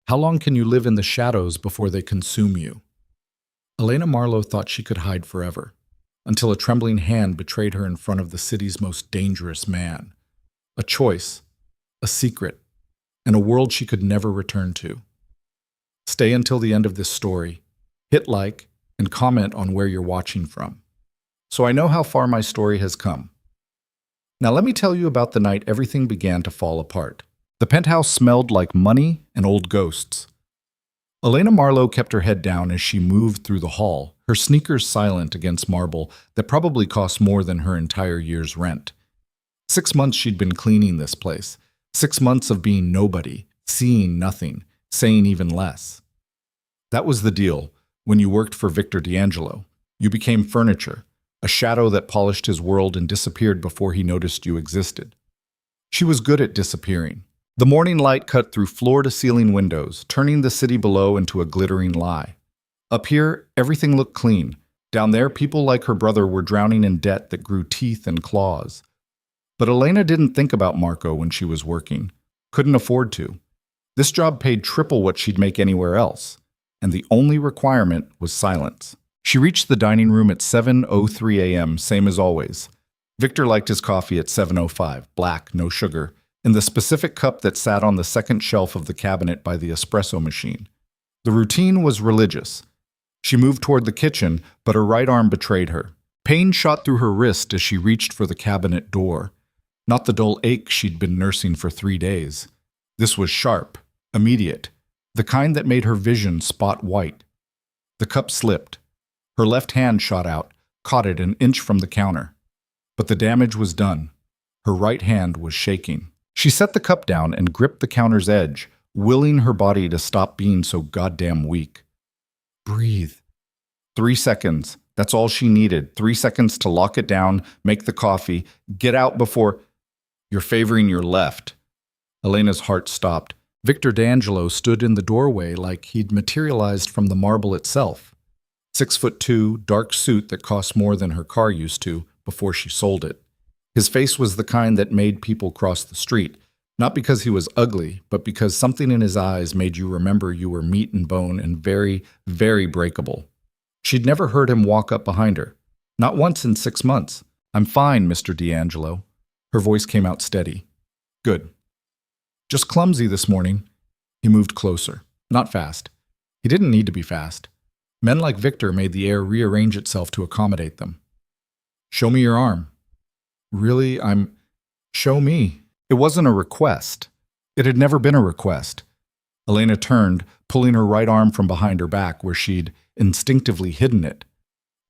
How long can you live in the shadows before they consume you? Elena Marlowe thought she could hide forever, until a trembling hand betrayed her in front of the city's most dangerous man. A choice, a secret, and a world she could never return to. Stay until the end of this story, hit like, and comment on where you're watching from, so I know how far my story has come. Now let me tell you about the night everything began to fall apart. The penthouse smelled like money and old ghosts. Elena Marlowe kept her head down as she moved through the hall, her sneakers silent against marble that probably cost more than her entire year's rent. 6 months she'd been cleaning this place. 6 months of being nobody, seeing nothing, saying even less. That was the deal. When you worked for Victor D'Angelo, you became furniture, a shadow that polished his world and disappeared before he noticed you existed. She was good at disappearing. The morning light cut through floor-to-ceiling windows, turning the city below into a glittering lie. Up here, everything looked clean. Down there, people like her brother were drowning in debt that grew teeth and claws. But Elena didn't think about Marco when she was working. Couldn't afford to. This job paid triple what she'd make anywhere else, and the only requirement was silence. She reached the dining room at 7:03 a.m., same as always. Victor liked his coffee at 7:05, black, no sugar, in the specific cup that sat on the second shelf of the cabinet by the espresso machine. The routine was religious. She moved toward the kitchen, but her right arm betrayed her. Pain shot through her wrist as she reached for the cabinet door. Not the dull ache she'd been nursing for 3 days. This was sharp, immediate, the kind that made her vision spot white. The cup slipped. Her left hand shot out, caught it an inch from the counter. But the damage was done. Her right hand was shaking. She set the cup down and gripped the counter's edge, willing her body to stop being so goddamn weak. Breathe. 3 seconds. That's all she needed. 3 seconds to lock it down, make the coffee, get out before... You're favoring your left. Elena's heart stopped. Victor D'Angelo stood in the doorway like he'd materialized from the marble itself. 6'2", dark suit that cost more than her car used to before she sold it. His face was the kind that made people cross the street, not because he was ugly, but because something in his eyes made you remember you were meat and bone and very, very breakable. She'd never heard him walk up behind her. Not once in 6 months. I'm fine, Mr. D'Angelo. Her voice came out steady. Good. Just clumsy this morning. He moved closer. Not fast. He didn't need to be fast. Men like Victor made the air rearrange itself to accommodate them. Show me your arm. Really, Show me. It wasn't a request. It had never been a request. Elena turned, pulling her right arm from behind her back where she'd instinctively hidden it.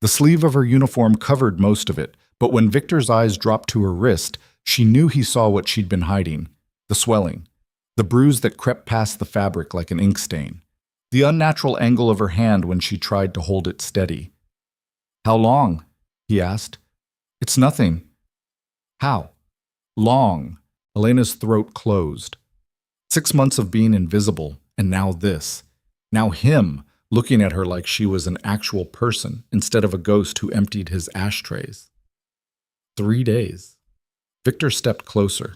The sleeve of her uniform covered most of it, but when Victor's eyes dropped to her wrist, she knew he saw what she'd been hiding. The swelling. The bruise that crept past the fabric like an ink stain. The unnatural angle of her hand when she tried to hold it steady. How long? He asked. It's nothing. How? Long. Elena's throat closed. 6 months of being invisible, and now this. Now him, looking at her like she was an actual person instead of a ghost who emptied his ashtrays. 3 days. Victor stepped closer.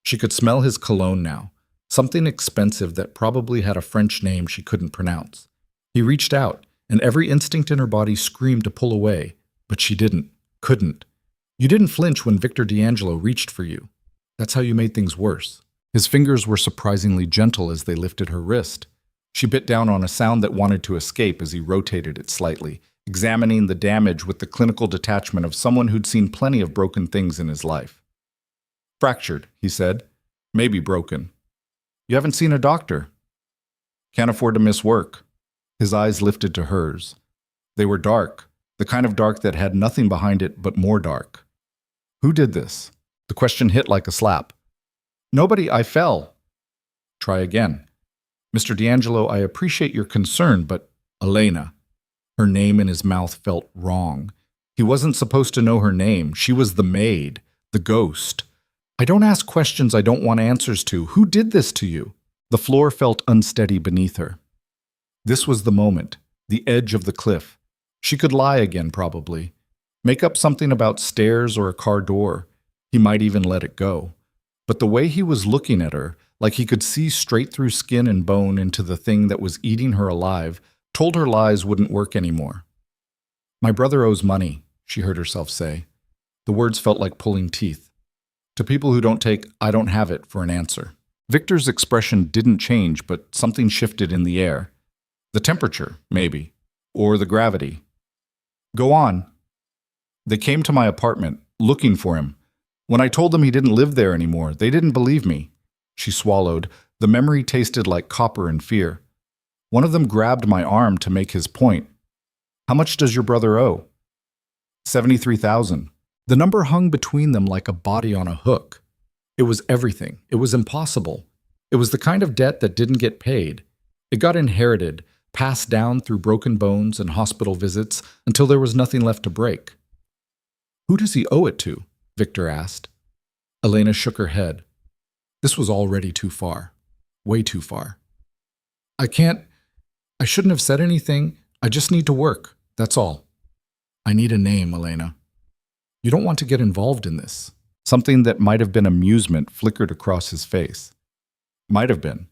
She could smell his cologne now, something expensive that probably had a French name she couldn't pronounce. He reached out, and every instinct in her body screamed to pull away, but she couldn't. You didn't flinch when Victor D'Angelo reached for you. That's how you made things worse. His fingers were surprisingly gentle as they lifted her wrist. She bit down on a sound that wanted to escape as he rotated it slightly, examining the damage with the clinical detachment of someone who'd seen plenty of broken things in his life. Fractured, he said. Maybe broken. You haven't seen a doctor. Can't afford to miss work. His eyes lifted to hers. They were dark, the kind of dark that had nothing behind it but more dark. Who did this? The question hit like a slap. Nobody, I fell. Try again. Mr. D'Angelo, I appreciate your concern, but Elena. Her name in his mouth felt wrong. He wasn't supposed to know her name. She was the maid, the ghost. I don't ask questions I don't want answers to. Who did this to you? The floor felt unsteady beneath her. This was the moment, the edge of the cliff. She could lie again, probably. Make up something about stairs or a car door. He might even let it go. But the way he was looking at her, like he could see straight through skin and bone into the thing that was eating her alive, told her lies wouldn't work anymore. "My brother owes money," she heard herself say. The words felt like pulling teeth. To people who don't take "I don't have it" for an answer. Victor's expression didn't change, but something shifted in the air. The temperature, maybe. Or the gravity. "Go on." "They came to my apartment, looking for him. When I told them he didn't live there anymore, they didn't believe me." She swallowed. The memory tasted like copper and fear. "One of them grabbed my arm to make his point. 'How much does your brother owe?' 73,000. The number hung between them like a body on a hook. It was everything. It was impossible. It was the kind of debt that didn't get paid. It got inherited, passed down through broken bones and hospital visits until there was nothing left to break. "Who does he owe it to?" Victor asked. Elena shook her head. This was already too far. Way too far. I shouldn't have said anything. I just need to work. That's all." "I need a name, Elena." "You don't want to get involved in this." Something that might have been amusement flickered across his face. Might have been.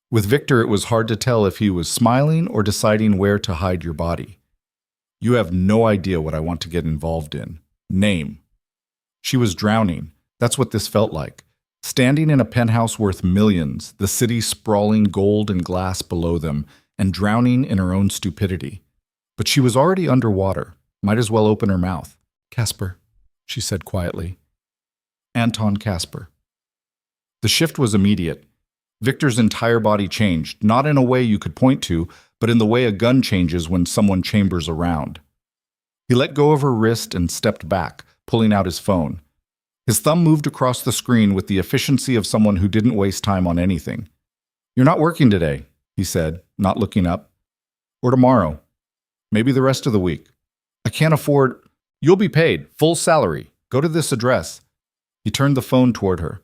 With Victor, it was hard to tell if he was smiling or deciding where to hide your body. "You have no idea what I want to get involved in. Name." She was drowning. That's what this felt like. Standing in a penthouse worth millions, the city sprawling gold and glass below them, and drowning in her own stupidity. But she was already underwater. Might as well open her mouth. "Casper," she said quietly. "Anton Casper." The shift was immediate. Victor's entire body changed, not in a way you could point to, but in the way a gun changes when someone chambers around. He let go of her wrist and stepped back, pulling out his phone. His thumb moved across the screen with the efficiency of someone who didn't waste time on anything. "You're not working today," he said, not looking up. "Or tomorrow. Maybe the rest of the week. I can't afford—" "You'll be paid, full salary. Go to this address." He turned the phone toward her.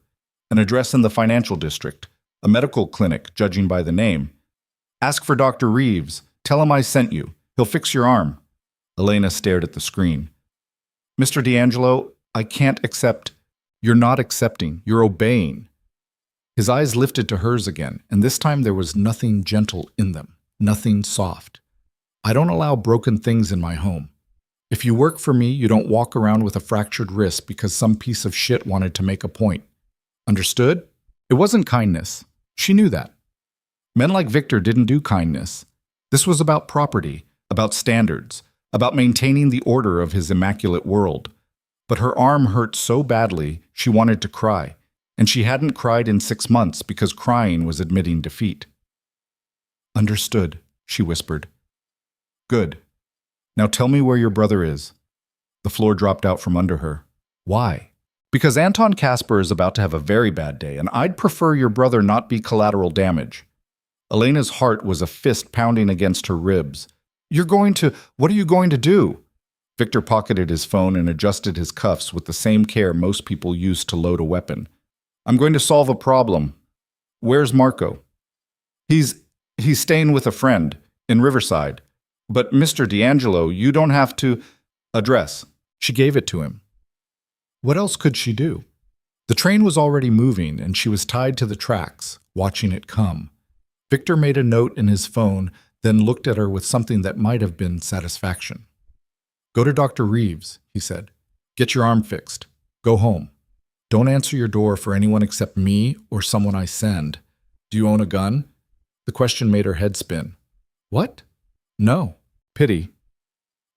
An address in the financial district. A medical clinic, judging by the name. "Ask for Dr. Reeves. Tell him I sent you. He'll fix your arm." Elena stared at the screen. "Mr. D'Angelo, I can't accept." "You're not accepting. You're obeying." His eyes lifted to hers again, and this time there was nothing gentle in them, nothing soft. "I don't allow broken things in my home. If you work for me, you don't walk around with a fractured wrist because some piece of shit wanted to make a point. Understood?" It wasn't kindness. She knew that. Men like Victor didn't do kindness. This was about property, about standards, about maintaining the order of his immaculate world. But her arm hurt so badly she wanted to cry, and she hadn't cried in 6 months because crying was admitting defeat. "Understood," she whispered. "Good. Now tell me where your brother is." The floor dropped out from under her. "Why?" "Because Anton Casper is about to have a very bad day, and I'd prefer your brother not be collateral damage." Elena's heart was a fist pounding against her ribs. What are you going to do?" Victor pocketed his phone and adjusted his cuffs with the same care most people use to load a weapon. "I'm going to solve a problem." "Where's Marco?" He's staying with a friend in Riverside." "But Mr. D'Angelo, you don't have to—" "Address." She gave it to him. What else could she do? The train was already moving, and she was tied to the tracks, watching it come. Victor made a note in his phone, then looked at her with something that might have been satisfaction. "Go to Dr. Reeves," he said. "Get your arm fixed. Go home. Don't answer your door for anyone except me or someone I send. Do you own a gun?" The question made her head spin. "What?" "No. Pity."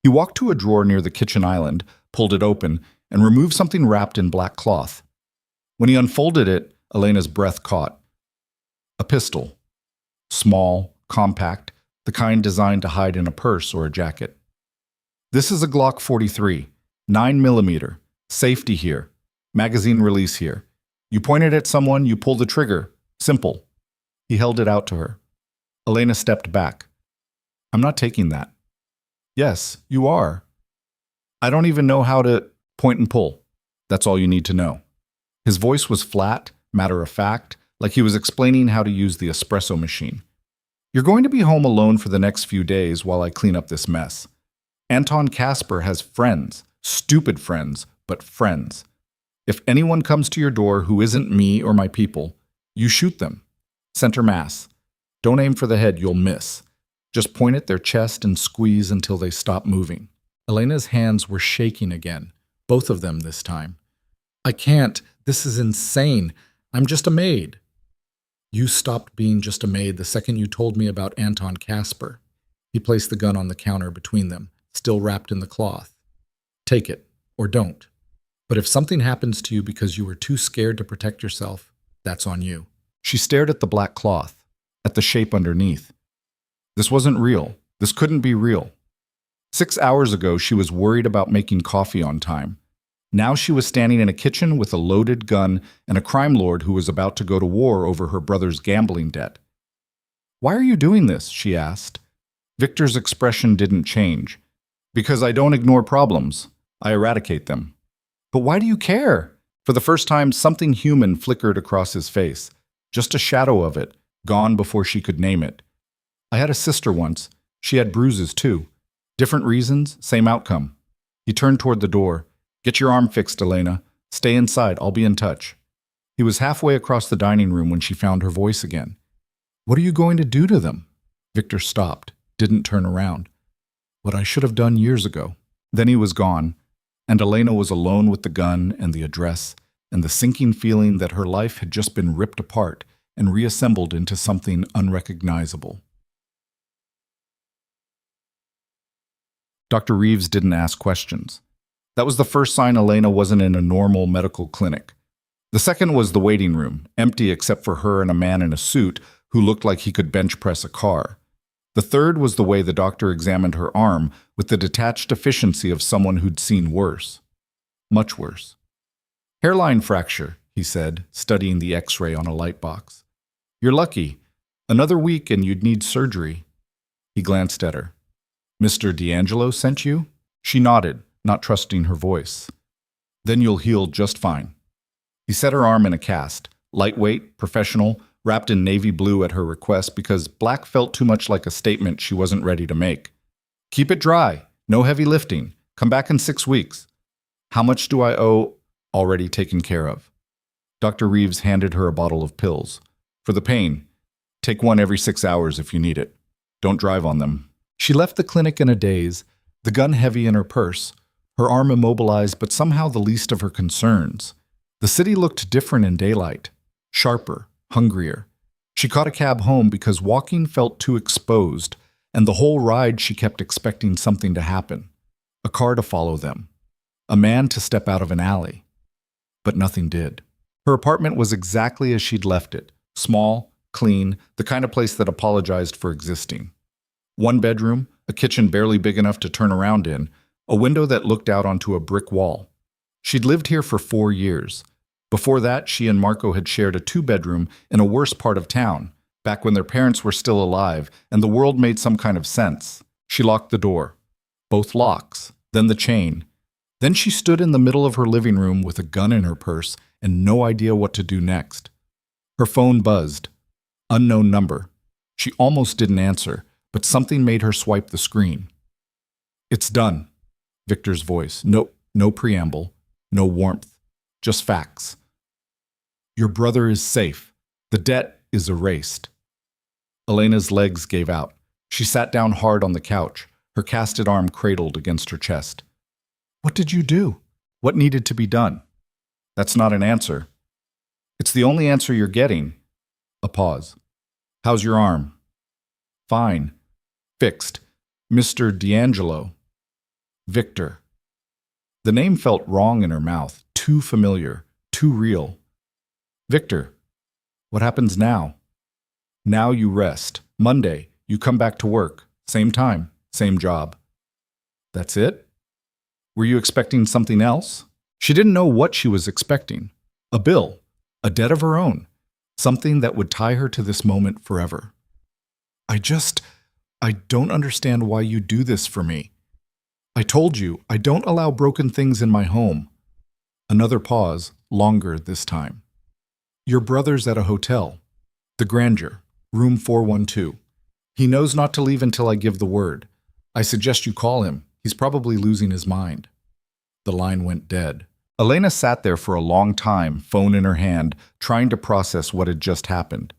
He walked to a drawer near the kitchen island, pulled it open, and removed something wrapped in black cloth. When he unfolded it, Elena's breath caught. A pistol. Small, compact, the kind designed to hide in a purse or a jacket. "This is a Glock 43, 9mm, safety here, magazine release here. You point it at someone, you pull the trigger. Simple." He held it out to her. Elena stepped back. "I'm not taking that." "Yes, you are." "I don't even know how to—" "Point and pull. That's all you need to know." His voice was flat, matter-of-fact, like he was explaining how to use the espresso machine. "You're going to be home alone for the next few days while I clean up this mess. Anton Casper has friends, stupid friends, but friends. If anyone comes to your door who isn't me or my people, You shoot them. Center mass. Don't aim for the head, you'll miss. Just point at their chest and squeeze until they stop moving. Elena's hands were shaking again, both of them this time. I can't. This is insane. I'm just a maid. You stopped being just a maid the second you told me about Anton Casper. He placed the gun on the counter between them, still wrapped in the cloth. Take it, or don't. But if something happens to you because you were too scared to protect yourself, that's on you. She stared at the black cloth, at the shape underneath. This wasn't real. This couldn't be real. 6 hours ago, she was worried about making coffee on time. Now she was standing in a kitchen with a loaded gun and a crime lord who was about to go to war over her brother's gambling debt. Why are you doing this? She asked. Victor's expression didn't change. Because I don't ignore problems. I eradicate them. But why do you care? For the first time, something human flickered across his face. Just a shadow of it, gone before she could name it. I had a sister once. She had bruises too. Different reasons, same outcome. He turned toward the door. Get your arm fixed, Elena. Stay inside, I'll be in touch. He was halfway across the dining room when she found her voice again. What are you going to do to them? Victor stopped, didn't turn around. What I should have done years ago. Then he was gone, and Elena was alone with the gun and the address and the sinking feeling that her life had just been ripped apart and reassembled into something unrecognizable. Dr. Reeves didn't ask questions. That was the first sign Elena wasn't in a normal medical clinic. The second was the waiting room, empty except for her and a man in a suit who looked like he could bench press a car. The third was the way the doctor examined her arm with the detached efficiency of someone who'd seen worse. Much worse. Hairline fracture, he said, studying the X-ray on a light box. You're lucky. Another week and you'd need surgery. He glanced at her. Mr. D'Angelo sent you? She nodded, not trusting her voice. Then you'll heal just fine. He set her arm in a cast, lightweight, professional, wrapped in navy blue at her request because black felt too much like a statement she wasn't ready to make. Keep it dry, no heavy lifting. Come back in 6 weeks. How much do I owe? Already taken care of. Dr. Reeves handed her a bottle of pills. For the pain, take one every 6 hours if you need it. Don't drive on them. She left the clinic in a daze, the gun heavy in her purse, her arm immobilized but somehow the least of her concerns. The city looked different in daylight, sharper, hungrier. She caught a cab home because walking felt too exposed, and the whole ride she kept expecting something to happen. A car to follow them. A man to step out of an alley. But nothing did. Her apartment was exactly as she'd left it. Small, clean, the kind of place that apologized for existing. 1 bedroom, a kitchen barely big enough to turn around in, a window that looked out onto a brick wall. She'd lived here for 4 years. Before that, she and Marco had shared a 2-bedroom in a worse part of town, back when their parents were still alive and the world made some kind of sense. She locked the door. Both locks, then the chain. Then she stood in the middle of her living room with a gun in her purse and no idea what to do next. Her phone buzzed. Unknown number. She almost didn't answer, but something made her swipe the screen. It's done. Victor's voice. No preamble, no warmth, just facts. Your brother is safe. The debt is erased. Elena's legs gave out. She sat down hard on the couch, her casted arm cradled against her chest. What did you do? What needed to be done? That's not an answer. It's the only answer you're getting. A pause. How's your arm? Fine. Fixed. Mr. D'Angelo. Victor. The name felt wrong in her mouth, too familiar, too real. Victor. What happens now? Now you rest. Monday, you come back to work. Same time, same job. That's it? Were you expecting something else? She didn't know what she was expecting. A bill. A debt of her own. Something that would tie her to this moment forever. I don't understand why you do this for me. I told you, I don't allow broken things in my home. Another pause, longer this time. Your brother's at a hotel. The Grandeur, room 412. He knows not to leave until I give the word. I suggest you call him. He's probably losing his mind. The line went dead. Elena sat there for a long time, phone in her hand, trying to process what had just happened.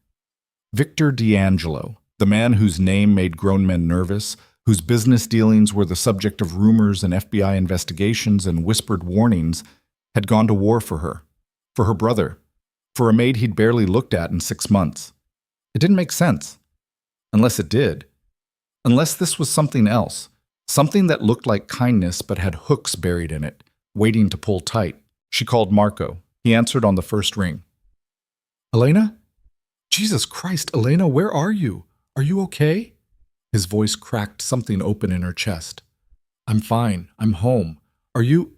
Victor D'Angelo, the man whose name made grown men nervous, whose business dealings were the subject of rumors and FBI investigations and whispered warnings, had gone to war for her brother, for a maid he'd barely looked at in 6 months. It didn't make sense. Unless it did. Unless this was something else. Something that looked like kindness but had hooks buried in it, waiting to pull tight. She called Marco. He answered on the first ring. Elena? Jesus Christ, Elena, where are you? Are you okay? His voice cracked something open in her chest. I'm fine. I'm home. Are you...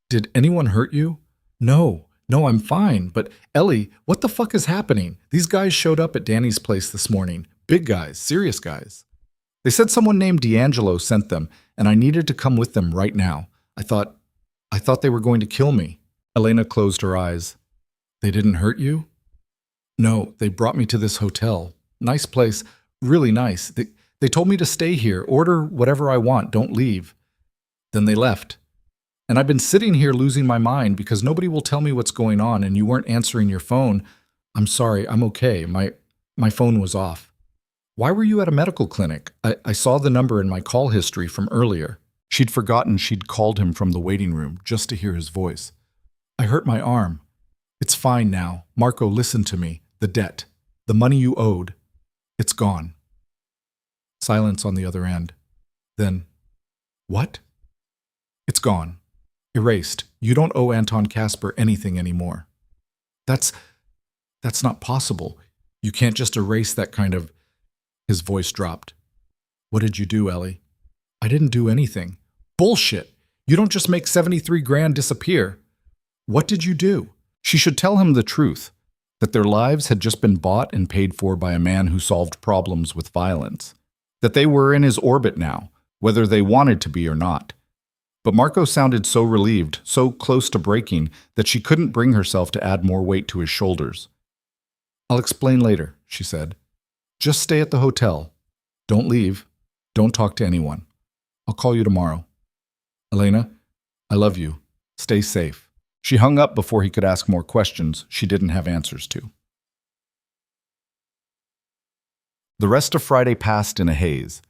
Did anyone hurt you? No, I'm fine. But Ellie, what the fuck is happening? These guys showed up at Danny's place this morning. Big guys, serious guys. They said someone named D'Angelo sent them, and I needed to come with them right now. I thought they were going to kill me. Elena closed her eyes. They didn't hurt you? No, they brought me to this hotel. Nice place, really nice. They told me to stay here, order whatever I want, don't leave. Then they left. And I've been sitting here losing my mind because nobody will tell me what's going on and you weren't answering your phone. I'm sorry, I'm okay. My phone was off. Why were you at a medical clinic? I saw the number in my call history from earlier. She'd forgotten she'd called him from the waiting room just to hear his voice. I hurt my arm. It's fine now. Marco, listen to me. The debt. The money you owed. It's gone. Silence on the other end. Then, what? It's gone. Erased. You don't owe Anton Casper anything anymore. That's not possible. You can't just erase that kind of... His voice dropped. What did you do, Ellie? I didn't do anything. Bullshit. You don't just make 73 grand disappear. What did you do? She should tell him the truth, that their lives had just been bought and paid for by a man who solved problems with violence, that they were in his orbit now, whether they wanted to be or not. But Marco sounded so relieved, so close to breaking, that she couldn't bring herself to add more weight to his shoulders. I'll explain later, she said. Just stay at the hotel. Don't leave. Don't talk to anyone. I'll call you tomorrow. Elena, I love you. Stay safe. She hung up before he could ask more questions she didn't have answers to. The rest of Friday passed in a haze.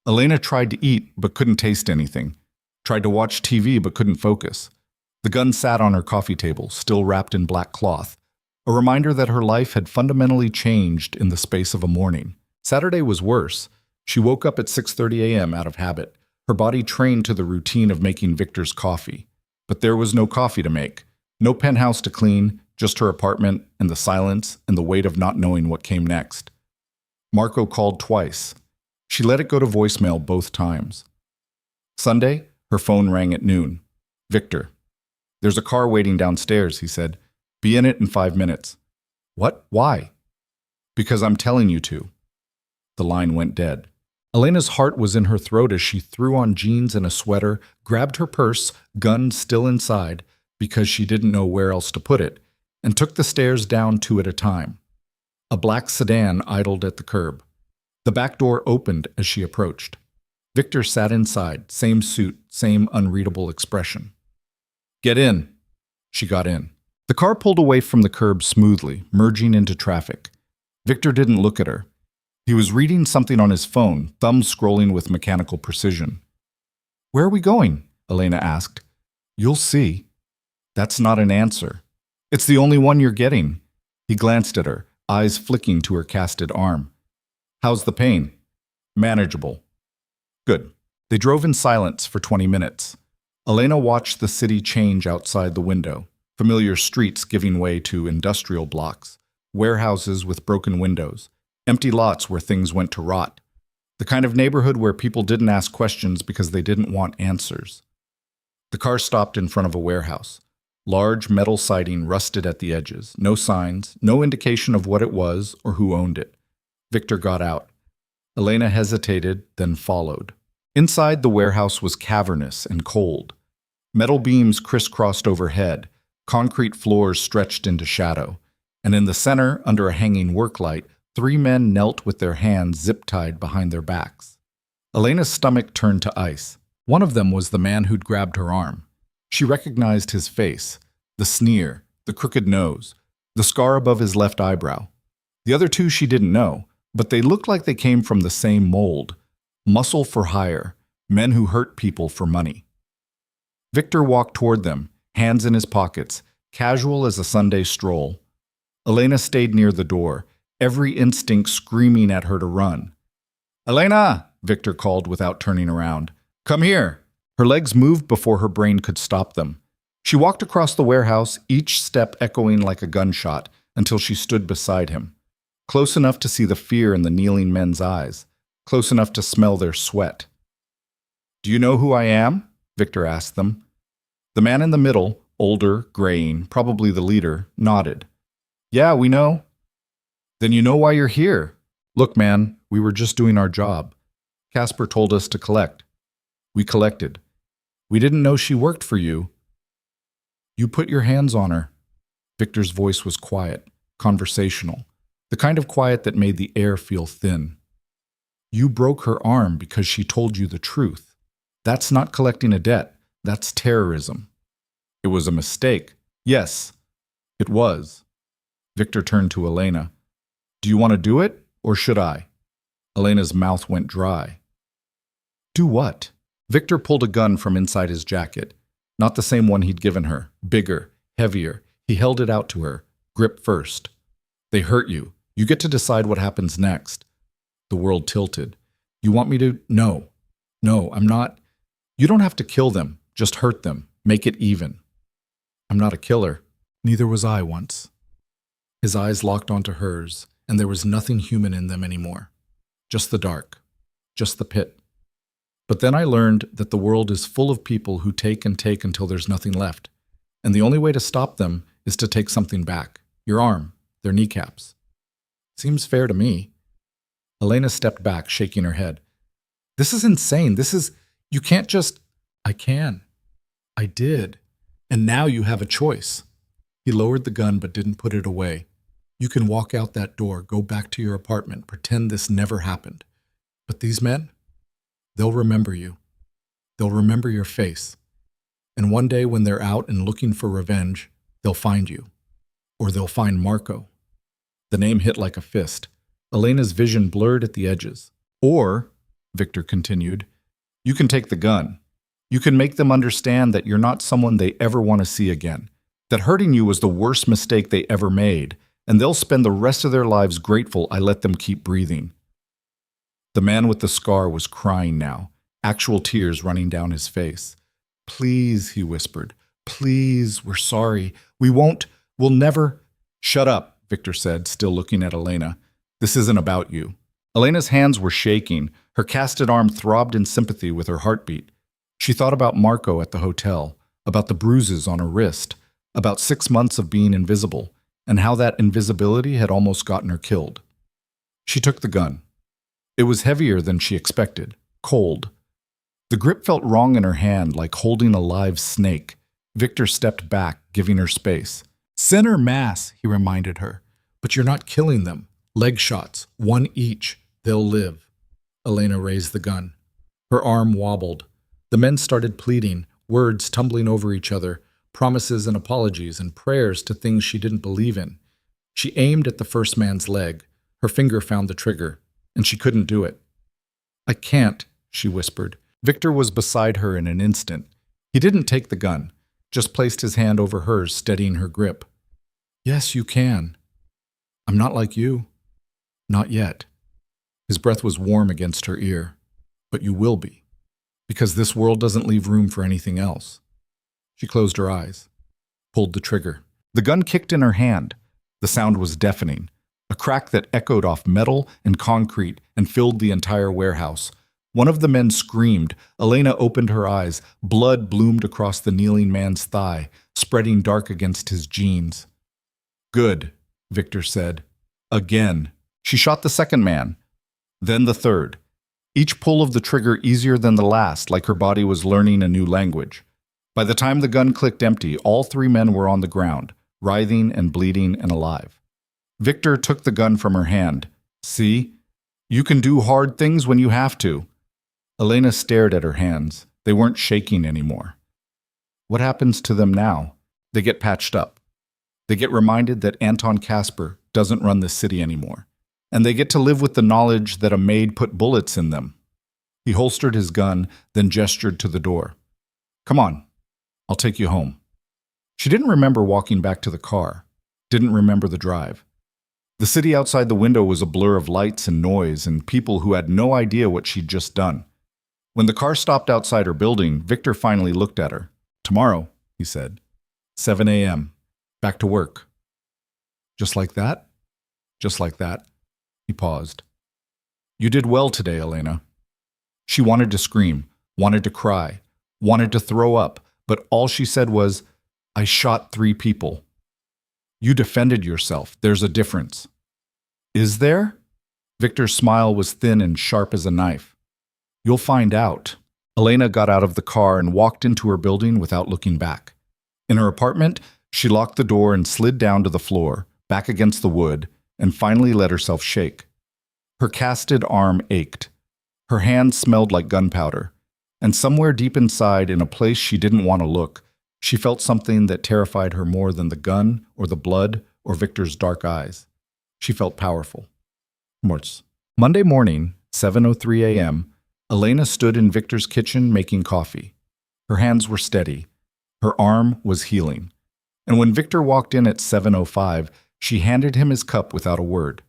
Elena tried to eat but couldn't taste anything. Tried to watch TV but couldn't focus. The gun sat on her coffee table, still wrapped in black cloth, a reminder that her life had fundamentally changed in the space of a morning. Saturday was worse. She woke up at 6:30 a.m. out of habit, her body trained to the routine of making Victor's coffee. But there was no coffee to make, no penthouse to clean, just her apartment and the silence and the weight of not knowing what came next. Marco called twice. She let it go to voicemail both times. Sunday, her phone rang at noon. Victor. There's a car waiting downstairs, he said. Be in it in 5 minutes. What? Why? Because I'm telling you to. The line went dead. Elena's heart was in her throat as she threw on jeans and a sweater, grabbed her purse, gun still inside, because she didn't know where else to put it, and took the stairs down 2 at a time. A black sedan idled at the curb. The back door opened as she approached. Victor sat inside, same suit, same unreadable expression. Get in. She got in. The car pulled away from the curb smoothly, merging into traffic. Victor didn't look at her. He was reading something on his phone, thumbs scrolling with mechanical precision. Where are we going? Elena asked. You'll see. That's not an answer. It's the only one you're getting. He glanced at her, eyes flicking to her casted arm. How's the pain? Manageable. Good. They drove in silence for 20 minutes. Elena watched the city change outside the window. Familiar streets giving way to industrial blocks, warehouses with broken windows, empty lots where things went to rot, the kind of neighborhood where people didn't ask questions because they didn't want answers. The car stopped in front of a warehouse. Large metal siding rusted at the edges, no signs, no indication of what it was or who owned it. Victor got out. Elena hesitated, then followed. Inside, the warehouse was cavernous and cold. Metal beams crisscrossed overhead, concrete floors stretched into shadow, and in the center, under a hanging work light, 3 men knelt with their hands zip-tied behind their backs. Elena's stomach turned to ice. One of them was the man who'd grabbed her arm. She recognized his face, the sneer, the crooked nose, the scar above his left eyebrow. The other two she didn't know, but they looked like they came from the same mold. Muscle for hire, men who hurt people for money. Victor walked toward them, hands in his pockets, casual as a Sunday stroll. Elena stayed near the door, every instinct screaming at her to run. "Elena!" Victor called without turning around. "Come here!" Her legs moved before her brain could stop them. She walked across the warehouse, each step echoing like a gunshot, until she stood beside him. Close enough to see the fear in the kneeling men's eyes, close enough to smell their sweat. "Do you know who I am?" Victor asked them. The man in the middle, older, graying, probably the leader, nodded. "Yeah, we know." "Then you know why you're here." "Look, man, we were just doing our job. Casper told us to collect. We collected. We didn't know she worked for you." "You put your hands on her." Victor's voice was quiet, conversational, the kind of quiet that made the air feel thin. "You broke her arm because she told you the truth. That's not collecting a debt. That's terrorism." "It was a mistake." "Yes, it was." Victor turned to Elena. "Do you want to do it, or should I?" Elena's mouth went dry. "Do what?" Victor pulled a gun from inside his jacket. Not the same one he'd given her. Bigger, heavier. He held it out to her. "Grip first. They hurt you. You get to decide what happens next." The world tilted. "You want me to?" "No. No, I'm not." "You don't have to kill them. Just hurt them. Make it even." "I'm not a killer. Neither was I once." His eyes locked onto hers, and there was nothing human in them anymore. Just the dark. Just the pit. But then I learned that the world is full of people who take and take until there's nothing left. And the only way to stop them is to take something back. Your arm. Their kneecaps. Seems fair to me. Elena stepped back, shaking her head. "This is insane. You can't just..." "I can. I did. And now you have a choice." He lowered the gun but didn't put it away. "You can walk out that door, go back to your apartment, pretend this never happened. But these men, they'll remember you. They'll remember your face. And one day when they're out and looking for revenge, they'll find you. Or they'll find Marco." The name hit like a fist. Elena's vision blurred at the edges. "Or," Victor continued, "you can take the gun. You can make them understand that you're not someone they ever want to see again. That hurting you was the worst mistake they ever made, and they'll spend the rest of their lives grateful I let them keep breathing." The man with the scar was crying now, actual tears running down his face. "Please," he whispered. "Please, we're sorry. We'll never..." "Shut up," Victor said, still looking at Elena. "This isn't about you." Elena's hands were shaking. Her casted arm throbbed in sympathy with her heartbeat. She thought about Marco at the hotel, about the bruises on her wrist, about 6 months of being invisible, and how that invisibility had almost gotten her killed. She took the gun. It was heavier than she expected, cold. The grip felt wrong in her hand, like holding a live snake. Victor stepped back, giving her space. "Center mass," he reminded her. "But you're not killing them. Leg shots, one each. They'll live." Elena raised the gun. Her arm wobbled. The men started pleading, words tumbling over each other, promises and apologies and prayers to things she didn't believe in. She aimed at the first man's leg. Her finger found the trigger, and she couldn't do it. "I can't," she whispered. Victor was beside her in an instant. He didn't take the gun, just placed his hand over hers, steadying her grip. "Yes, you can. I'm not like you. Not yet." His breath was warm against her ear. "But you will be. Because this world doesn't leave room for anything else." She closed her eyes, pulled the trigger. The gun kicked in her hand. The sound was deafening, a crack that echoed off metal and concrete and filled the entire warehouse. One of the men screamed. Elena opened her eyes. Blood bloomed across the kneeling man's thigh, spreading dark against his jeans. "Good," Victor said. "Again." She shot the second man, then the third. Each pull of the trigger easier than the last, like her body was learning a new language. By the time the gun clicked empty, all 3 men were on the ground, writhing and bleeding and alive. Victor took the gun from her hand. "See? You can do hard things when you have to." Elena stared at her hands. They weren't shaking anymore. "What happens to them now?" They get patched up. They get reminded that Anton Casper doesn't run this city anymore. And they get to live with the knowledge that a maid put bullets in them. He holstered his gun, then gestured to the door. Come on, I'll take you home. She didn't remember walking back to the car, didn't remember the drive. The city outside the window was a blur of lights and noise and people who had no idea what she'd just done. When the car stopped outside her building, Victor finally looked at her. Tomorrow, he said. 7 a.m. Back to work. Just like that? Just like that. He paused. You did well today, Elena. She wanted to scream, wanted to cry, wanted to throw up, but all she said was, I shot 3 people. You defended yourself. There's a difference. Is there? Victor's smile was thin and sharp as a knife. You'll find out. Elena got out of the car and walked into her building without looking back. In her apartment, she locked the door and slid down to the floor, back against the wood, and finally let herself shake. Her casted arm ached. Her hands smelled like gunpowder. And somewhere deep inside, in a place she didn't want to look, she felt something that terrified her more than the gun or the blood or Victor's dark eyes. She felt powerful. Monday morning, 7:03 a.m., Elena stood in Victor's kitchen making coffee. Her hands were steady. Her arm was healing. And when Victor walked in at 7:05, she handed him his cup without a word.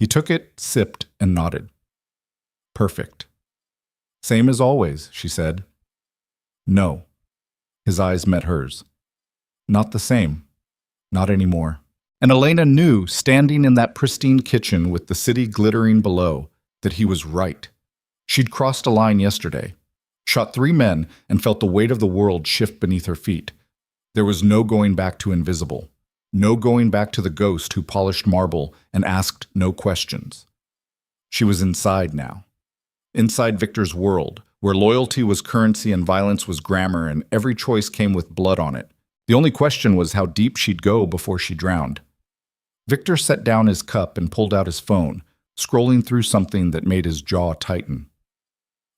He took it, sipped, and nodded. Perfect. Same as always, she said. No. His eyes met hers. Not the same. Not anymore. And Elena knew, standing in that pristine kitchen with the city glittering below, that he was right. She'd crossed a line yesterday, shot 3 men, and felt the weight of the world shift beneath her feet. There was no going back to invisible, no going back to the ghost who polished marble and asked no questions. She was inside now. Inside Victor's world, where loyalty was currency and violence was grammar and every choice came with blood on it. The only question was how deep she'd go before she drowned. Victor set down his cup and pulled out his phone, scrolling through something that made his jaw tighten.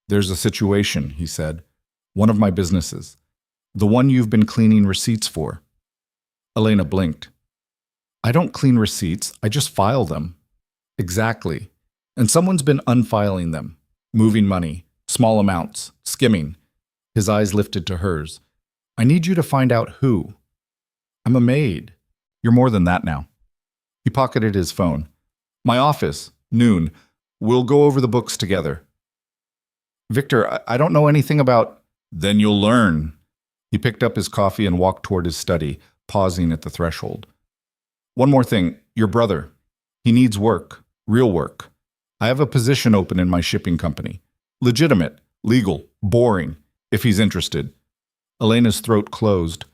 There's a situation, he said. One of my businesses. The one you've been cleaning receipts for. Elena blinked. I don't clean receipts, I just file them. Exactly. And someone's been unfiling them. Moving money, small amounts, skimming. His eyes lifted to hers. I need you to find out who. I'm a maid. You're more than that now. He pocketed his phone. My office, noon. We'll go over the books together. Victor, I don't know anything about... Then you'll learn. He picked up his coffee and walked toward his study, pausing at the threshold. One more thing, your brother. He needs work, real work. I have a position open in my shipping company. Legitimate, legal, boring, if he's interested. Elena's throat closed.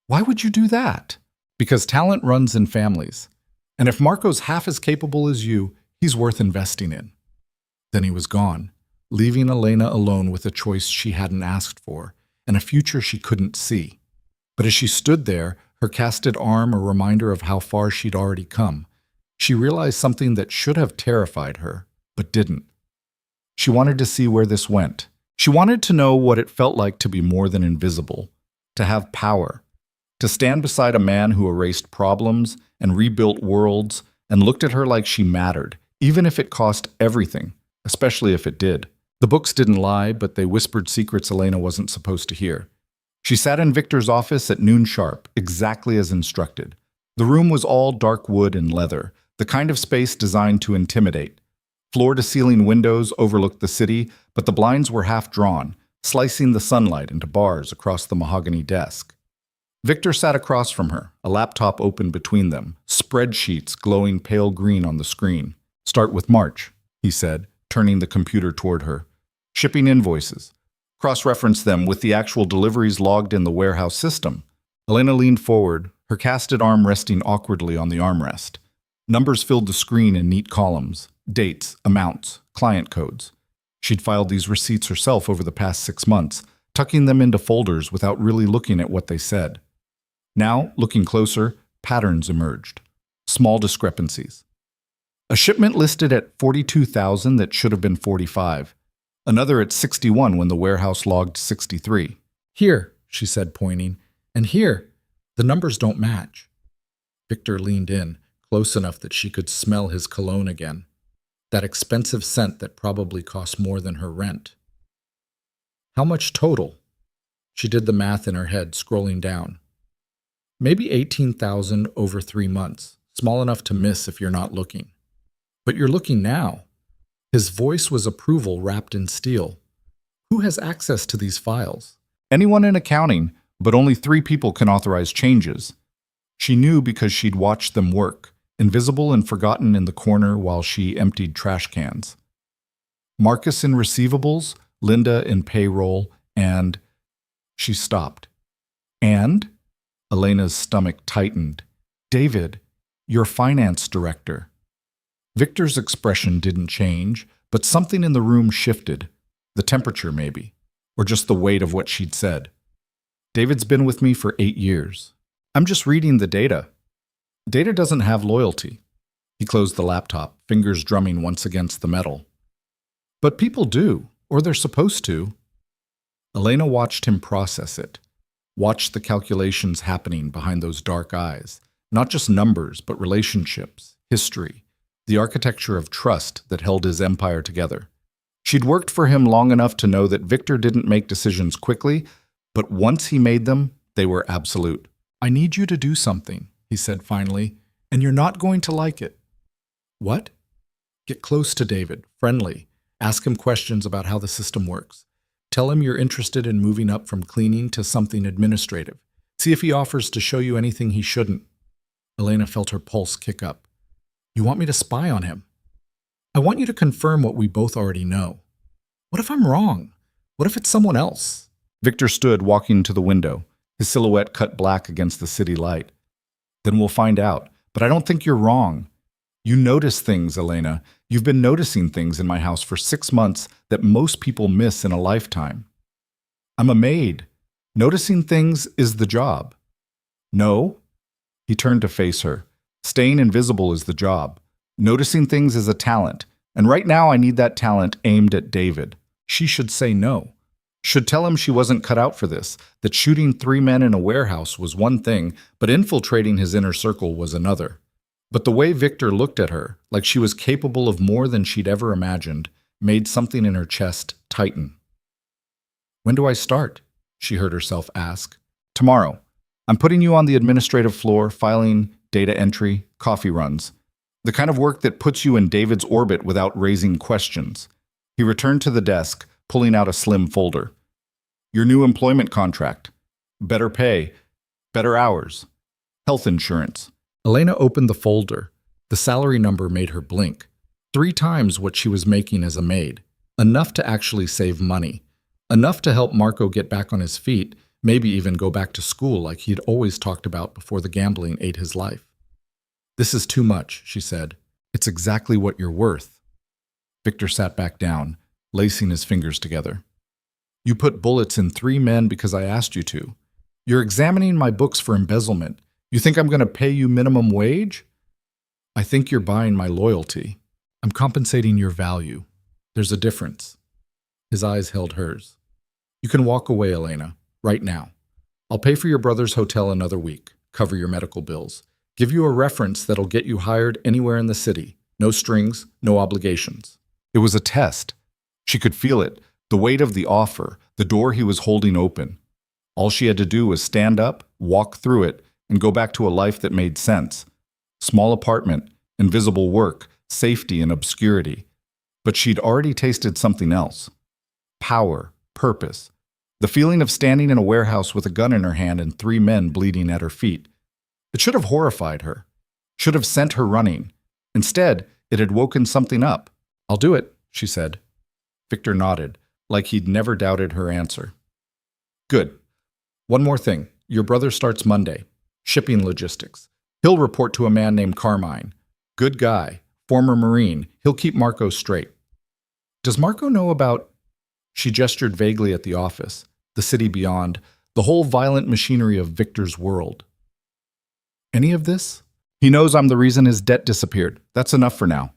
Why would you do that? Because talent runs in families. And if Marco's half as capable as you, he's worth investing in. Then he was gone, leaving Elena alone with a choice she hadn't asked for and a future she couldn't see. But as she stood there, her casted arm a reminder of how far she'd already come, she realized something that should have terrified her, but didn't. She wanted to see where this went. She wanted to know what it felt like to be more than invisible, to have power, to stand beside a man who erased problems and rebuilt worlds and looked at her like she mattered, even if it cost everything, especially if it did. The books didn't lie, but they whispered secrets Elena wasn't supposed to hear. She sat in Victor's office at noon sharp, exactly as instructed. The room was all dark wood and leather, the kind of space designed to intimidate. Floor-to-ceiling windows overlooked the city, but the blinds were half drawn, slicing the sunlight into bars across the mahogany desk. Victor sat across from her, a laptop open between them, spreadsheets glowing pale green on the screen. Start with March, he said, turning the computer toward her. Shipping invoices. Cross-reference them with the actual deliveries logged in the warehouse system. Elena leaned forward, her casted arm resting awkwardly on the armrest. Numbers filled the screen in neat columns. Dates, amounts, client codes. She'd filed these receipts herself over the past 6 months, tucking them into folders without really looking at what they said. Now, looking closer, patterns emerged. Small discrepancies. A shipment listed at 42,000 that should have been 45. Another at 61 when the warehouse logged 63. Here, she said, pointing. And here. The The numbers don't match. Victor leaned in, close enough that she could smell his cologne again. That expensive scent that probably cost more than her rent. How much total? She did the math in her head, scrolling down. Maybe 18,000 over 3 months, small enough to miss if you're not looking. But you're looking now. His voice was approval wrapped in steel. Who has access to these files? Anyone in accounting, but only 3 people can authorize changes. She knew because she'd watched them work, invisible and forgotten in the corner while she emptied trash cans. Marcus in receivables, Linda in payroll, and... She stopped. And? Elena's stomach tightened. David, your finance director. Victor's expression didn't change, but something in the room shifted. The temperature, maybe. Or just the weight of what she'd said. David's been with me for 8 years. I'm just reading the data. Data doesn't have loyalty. He closed the laptop, fingers drumming once against the metal. But people do, or they're supposed to. Elena watched him process it. Watched the calculations happening behind those dark eyes. Not just numbers, but relationships, history, the architecture of trust that held his empire together. She'd worked for him long enough to know that Victor didn't make decisions quickly, but once he made them, they were absolute. I need you to do something, he said finally, and you're not going to like it. What? Get close to David, friendly. Ask him questions about how the system works. Tell him you're interested in moving up from cleaning to something administrative. See if he offers to show you anything he shouldn't. Elena felt her pulse kick up. You want me to spy on him? I want you to confirm what we both already know. What if I'm wrong? What if it's someone else? Victor stood, walking to the window, his silhouette cut black against the city light. Then we'll find out. But I don't think you're wrong. You notice things, Elena. You've been noticing things in my house for 6 months that most people miss in a lifetime. I'm a maid. Noticing things is the job. No? He turned to face her. Staying invisible is the job. Noticing things is a talent. And right now I need that talent aimed at David. She should say no. Should tell him she wasn't cut out for this, that shooting 3 men in a warehouse was one thing, but infiltrating his inner circle was another. But the way Victor looked at her, like she was capable of more than she'd ever imagined, made something in her chest tighten. When do I start? She heard herself ask. Tomorrow. I'm putting you on the administrative floor, filing, data entry, coffee runs. The kind of work that puts you in David's orbit without raising questions. He returned to the desk, pulling out a slim folder. Your new employment contract. Better pay. Better hours. Health insurance. Elena opened the folder. The salary number made her blink. 3 times what she was making as a maid. Enough to actually save money. Enough to help Marco get back on his feet, maybe even go back to school like he'd always talked about before the gambling ate his life. This is too much, she said. It's exactly what you're worth. Victor sat back down, lacing his fingers together. You put bullets in 3 men because I asked you to. You're examining my books for embezzlement. You think I'm going to pay you minimum wage? I think you're buying my loyalty. I'm compensating your value. There's a difference. His eyes held hers. You can walk away, Elena, right now. I'll pay for your brother's hotel another week, cover your medical bills, give you a reference that'll get you hired anywhere in the city. No strings, no obligations. It was a test. She could feel it, the weight of the offer, the door he was holding open. All she had to do was stand up, walk through it, and go back to a life that made sense. Small apartment, invisible work, safety and obscurity. But she'd already tasted something else. Power, purpose. The feeling of standing in a warehouse with a gun in her hand and 3 men bleeding at her feet. It should have horrified her. Should have sent her running. Instead, it had woken something up. I'll do it, she said. Victor nodded, like he'd never doubted her answer. Good. One more thing. Your brother starts Monday. Shipping logistics. He'll report to a man named Carmine. Good guy. Former Marine. He'll keep Marco straight. Does Marco know about... She gestured vaguely at the office, the city beyond, the whole violent machinery of Victor's world. Any of this? He knows I'm the reason his debt disappeared. That's enough for now.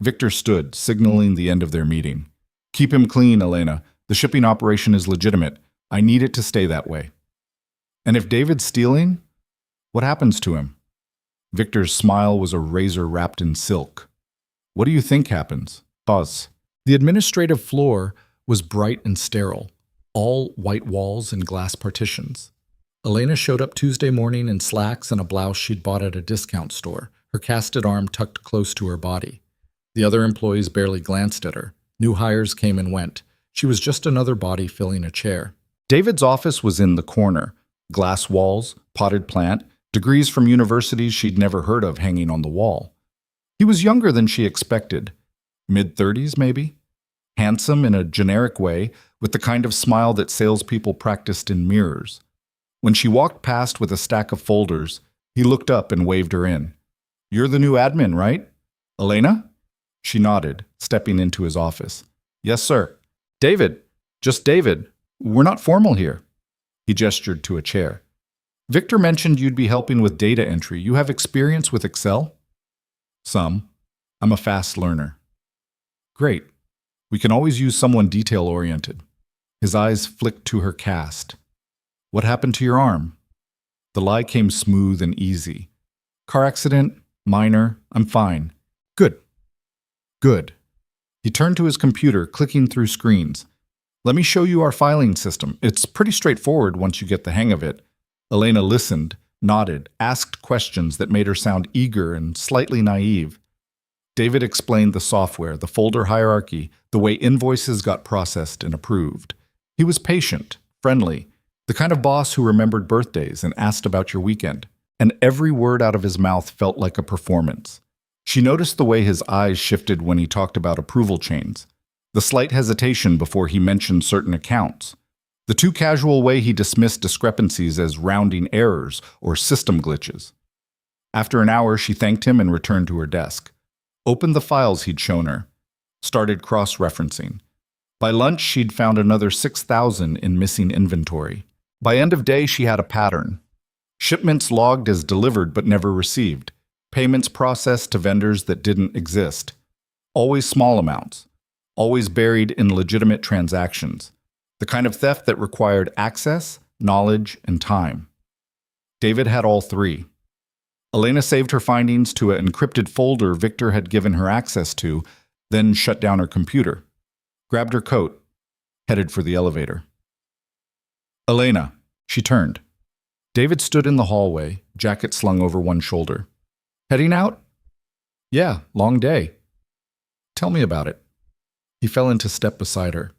Victor stood, signaling the end of their meeting. Keep him clean, Elena. The shipping operation is legitimate. I need it to stay that way. And if David's stealing, What happens to him? Victor's smile was a razor wrapped in silk. What do you think happens? Pause. The administrative floor was bright and sterile, all white walls and glass partitions. Elena showed up Tuesday morning in slacks and a blouse she'd bought at a discount store, her casted arm tucked close to her body. The other employees barely glanced at her. New hires came and went. She was just another body filling a chair. David's office was in the corner. Glass walls, potted plant, degrees from universities she'd never heard of hanging on the wall. He was younger than she expected. Mid-30s, maybe? Handsome in a generic way, with the kind of smile that salespeople practiced in mirrors. When she walked past with a stack of folders, he looked up and waved her in. "You're the new admin, right? Elena?" She nodded, stepping into his office. "Yes, sir." "David. Just David. We're not formal here." He gestured to a chair. "Victor mentioned you'd be helping with data entry. You have experience with Excel?" "Some. I'm a fast learner." "Great. We can always use someone detail-oriented." His eyes flicked to her cast. "What happened to your arm?" The lie came smooth and easy. "Car accident, minor, I'm fine." "Good. Good." He turned to his computer, clicking through screens. "Let me show you our filing system. It's pretty straightforward once you get the hang of it." Elena listened, nodded, asked questions that made her sound eager and slightly naive. David explained the software, the folder hierarchy, the way invoices got processed and approved. He was patient, friendly, the kind of boss who remembered birthdays and asked about your weekend. And every word out of his mouth felt like a performance. She noticed the way his eyes shifted when he talked about approval chains, the slight hesitation before he mentioned certain accounts, the too casual way he dismissed discrepancies as rounding errors or system glitches. After an hour, she thanked him and returned to her desk. Opened the files he'd shown her. Started cross-referencing. By lunch, she'd found another 6,000 in missing inventory. By end of day, she had a pattern. Shipments logged as delivered but never received. Payments processed to vendors that didn't exist. Always small amounts. Always buried in legitimate transactions. The kind of theft that required access, knowledge, and time. David had all three. Elena saved her findings to an encrypted folder Victor had given her access to, then shut down her computer. Grabbed her coat. Headed for the elevator. "Elena." She turned. David stood in the hallway, jacket slung over one shoulder. "Heading out?" "Yeah, long day." "Tell me about it." He fell into step beside her.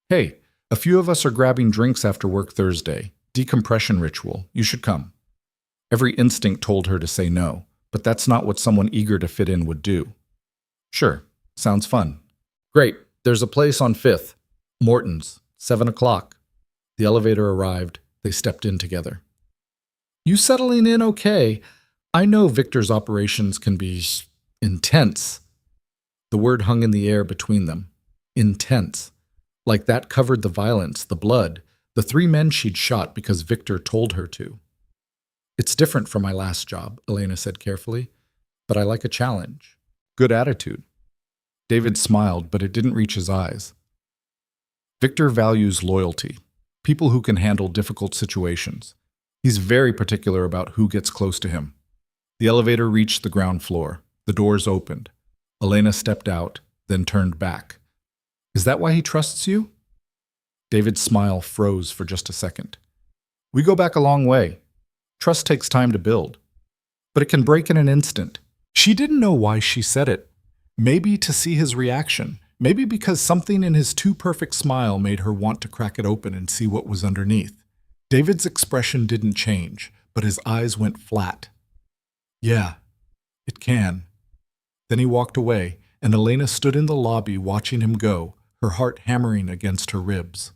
"Hey, a few of us are grabbing drinks after work Thursday. Decompression ritual. You should come." Every instinct told her to say no, but that's not what someone eager to fit in would do. "Sure, sounds fun." "Great, there's a place on 5th. Morton's, 7 o'clock. The elevator arrived. They stepped in together. "You settling in okay? I know Victor's operations can be intense." The word hung in the air between them. Intense. Like that covered the violence, the blood, the 3 men she'd shot because Victor told her to. "It's different from my last job," Elena said carefully, "but I like a challenge." Good attitude. David smiled, but it didn't reach his eyes. Victor values loyalty, people who can handle difficult situations. He's very particular about who gets close to him. The elevator reached the ground floor. The doors opened. Elena stepped out, then turned back. "Is that why he trusts you?" David's smile froze for just a second. "We go back a long way. Trust takes time to build. But it can break in an instant." She didn't know why she said it. Maybe to see his reaction. Maybe because something in his too-perfect smile made her want to crack it open and see what was underneath. David's expression didn't change, but his eyes went flat. "Yeah, it can." Then he walked away, and Elena stood in the lobby watching him go, her heart hammering against her ribs.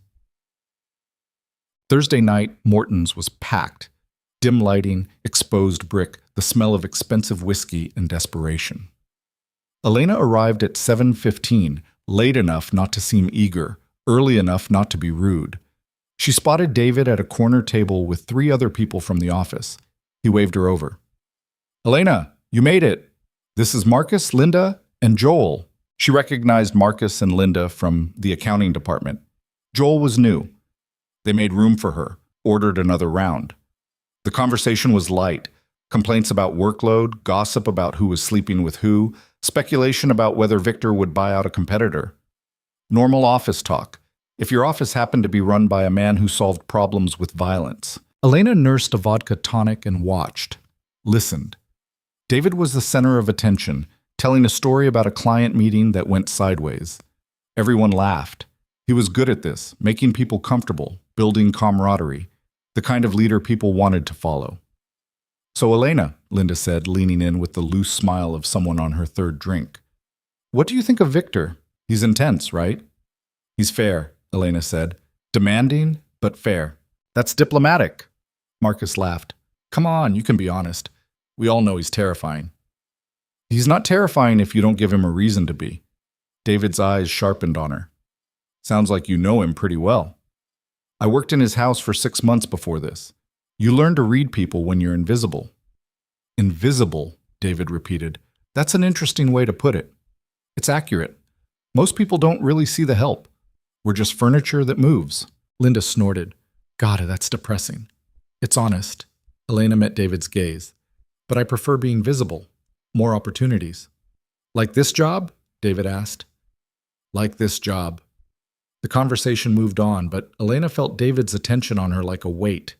Thursday night, Morton's was packed. Dim lighting, exposed brick, the smell of expensive whiskey and desperation. Elena arrived at 7:15, late enough not to seem eager, early enough not to be rude. She spotted David at a corner table with 3 other people from the office. He waved her over. "Elena, you made it. This is Marcus, Linda, and Joel." She recognized Marcus and Linda from the accounting department. Joel was new. They made room for her, ordered another round. The conversation was light. Complaints about workload, gossip about who was sleeping with who, speculation about whether Victor would buy out a competitor. Normal office talk, if your office happened to be run by a man who solved problems with violence. Elena nursed a vodka tonic and watched, listened. David was the center of attention, telling a story about a client meeting that went sideways. Everyone laughed. He was good at this, making people comfortable, building camaraderie, the kind of leader people wanted to follow. "So, Elena," Linda said, leaning in with the loose smile of someone on her third drink. "What do you think of Victor? He's intense, right?" "He's fair," Elena said. "Demanding, but fair." "That's diplomatic." Marcus laughed. "Come on, you can be honest. We all know he's terrifying." "He's not terrifying if you don't give him a reason to be." David's eyes sharpened on her. "Sounds like you know him pretty well." "I worked in his house for 6 months before this. You learn to read people when you're invisible." "Invisible," David repeated. "That's an interesting way to put it. It's accurate. Most people don't really see the help. We're just furniture that moves." Linda snorted. "God, that's depressing." "It's honest." Elena met David's gaze. "But I prefer being visible. More opportunities." "Like this job?" David asked. "Like this job." The conversation moved on, but Elena felt David's attention on her like a weight.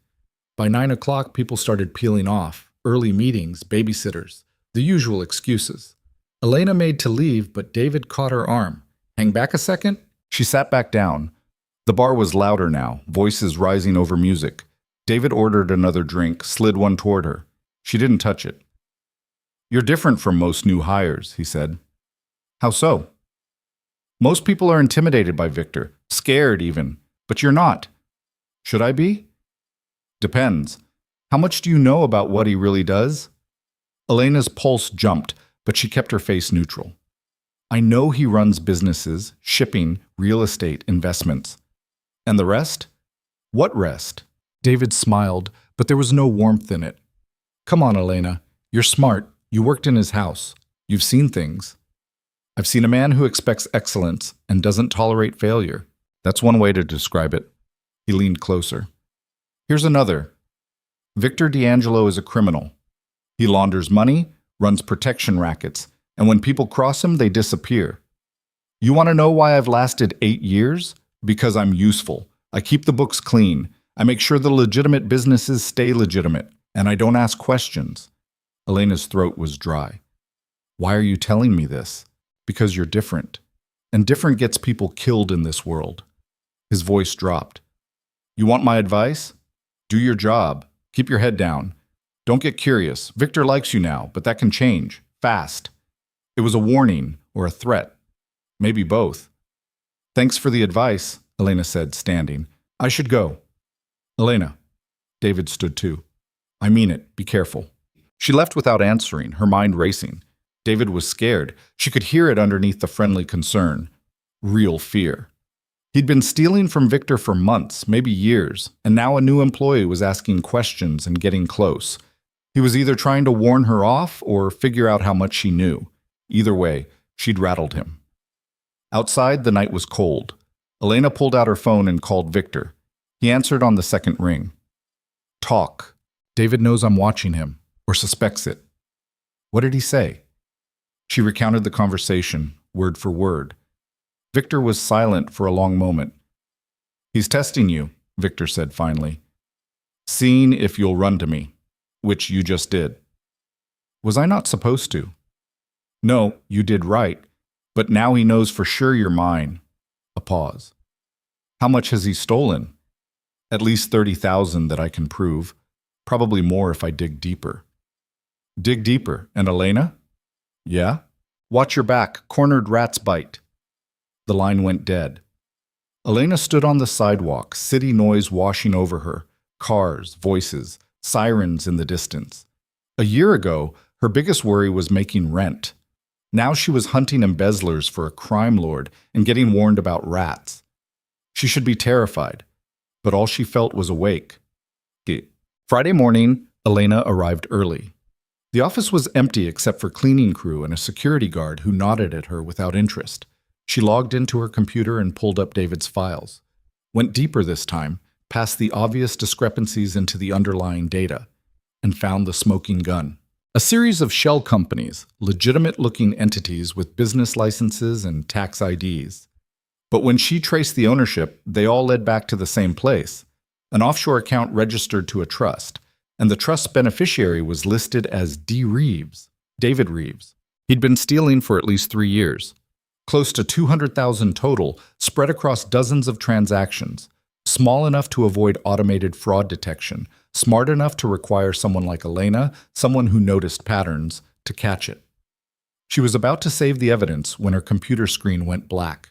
By 9 o'clock, people started peeling off. Early meetings, babysitters, the usual excuses. Elena made to leave, but David caught her arm. "Hang back a second?" She sat back down. The bar was louder now, voices rising over music. David ordered another drink, slid one toward her. She didn't touch it. "You're different from most new hires," he said. "How so?" "Most people are intimidated by Victor, scared even, but you're not." "Should I be?" "Depends. How much do you know about what he really does?" Elena's pulse jumped, but she kept her face neutral. "I know he runs businesses, shipping, real estate, investments." "And the rest?" "What rest?" David smiled, but there was no warmth in it. "Come on, Elena. You're smart. You worked in his house. You've seen things." "I've seen a man who expects excellence and doesn't tolerate failure. That's one way to describe it." He leaned closer. "Here's another. Victor D'Angelo is a criminal. He launders money, runs protection rackets, and when people cross him, they disappear. You want to know why I've lasted 8 years? Because I'm useful. I keep the books clean. I make sure the legitimate businesses stay legitimate, and I don't ask questions." Elena's throat was dry. "Why are you telling me this?" "Because you're different. And different gets people killed in this world." His voice dropped. "You want my advice? Do your job. Keep your head down. Don't get curious. Victor likes you now, but that can change. Fast." It was a warning or a threat. Maybe both. "Thanks for the advice," Elena said, standing. "I should go." "Elena." David stood too. "I mean it. Be careful." She left without answering, her mind racing. David was scared. She could hear it underneath the friendly concern. Real fear. He'd been stealing from Victor for months, maybe years, and now a new employee was asking questions and getting close. He was either trying to warn her off or figure out how much she knew. Either way, she'd rattled him. Outside, the night was cold. Elena pulled out her phone and called Victor. He answered on the second ring. "Talk." "David knows I'm watching him, or suspects it." "What did he say?" She recounted the conversation, word for word. Victor was silent for a long moment. "He's testing you," Victor said finally. "Seeing if you'll run to me, which you just did." "Was I not supposed to?" "No, you did right, but now he knows for sure you're mine." A pause. "How much has he stolen?" "At least 30,000 that I can prove. Probably more if I dig deeper." "Dig deeper. And Elena?" "Yeah?" "Watch your back. Cornered rats bite." The line went dead. Elena stood on the sidewalk, city noise washing over her, cars, voices, sirens in the distance. A year ago, her biggest worry was making rent. Now she was hunting embezzlers for a crime lord and getting warned about rats. She should be terrified, but all she felt was awake. Friday morning, Elena arrived early. The office was empty except for cleaning crew and a security guard who nodded at her without interest. She logged into her computer and pulled up David's files. Went deeper this time, past the obvious discrepancies into the underlying data. and found the smoking gun. A series of shell companies, legitimate-looking entities with business licenses and tax IDs. But when she traced the ownership, they all led back to the same place. An offshore account registered to a trust, and the trust's beneficiary was listed as D. Reeves, David Reeves. He'd been stealing for at least 3 years. Close to 200,000 total, spread across dozens of transactions. Small enough to avoid automated fraud detection, smart enough to require someone like Elena, someone who noticed patterns, to catch it. She was about to save the evidence when her computer screen went black.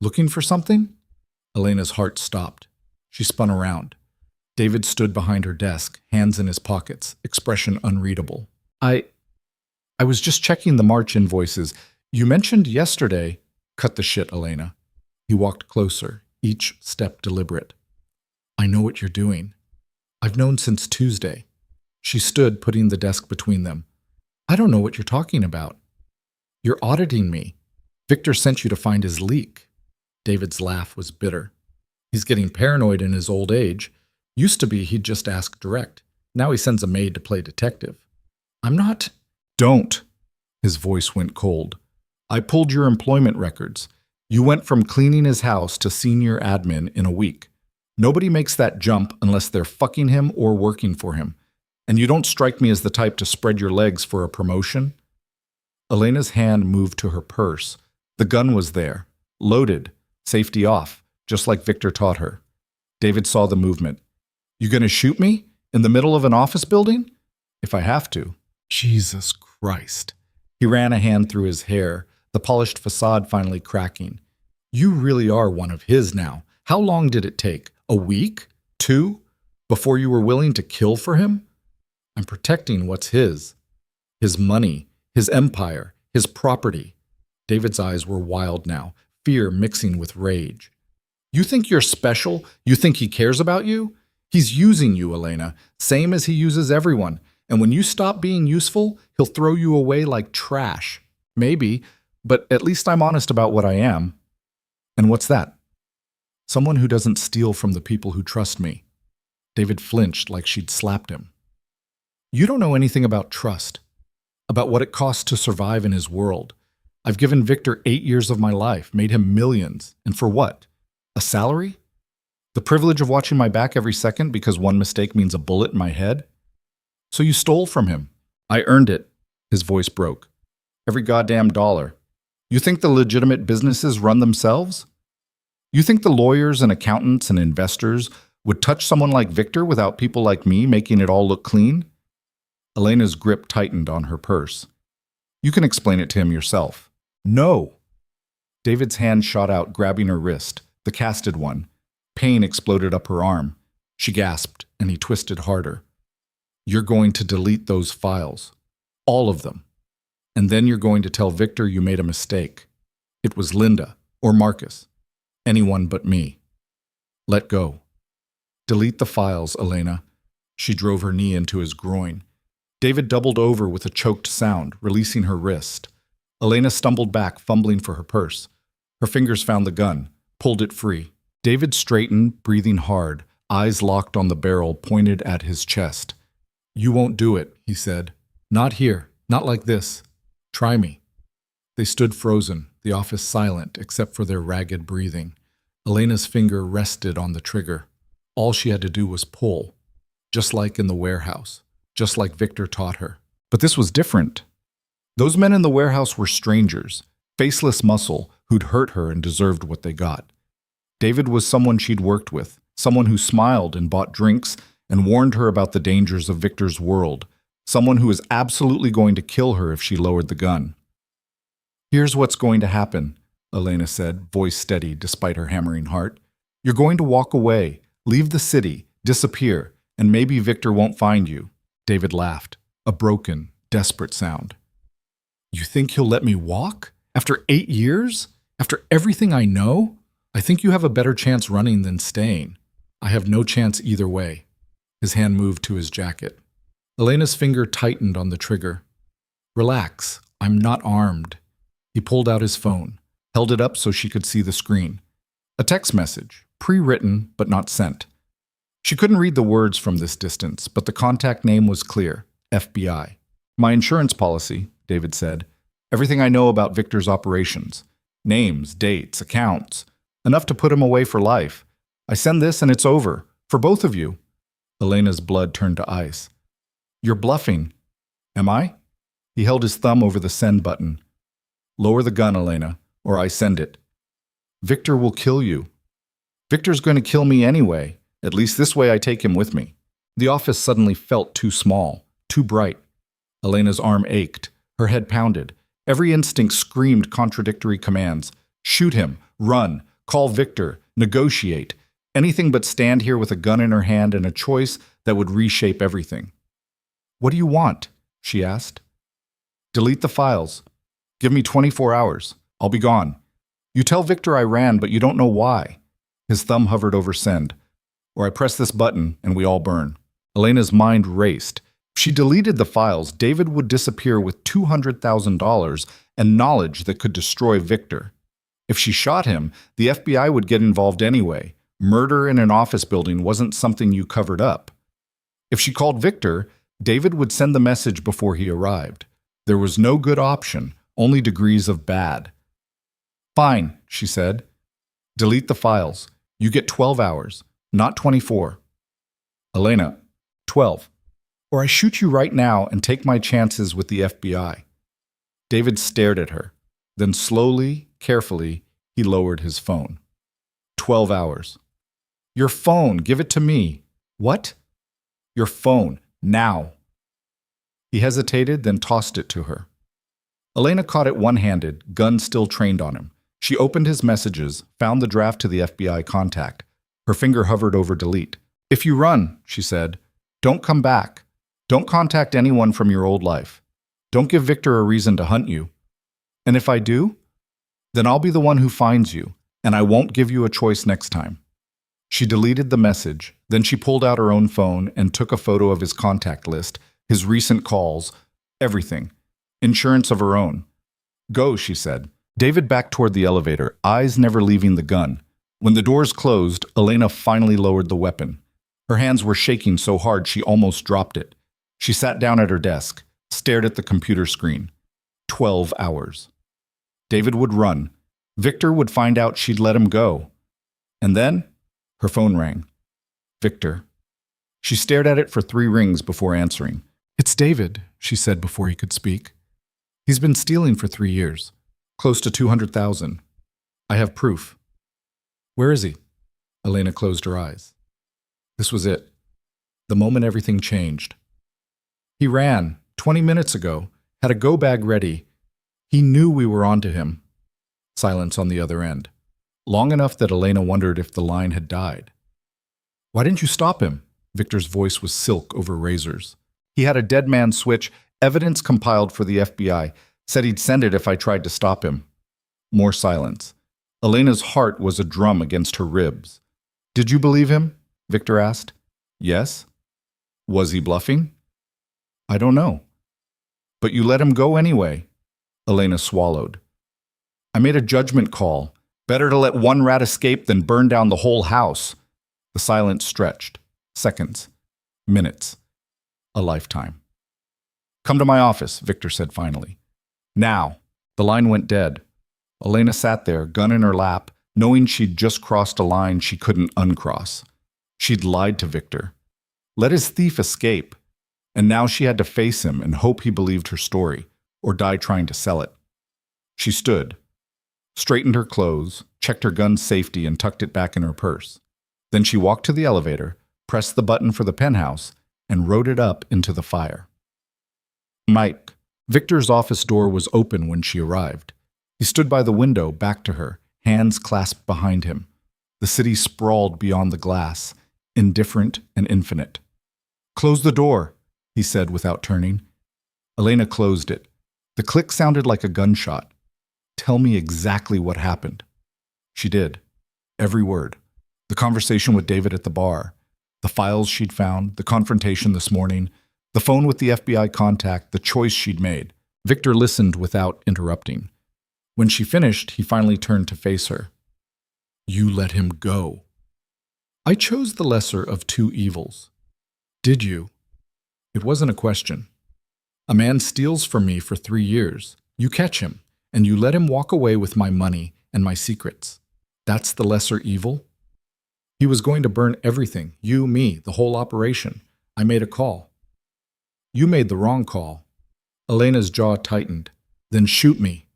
Looking for something? Elena's heart stopped. She spun around. David stood behind her desk, hands in his pockets, expression unreadable. I was just checking the March invoices. You mentioned yesterday. Cut the shit, Elena. He walked closer, each step deliberate. I know what you're doing. I've known since Tuesday. She stood, putting the desk between them. I don't know what you're talking about. You're auditing me. Victor sent you to find his leak. David's laugh was bitter. He's getting paranoid in his old age. Used to be he'd just ask direct. Now he sends a maid to play detective. I'm not. Don't. His voice went cold. I pulled your employment records. You went from cleaning his house to senior admin in a week. Nobody makes that jump unless they're fucking him or working for him. And you don't strike me as the type to spread your legs for a promotion. Elena's hand moved to her purse. The gun was there, loaded, safety off, just like Victor taught her. David saw the movement. You gonna shoot me? In the middle of an office building? If I have to. Jesus Christ. He ran a hand through his hair, the polished facade finally cracking. You really are one of his now. How long did it take? A week? 2? Before you were willing to kill for him? I'm protecting what's his. His money, his empire, his property. David's eyes were wild now, fear mixing with rage. You think you're special? You think he cares about you? He's using you, Elena, same as he uses everyone. And when you stop being useful, he'll throw you away like trash. Maybe, but at least I'm honest about what I am. And what's that? Someone who doesn't steal from the people who trust me. David flinched like she'd slapped him. You don't know anything about trust, about what it costs to survive in his world. I've given Victor 8 years of my life, made him millions. And for what? A salary? The privilege of watching my back every second because one mistake means a bullet in my head? So you stole from him. I earned it. His voice broke. Every goddamn dollar. You think the legitimate businesses run themselves? You think the lawyers and accountants and investors would touch someone like Victor without people like me making it all look clean? Elena's grip tightened on her purse. You can explain it to him yourself. No. David's hand shot out, grabbing her wrist, the casted one. Pain exploded up her arm. She gasped, and he twisted harder. You're going to delete those files. All of them. And then you're going to tell Victor you made a mistake. It was Linda, or Marcus. Anyone but me. Let go. Delete the files, Elena. She drove her knee into his groin. David doubled over with a choked sound, releasing her wrist. Elena stumbled back, fumbling for her purse. Her fingers found the gun, pulled it free. David straightened, breathing hard, eyes locked on the barrel pointed at his chest. You won't do it, he said. Not here, not like this. Try me. They stood frozen, the office silent except for their ragged breathing. Elena's finger rested on the trigger. All she had to do was pull, just like in the warehouse, just like Victor taught her. But this was different. Those men in the warehouse were strangers, faceless muscle who'd hurt her and deserved what they got. David was someone she'd worked with, someone who smiled and bought drinks and warned her about the dangers of Victor's world, someone who was absolutely going to kill her if she lowered the gun. Here's what's going to happen, Elena said, voice steady despite her hammering heart. You're going to walk away, leave the city, disappear, and maybe Victor won't find you. David laughed, a broken, desperate sound. You think he'll let me walk? After 8 years? After everything I know? I think you have a better chance running than staying. I have no chance either way. His hand moved to his jacket. Elena's finger tightened on the trigger. Relax, I'm not armed. He pulled out his phone, held it up so she could see the screen. A text message, pre-written but not sent. She couldn't read the words from this distance, but the contact name was clear, FBI. My insurance policy, David said. Everything I know about Victor's operations. Names, dates, accounts. Enough to put him away for life. I send this and it's over. For both of you. Elena's blood turned to ice. You're bluffing. Am I? He held his thumb over the send button. Lower the gun, Elena, or I send it. Victor will kill you. Victor's going to kill me anyway. At least this way I take him with me. The office suddenly felt too small, too bright. Elena's arm ached. Her head pounded. Every instinct screamed contradictory commands. Shoot him, run, call Victor, negotiate. Anything but stand here with a gun in her hand and a choice that would reshape everything. What do you want? She asked. Delete the files. Give me 24 hours. I'll be gone. You tell Victor I ran, but you don't know why. His thumb hovered over send. Or I press this button and we all burn. Elena's mind raced. If she deleted the files, David would disappear with $200,000 and knowledge that could destroy Victor. If she shot him, the FBI would get involved anyway. Murder in an office building wasn't something you covered up. If she called Victor, David would send the message before he arrived. There was no good option, only degrees of bad. Fine, she said. Delete the files. You get 12 hours, not 24. Elena, 12. Or I shoot you right now and take my chances with the FBI. David stared at her. Then slowly, carefully, he lowered his phone. 12 hours. Your phone, give it to me. What? Your phone, now. He hesitated, then tossed it to her. Elena caught it one-handed, gun still trained on him. She opened his messages, found the draft to the FBI contact. Her finger hovered over delete. If you run, she said, don't come back. Don't contact anyone from your old life. Don't give Victor a reason to hunt you. And if I do, then I'll be the one who finds you, and I won't give you a choice next time. She deleted the message, then she pulled out her own phone and took a photo of his contact list, his recent calls, everything. Insurance of her own. Go, she said. David backed toward the elevator, eyes never leaving the gun. When the doors closed, Elena finally lowered the weapon. Her hands were shaking so hard she almost dropped it. She sat down at her desk, stared at the computer screen. 12 hours. David would run. Victor would find out she'd let him go. And then, her phone rang. Victor. She stared at it for 3 rings before answering. It's David, she said before he could speak. He's been stealing for 3 years. Close to 200,000. I have proof. Where is he? Elena closed her eyes. This was it. The moment everything changed. He ran, 20 minutes ago, had a go bag ready. He knew we were onto him. Silence on the other end. Long enough that Elena wondered if the line had died. Why didn't you stop him? Victor's voice was silk over razors. He had a dead man switch, evidence compiled for the FBI. Said he'd send it if I tried to stop him. More silence. Elena's heart was a drum against her ribs. Did you believe him? Victor asked. Yes. Was he bluffing? I don't know. But you let him go anyway. Elena swallowed. I made a judgment call. Better to let one rat escape than burn down the whole house. The silence stretched. Seconds. Minutes. A lifetime. Come to my office, Victor said finally. Now. The line went dead. Elena sat there, gun in her lap, knowing she'd just crossed a line she couldn't uncross. She'd lied to Victor. Let his thief escape. And now she had to face him and hope he believed her story, or die trying to sell it. She stood, straightened her clothes, checked her gun's safety and tucked it back in her purse. Then she walked to the elevator, pressed the button for the penthouse, and rode it up into the fire. Mike. Victor's office door was open when she arrived. He stood by the window, back to her, hands clasped behind him. The city sprawled beyond the glass, indifferent and infinite. Close the door, he said without turning. Elena closed it. The click sounded like a gunshot. Tell me exactly what happened. She did. Every word. The conversation with David at the bar, the files she'd found, the confrontation this morning, the phone with the FBI contact, the choice she'd made. Victor listened without interrupting. When she finished, he finally turned to face her. You let him go. I chose the lesser of two evils. Did you? It wasn't a question. A man steals from me for 3 years. You catch him, and you let him walk away with my money and my secrets. That's the lesser evil? He was going to burn everything, you, me, the whole operation. I made a call. You made the wrong call. Elena's jaw tightened. Then shoot me.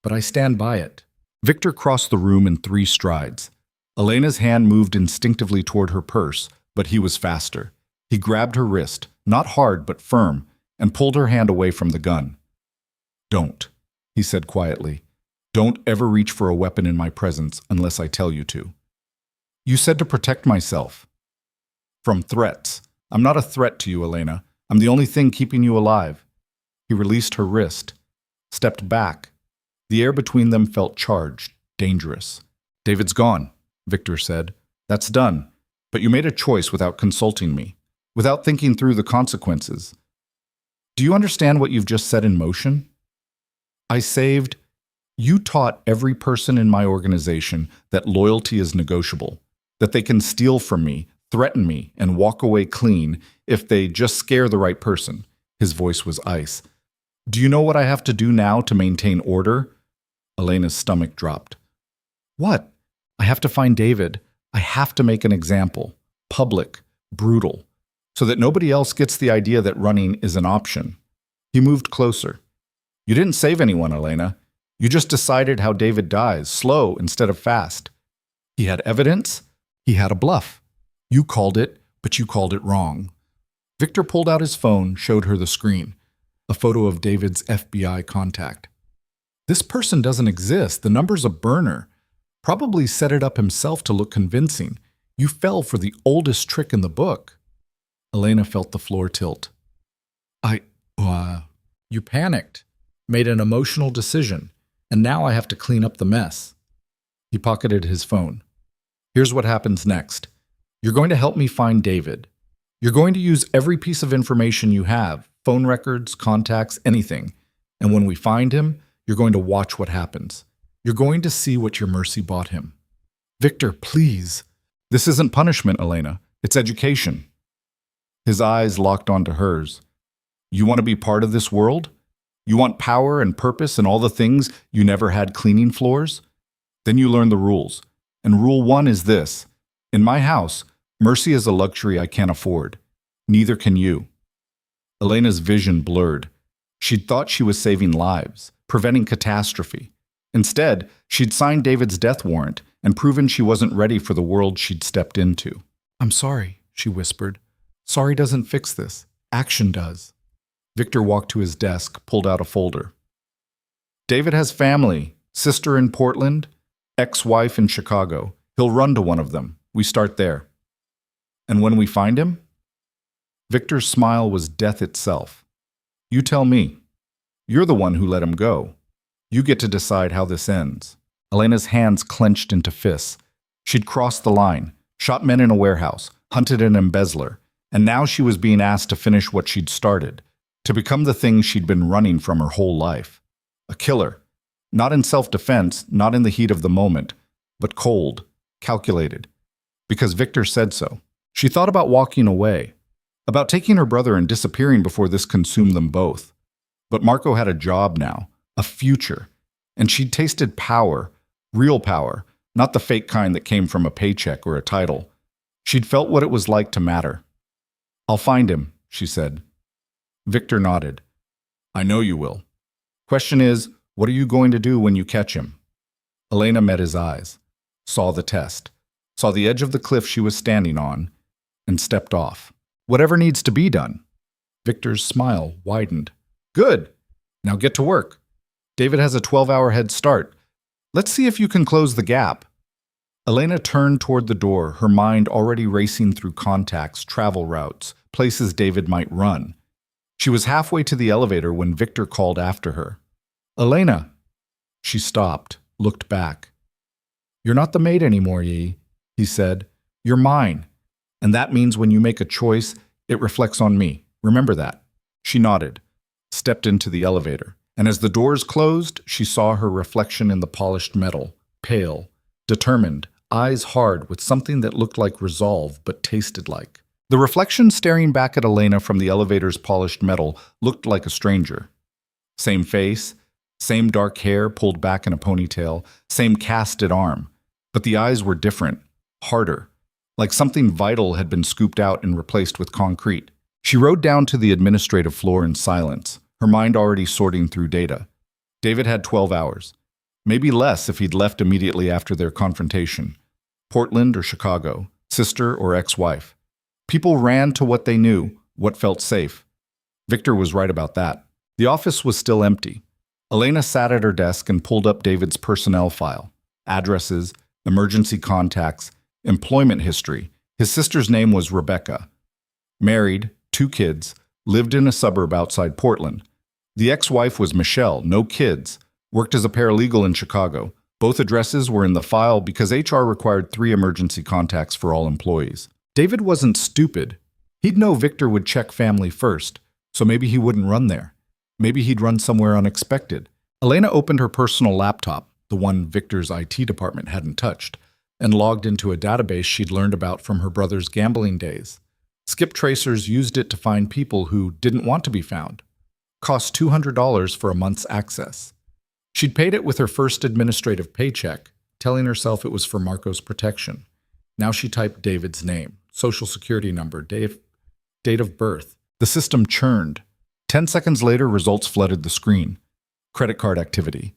But I stand by it. Victor crossed the room in 3 strides. Elena's hand moved instinctively toward her purse, but he was faster. He grabbed her wrist, not hard but firm, and pulled her hand away from the gun. Don't, he said quietly. Don't ever reach for a weapon in my presence unless I tell you to. You said to protect myself. From threats. I'm not a threat to you, Elena. I'm the only thing keeping you alive. He released her wrist, stepped back. The air between them felt charged, dangerous. David's gone, Victor said. That's done. But you made a choice without consulting me, without thinking through the consequences. Do you understand what you've just set in motion? You taught every person in my organization that loyalty is negotiable, that they can steal from me, threaten me, and walk away clean if they just scare the right person. His voice was ice. Do you know what I have to do now to maintain order? Elena's stomach dropped. What? I have to find David. I have to make an example. Public, brutal, so that nobody else gets the idea that running is an option. He moved closer. You didn't save anyone, Elena. You just decided how David dies, slow instead of fast. He had evidence. He had a bluff. You called it, but you called it wrong. Victor pulled out his phone, showed her the screen, a photo of David's FBI contact. This person doesn't exist. The number's a burner. Probably set it up himself to look convincing. You fell for the oldest trick in the book. Elena felt the floor tilt. You panicked, made an emotional decision, and now I have to clean up the mess. He pocketed his phone. Here's what happens next. You're going to help me find David. You're going to use every piece of information you have, phone records, contacts, anything. And when we find him, you're going to watch what happens. You're going to see what your mercy bought him. Victor, please. This isn't punishment, Elena. It's education. His eyes locked onto hers. You want to be part of this world? You want power and purpose and all the things you never had cleaning floors? Then you learn the rules. And rule 1 is this. In my house, mercy is a luxury I can't afford. Neither can you. Elena's vision blurred. She'd thought she was saving lives, preventing catastrophe. Instead, she'd signed David's death warrant and proven she wasn't ready for the world she'd stepped into. I'm sorry, she whispered. Sorry doesn't fix this. Action does. Victor walked to his desk, pulled out a folder. David has family, sister in Portland, ex-wife in Chicago. He'll run to one of them. We start there. And when we find him? Victor's smile was death itself. You tell me. You're the one who let him go. You get to decide how this ends. Elena's hands clenched into fists. She'd crossed the line, shot men in a warehouse, hunted an embezzler, and now she was being asked to finish what she'd started, to become the thing she'd been running from her whole life. A killer. Not in self-defense, not in the heat of the moment, but cold, calculated. Because Victor said so. She thought about walking away, about taking her brother and disappearing before this consumed them both. But Marco had a job now, a future, and she'd tasted power, real power, not the fake kind that came from a paycheck or a title. She'd felt what it was like to matter. I'll find him, she said. Victor nodded. I know you will. Question is, what are you going to do when you catch him? Elena met his eyes, saw the test, saw the edge of the cliff she was standing on, and stepped off. Whatever needs to be done. Victor's smile widened. Good. Now get to work. David has a 12-hour head start. Let's see if you can close the gap. Elena turned toward the door, her mind already racing through contacts, travel routes, places David might run. She was halfway to the elevator when Victor called after her. Elena! She stopped, looked back. You're not the maid anymore, Yi, he said. You're mine. And that means when you make a choice, it reflects on me. Remember that. She nodded, stepped into the elevator, and as the doors closed, she saw her reflection in the polished metal, pale, determined, eyes hard with something that looked like resolve but tasted like. The reflection staring back at Elena from the elevator's polished metal looked like a stranger. Same face, same dark hair pulled back in a ponytail, same casted arm. But the eyes were different, harder, like something vital had been scooped out and replaced with concrete. She rode down to the administrative floor in silence, her mind already sorting through data. David had 12 hours. Maybe less if he'd left immediately after their confrontation. Portland or Chicago, sister or ex-wife. People ran to what they knew, what felt safe. Victor was right about that. The office was still empty. Elena sat at her desk and pulled up David's personnel file. Addresses, emergency contacts, employment history. His sister's name was Rebecca. Married, 2 kids, lived in a suburb outside Portland. The ex-wife was Michelle, no kids, worked as a paralegal in Chicago. Both addresses were in the file because HR required 3 emergency contacts for all employees. David wasn't stupid. He'd know Victor would check family first, so maybe he wouldn't run there. Maybe he'd run somewhere unexpected. Elena opened her personal laptop, the one Victor's IT department hadn't touched, and logged into a database she'd learned about from her brother's gambling days. Skip tracers used it to find people who didn't want to be found. Cost $200 for a month's access. She'd paid it with her first administrative paycheck, telling herself it was for Marco's protection. Now she typed David's name, social security number, date of birth. The system churned. 10 seconds later, results flooded the screen. Credit card activity.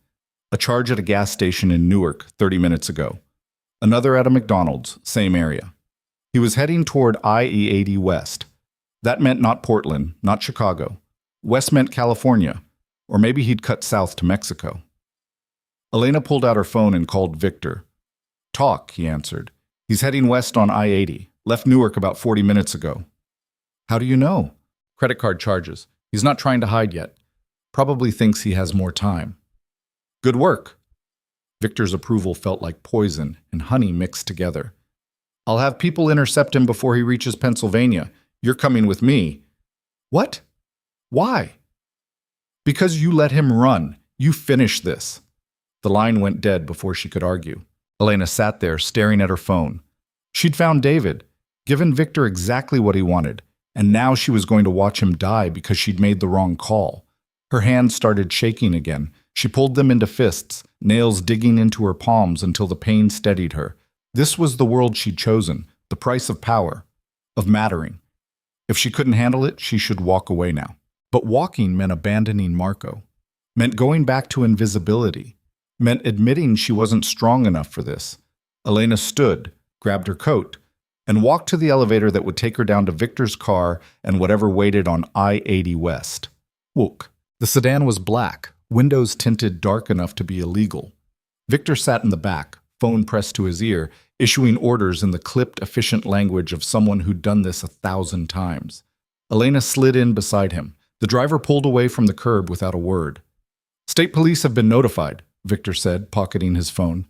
A charge at a gas station in Newark 30 minutes ago. Another at a McDonald's, same area. He was heading toward IE-80 West. That meant not Portland, not Chicago. West meant California. Or maybe he'd cut south to Mexico. Elena pulled out her phone and called Victor. Talk, he answered. He's heading west on I-80. Left Newark about 40 minutes ago. How do you know? Credit card charges. He's not trying to hide yet. Probably thinks he has more time. Good work. Victor's approval felt like poison and honey mixed together. I'll have people intercept him before he reaches Pennsylvania. You're coming with me. What? Why? Because you let him run. You finish this. The line went dead before she could argue. Elena sat there, staring at her phone. She'd found David, given Victor exactly what he wanted, and now she was going to watch him die because she'd made the wrong call. Her hands started shaking again. She pulled them into fists, nails digging into her palms until the pain steadied her. This was the world she'd chosen, the price of power, of mattering. If she couldn't handle it, she should walk away now. But walking meant abandoning Marco, meant going back to invisibility, meant admitting she wasn't strong enough for this. Elena stood, grabbed her coat, and walked to the elevator that would take her down to Victor's car and whatever waited on I-80 West. Wook. The sedan was black, windows tinted dark enough to be illegal. Victor sat in the back, phone pressed to his ear, issuing orders in the clipped, efficient language of someone who'd done this 1,000 times. Elena slid in beside him. The driver pulled away from the curb without a word. State police have been notified, Victor said, pocketing his phone.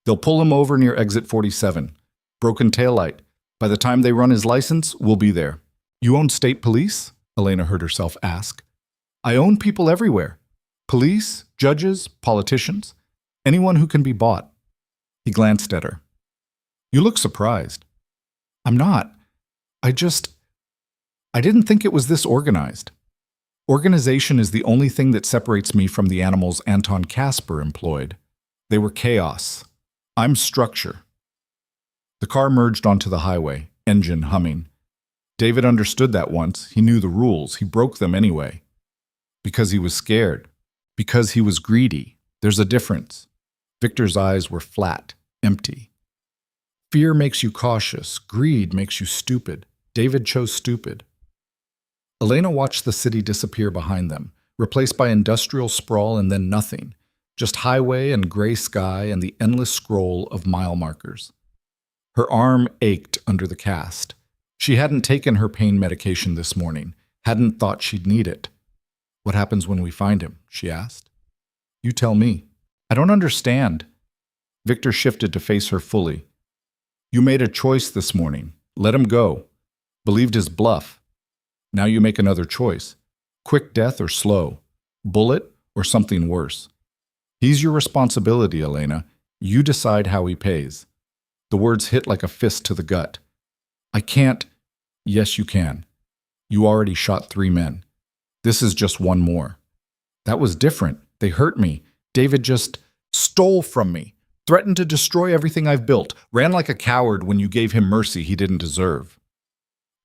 They'll pull him over near exit 47. Broken taillight. By the time they run his license, we'll be there. You own state police? Elena heard herself ask. I own people everywhere. Police, judges, politicians, anyone who can be bought. He glanced at her. You look surprised. I'm not. I didn't think it was this organized. Organization is the only thing that separates me from the animals Anton Casper employed. They were chaos. I'm structure. The car merged onto the highway, engine humming. David understood that once. He knew the rules. He broke them anyway. Because he was scared. Because he was greedy. There's a difference. Victor's eyes were flat, empty. Fear makes you cautious. Greed makes you stupid. David chose stupid. Elena watched the city disappear behind them, replaced by industrial sprawl and then nothing. Just highway and gray sky and the endless scroll of mile markers. Her arm ached under the cast. She hadn't taken her pain medication this morning, hadn't thought she'd need it. What happens when we find him? She asked. You tell me. I don't understand. Victor shifted to face her fully. You made a choice this morning. Let him go. Believed his bluff. Now you make another choice. Quick death or slow. Bullet or something worse. He's your responsibility, Elena. You decide how he pays. The words hit like a fist to the gut. I can't. Yes, you can. You already shot 3 men. This is just one more. That was different. They hurt me. David just stole from me, threatened to destroy everything I've built, ran like a coward when you gave him mercy he didn't deserve.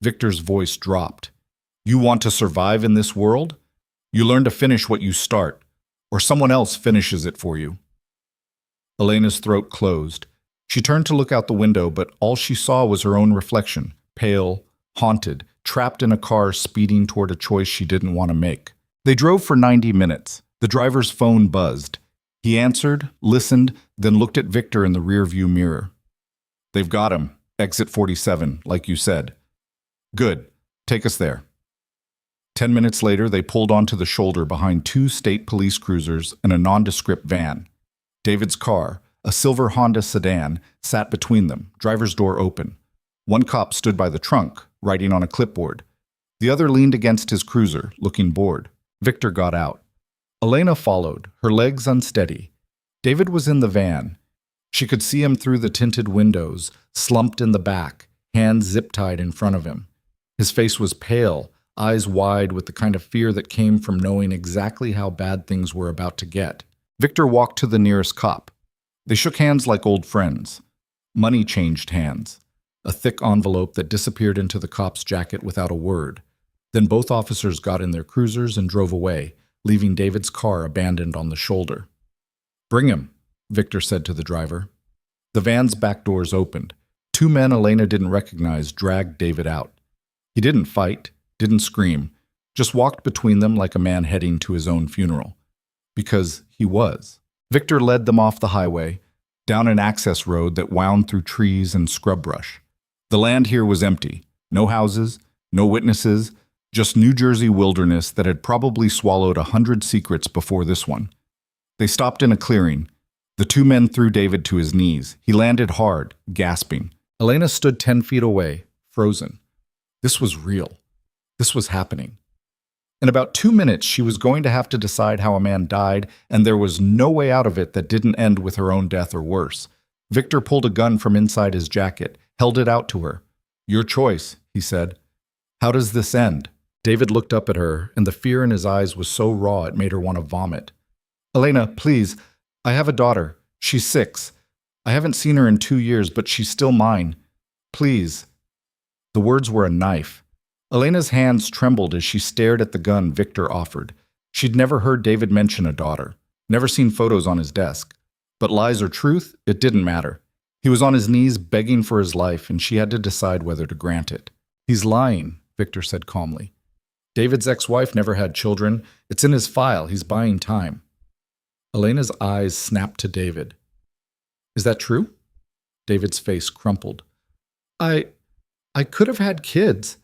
Victor's voice dropped. You want to survive in this world? You learn to finish what you start, or someone else finishes it for you. Elena's throat closed. She turned to look out the window, but all she saw was her own reflection, pale, haunted, trapped in a car speeding toward a choice she didn't want to make. They drove for 90 minutes. The driver's phone buzzed. He answered, listened, then looked at Victor in the rearview mirror. They've got him. Exit 47, like you said. Good. Take us there. 10 minutes later, they pulled onto the shoulder behind 2 state police cruisers and a nondescript van. David's car, a silver Honda sedan, sat between them, driver's door open. One cop stood by the trunk, writing on a clipboard. The other leaned against his cruiser, looking bored. Victor got out. Elena followed, her legs unsteady. David was in the van. She could see him through the tinted windows, slumped in the back, hands zip-tied in front of him. His face was pale, eyes wide with the kind of fear that came from knowing exactly how bad things were about to get. Victor walked to the nearest cop. They shook hands like old friends. Money changed hands. A thick envelope that disappeared into the cop's jacket without a word. Then both officers got in their cruisers and drove away, leaving David's car abandoned on the shoulder. Bring him, Victor said to the driver. The van's back doors opened. 2 men Elena didn't recognize dragged David out. He didn't fight, didn't scream, just walked between them like a man heading to his own funeral. Because he was. Victor led them off the highway, down an access road that wound through trees and scrub brush. The land here was empty. No houses, no witnesses, just New Jersey wilderness that had probably swallowed 100 secrets before this one. They stopped in a clearing. The 2 men threw David to his knees. He landed hard, gasping. Elena stood 10 feet away, frozen. This was real. This was happening. In about 2 minutes, she was going to have to decide how a man died, and there was no way out of it that didn't end with her own death or worse. Victor pulled a gun from inside his jacket, held it out to her. Your choice, he said. How does this end? David looked up at her, and the fear in his eyes was so raw it made her want to vomit. Elena, please. I have a daughter. She's 6. I haven't seen her in 2 years, but she's still mine. Please. The words were a knife. Elena's hands trembled as she stared at the gun Victor offered. She'd never heard David mention a daughter, never seen photos on his desk. But lies or truth, it didn't matter. He was on his knees begging for his life, and she had to decide whether to grant it. He's lying, Victor said calmly. David's ex-wife never had children. It's in his file. He's buying time. Elena's eyes snapped to David. Is that true? David's face crumpled. I could have had kids.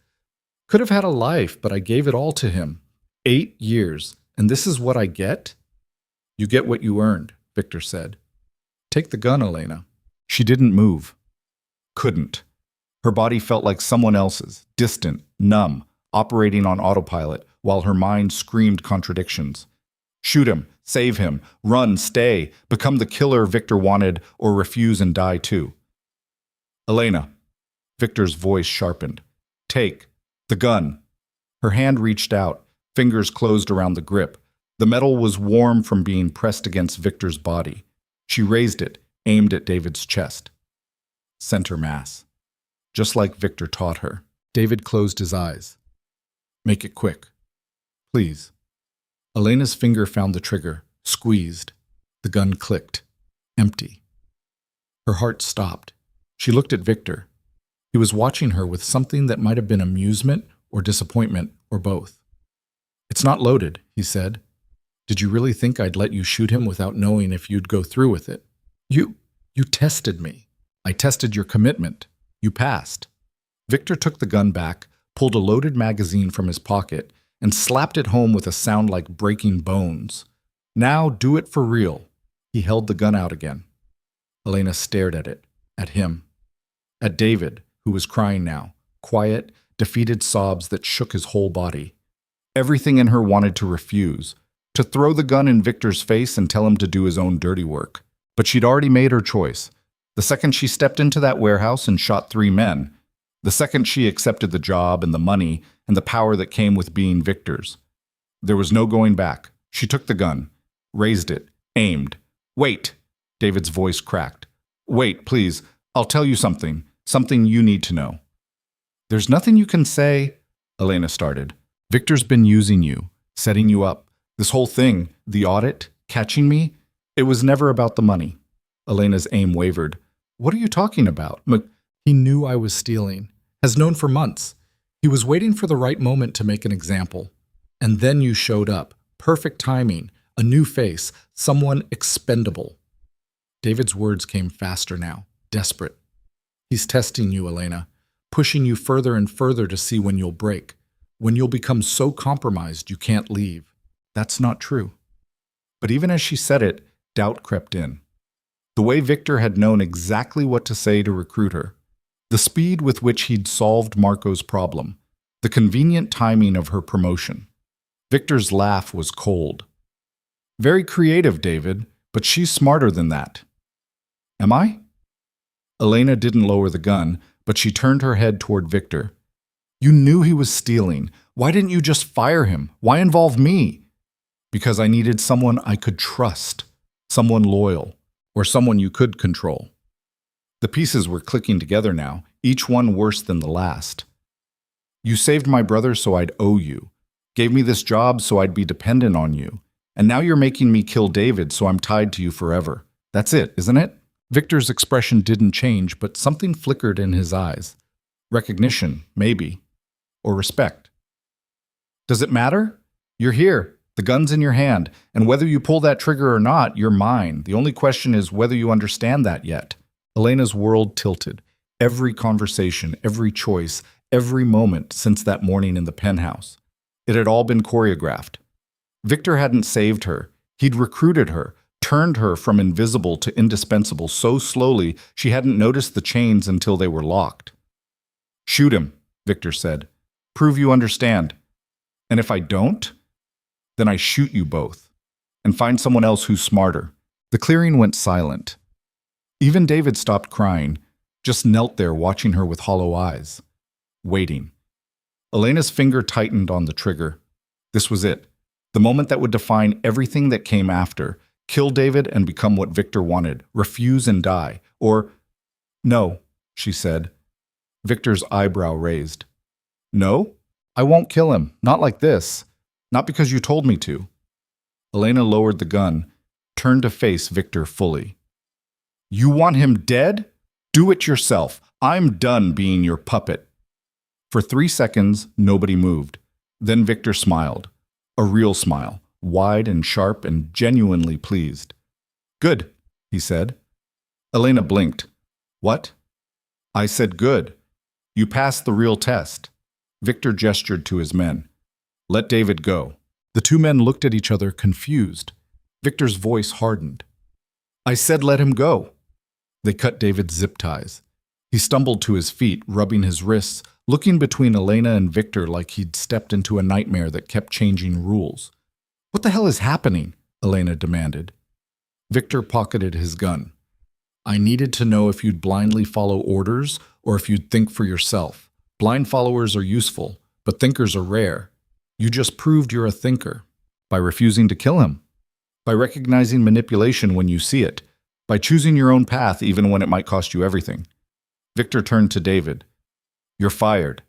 Could have had a life, but I gave it all to him. 8 years, and this is what I get? You get what you earned, Victor said. Take the gun, Elena. She didn't move. Couldn't. Her body felt like someone else's, distant, numb, operating on autopilot, while her mind screamed contradictions. Shoot him, save him, run, stay, become the killer Victor wanted, or refuse and die too. Elena. Victor's voice sharpened. Take. The gun. Her hand reached out, fingers closed around the grip. The metal was warm from being pressed against Victor's body. She raised it, aimed at David's chest. Center mass. Just like Victor taught her. David closed his eyes. Make it quick. Please. Elena's finger found the trigger, squeezed. The gun clicked. Empty. Her heart stopped. She looked at Victor. He was watching her with something that might have been amusement or disappointment or both. It's not loaded, he said. Did you really think I'd let you shoot him without knowing if you'd go through with it? You tested me. I tested your commitment. You passed. Victor took the gun back, pulled a loaded magazine from his pocket, and slapped it home with a sound like breaking bones. Now do it for real. He held the gun out again. Elena stared at it, at him, at David, who was crying now, quiet, defeated sobs that shook his whole body. Everything in her wanted to refuse, to throw the gun in Victor's face and tell him to do his own dirty work. But she'd already made her choice. The second she stepped into that warehouse and shot 3 men. The second she accepted the job and the money and the power that came with being Victor's. There was no going back. She took the gun, raised it, aimed. "Wait!" David's voice cracked. "Wait, please. I'll tell you something. Something you need to know." "There's nothing you can say," Elena started. "Victor's been using you, setting you up. This whole thing, the audit, catching me, it was never about the money." Elena's aim wavered. "What are you talking about?" He knew I was stealing, has known for months. He was waiting for the right moment to make an example. And then you showed up. Perfect timing, a new face, someone expendable. David's words came faster now, desperate. "He's testing you, Elena, pushing you further and further to see when you'll break, when you'll become so compromised you can't leave." "That's not true." But even as she said it, doubt crept in. The way Victor had known exactly what to say to recruit her, the speed with which he'd solved Marco's problem, the convenient timing of her promotion. Victor's laugh was cold. "Very creative, David, but she's smarter than that." "Am I?" Elena didn't lower the gun, but she turned her head toward Victor. "You knew he was stealing. Why didn't you just fire him? Why involve me?" "Because I needed someone I could trust, someone loyal, or someone you could control." The pieces were clicking together now, each one worse than the last. "You saved my brother so I'd owe you. Gave me this job so I'd be dependent on you. And now you're making me kill David so I'm tied to you forever. That's it, isn't it?" Victor's expression didn't change, but something flickered in his eyes. Recognition, maybe. Or respect. "Does it matter? You're here. The gun's in your hand. And whether you pull that trigger or not, you're mine. The only question is whether you understand that yet." Elena's world tilted. Every conversation, every choice, every moment since that morning in the penthouse. It had all been choreographed. Victor hadn't saved her. He'd recruited her, turned her from invisible to indispensable so slowly she hadn't noticed the chains until they were locked. "Shoot him," Victor said. "Prove you understand. And if I don't, then I shoot you both. And find someone else who's smarter." The clearing went silent. Even David stopped crying, just knelt there watching her with hollow eyes. Waiting. Elena's finger tightened on the trigger. This was it. The moment that would define everything that came after. Kill David and become what Victor wanted. Refuse and die. Or, "No," she said. Victor's eyebrow raised. "No? I won't kill him. Not like this. Not because you told me to." Elena lowered the gun, turned to face Victor fully. "You want him dead? Do it yourself. I'm done being your puppet." For 3 seconds, nobody moved. Then Victor smiled. A real smile, wide and sharp and genuinely pleased. "Good," he said. Elena blinked. "What?" "I said good. You passed the real test." Victor gestured to his men. "Let David go." The 2 men looked at each other, confused. Victor's voice hardened. "I said let him go." They cut David's zip ties. He stumbled to his feet, rubbing his wrists, looking between Elena and Victor like he'd stepped into a nightmare that kept changing rules. "What the hell is happening?" Elena demanded. Victor pocketed his gun. "I needed to know if you'd blindly follow orders or if you'd think for yourself. Blind followers are useful, but thinkers are rare. You just proved you're a thinker. By refusing to kill him. By recognizing manipulation when you see it. By choosing your own path even when it might cost you everything." Victor turned to David. "You're fired.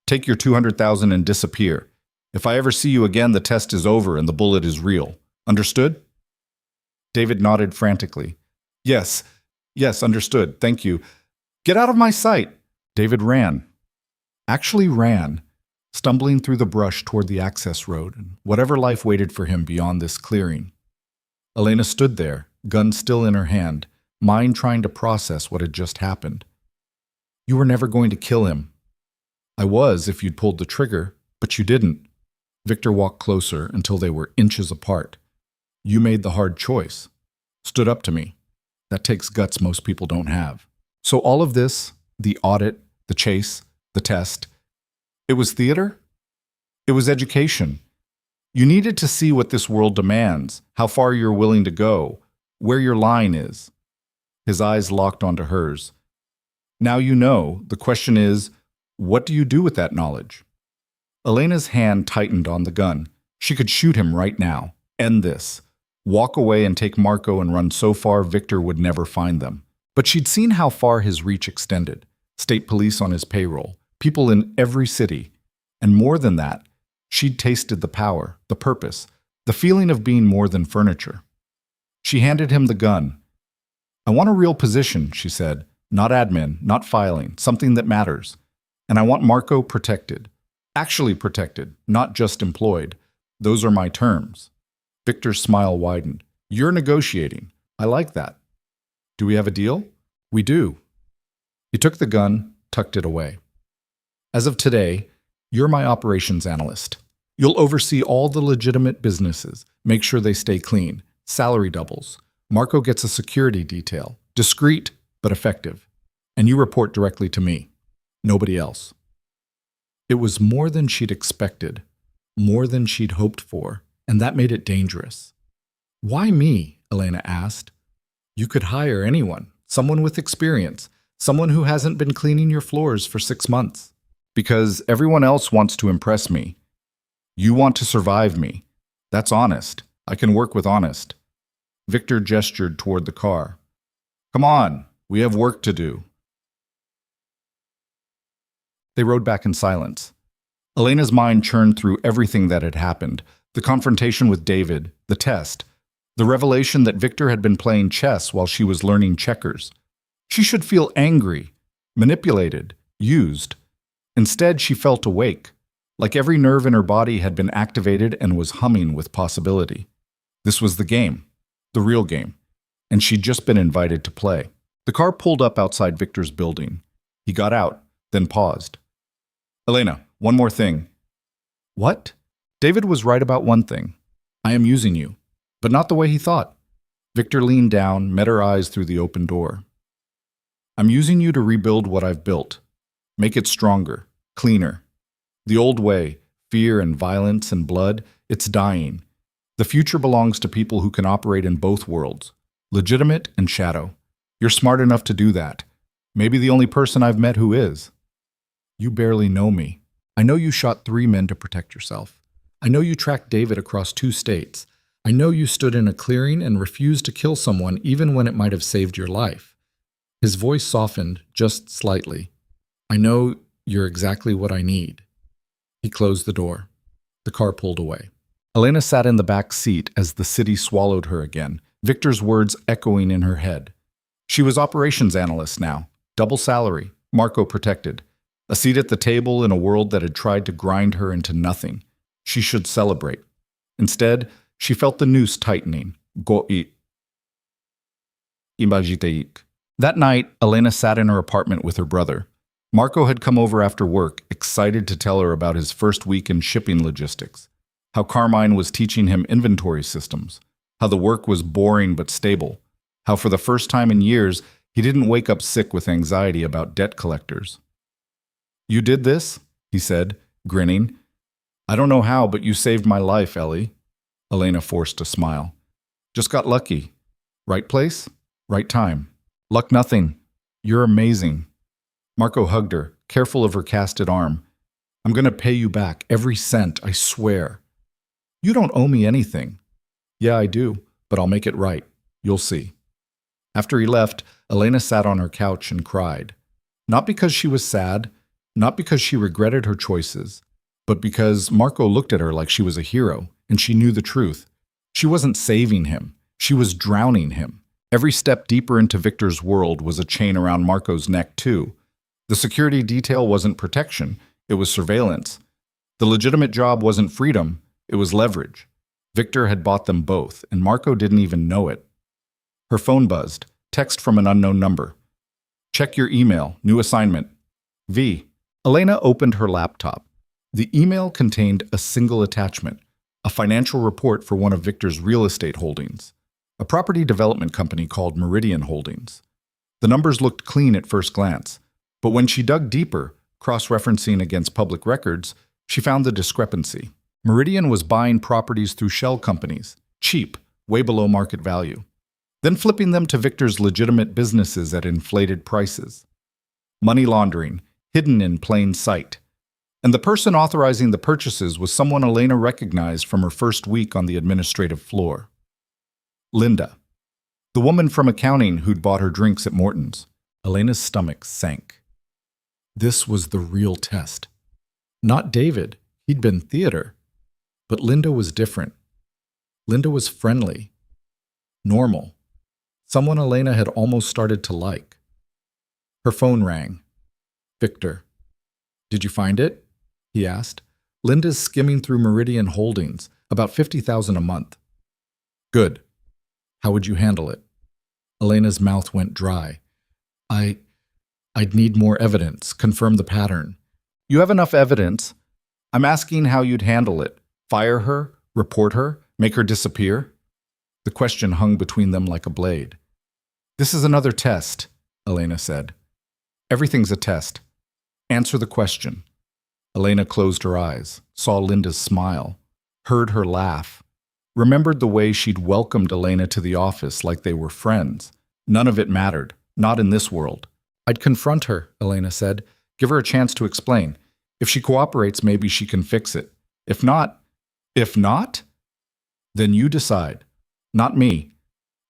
Take your 200,000 and disappear. If I ever see you again, the test is over and the bullet is real. Understood?" David nodded frantically. Yes, understood. Thank you. Get out of my sight." David ran. Actually ran, stumbling through the brush toward the access road and whatever life waited for him beyond this clearing. Elena stood there, gun still in her hand, mind trying to process what had just happened. "You were never going to kill him." "I was if you'd pulled the trigger, but you didn't." Victor walked closer until they were inches apart. "You made the hard choice. Stood up to me. That takes guts most people don't have." So all of this, the audit, the chase, the test, it was theater? It was education. You needed to see what this world demands, how far you're willing to go, where your line is. His eyes locked onto hers. Now you know. The question is, what do you do with that knowledge? Elena's hand tightened on the gun. She could shoot him right now. End this. Walk away and take Marco and run so far Victor would never find them. But she'd seen how far his reach extended. State police on his payroll, people in every city. And more than that, she'd tasted the power, the purpose, the feeling of being more than furniture. She handed him the gun. I want a real position, she said. Not admin, not filing, something that matters. And I want Marco protected. Actually protected, not just employed. Those are my terms. Victor's smile widened. You're negotiating. I like that. Do we have a deal? We do. He took the gun, tucked it away. As of today, you're my operations analyst. You'll oversee all the legitimate businesses, make sure they stay clean, salary doubles. Marco gets a security detail, discreet but effective. And you report directly to me, nobody else. It was more than she'd expected, more than she'd hoped for, and that made it dangerous. Why me? Elena asked. You could hire anyone, someone with experience, someone who hasn't been cleaning your floors for 6 months. Because everyone else wants to impress me. You want to survive me. That's honest. I can work with honest. Victor gestured toward the car. Come on, we have work to do. They rode back in silence. Elena's mind churned through everything that had happened. The confrontation with David, the test, the revelation that Victor had been playing chess while she was learning checkers. She should feel angry, manipulated, used. Instead, she felt awake, like every nerve in her body had been activated and was humming with possibility. This was the game, the real game, and she'd just been invited to play. The car pulled up outside Victor's building. He got out, then paused. Elena, one more thing. What? David was right about one thing. I am using you, but not the way he thought. Victor leaned down, met her eyes through the open door. I'm using you to rebuild what I've built. Make it stronger, cleaner. The old way, fear and violence and blood, it's dying. The future belongs to people who can operate in both worlds, legitimate and shadow. You're smart enough to do that. Maybe the only person I've met who is. You barely know me. I know you shot 3 men to protect yourself. I know you tracked David across 2 states. I know you stood in a clearing and refused to kill someone even when it might have saved your life. His voice softened just slightly. I know you're exactly what I need. He closed the door. The car pulled away. Elena sat in the back seat as the city swallowed her again, Victor's words echoing in her head. She was operations analyst now, double salary, Marco protected. A seat at the table in a world that had tried to grind her into nothing. She should celebrate. Instead, she felt the noose tightening. That night, Elena sat in her apartment with her brother. Marco had come over after work, excited to tell her about his first week in shipping logistics, how Carmine was teaching him inventory systems, how the work was boring but stable, how for the first time in years, he didn't wake up sick with anxiety about debt collectors. You did this? He said, grinning. I don't know how, but you saved my life, Ellie. Elena forced a smile. Just got lucky. Right place, right time. Luck nothing. You're amazing. Marco hugged her, careful of her casted arm. I'm going to pay you back, every cent, I swear. You don't owe me anything. Yeah, I do, but I'll make it right. You'll see. After he left, Elena sat on her couch and cried. Not because she was sad, not because she regretted her choices, but because Marco looked at her like she was a hero, and she knew the truth. She wasn't saving him. She was drowning him. Every step deeper into Victor's world was a chain around Marco's neck, too. The security detail wasn't protection, it was surveillance. The legitimate job wasn't freedom, it was leverage. Victor had bought them both, and Marco didn't even know it. Her phone buzzed, text from an unknown number. Check your email, new assignment. V. Elena opened her laptop. The email contained a single attachment, a financial report for one of Victor's real estate holdings, a property development company called Meridian Holdings. The numbers looked clean at first glance, but when she dug deeper, cross-referencing against public records, she found the discrepancy. Meridian was buying properties through shell companies, cheap, way below market value. then flipping them to Victor's legitimate businesses at inflated prices. Money laundering, hidden in plain sight. And the person authorizing the purchases was someone Elena recognized from her first week on the administrative floor. Linda, the woman from accounting who'd bought her drinks at Morton's. Elena's stomach sank. This was the real test. Not David, he'd been theater. But Linda was different. Linda was friendly, normal, someone Elena had almost started to like. Her phone rang. Victor. Did you find it? He asked. Linda's skimming through Meridian Holdings, about $50,000 a month. Good. How would you handle it? Elena's mouth went dry. I'd need more evidence, confirm the pattern. You have enough evidence. I'm asking how you'd handle it. Fire her? Report her? Make her disappear? The question hung between them like a blade. This is another test, Elena said. Everything's a test. Answer the question. Elena closed her eyes, saw Linda's smile, heard her laugh, remembered the way she'd welcomed Elena to the office like they were friends. None of it mattered, not in this world. I'd confront her, Elena said. Give her a chance to explain. If she cooperates, maybe she can fix it. If not, then you decide. Not me.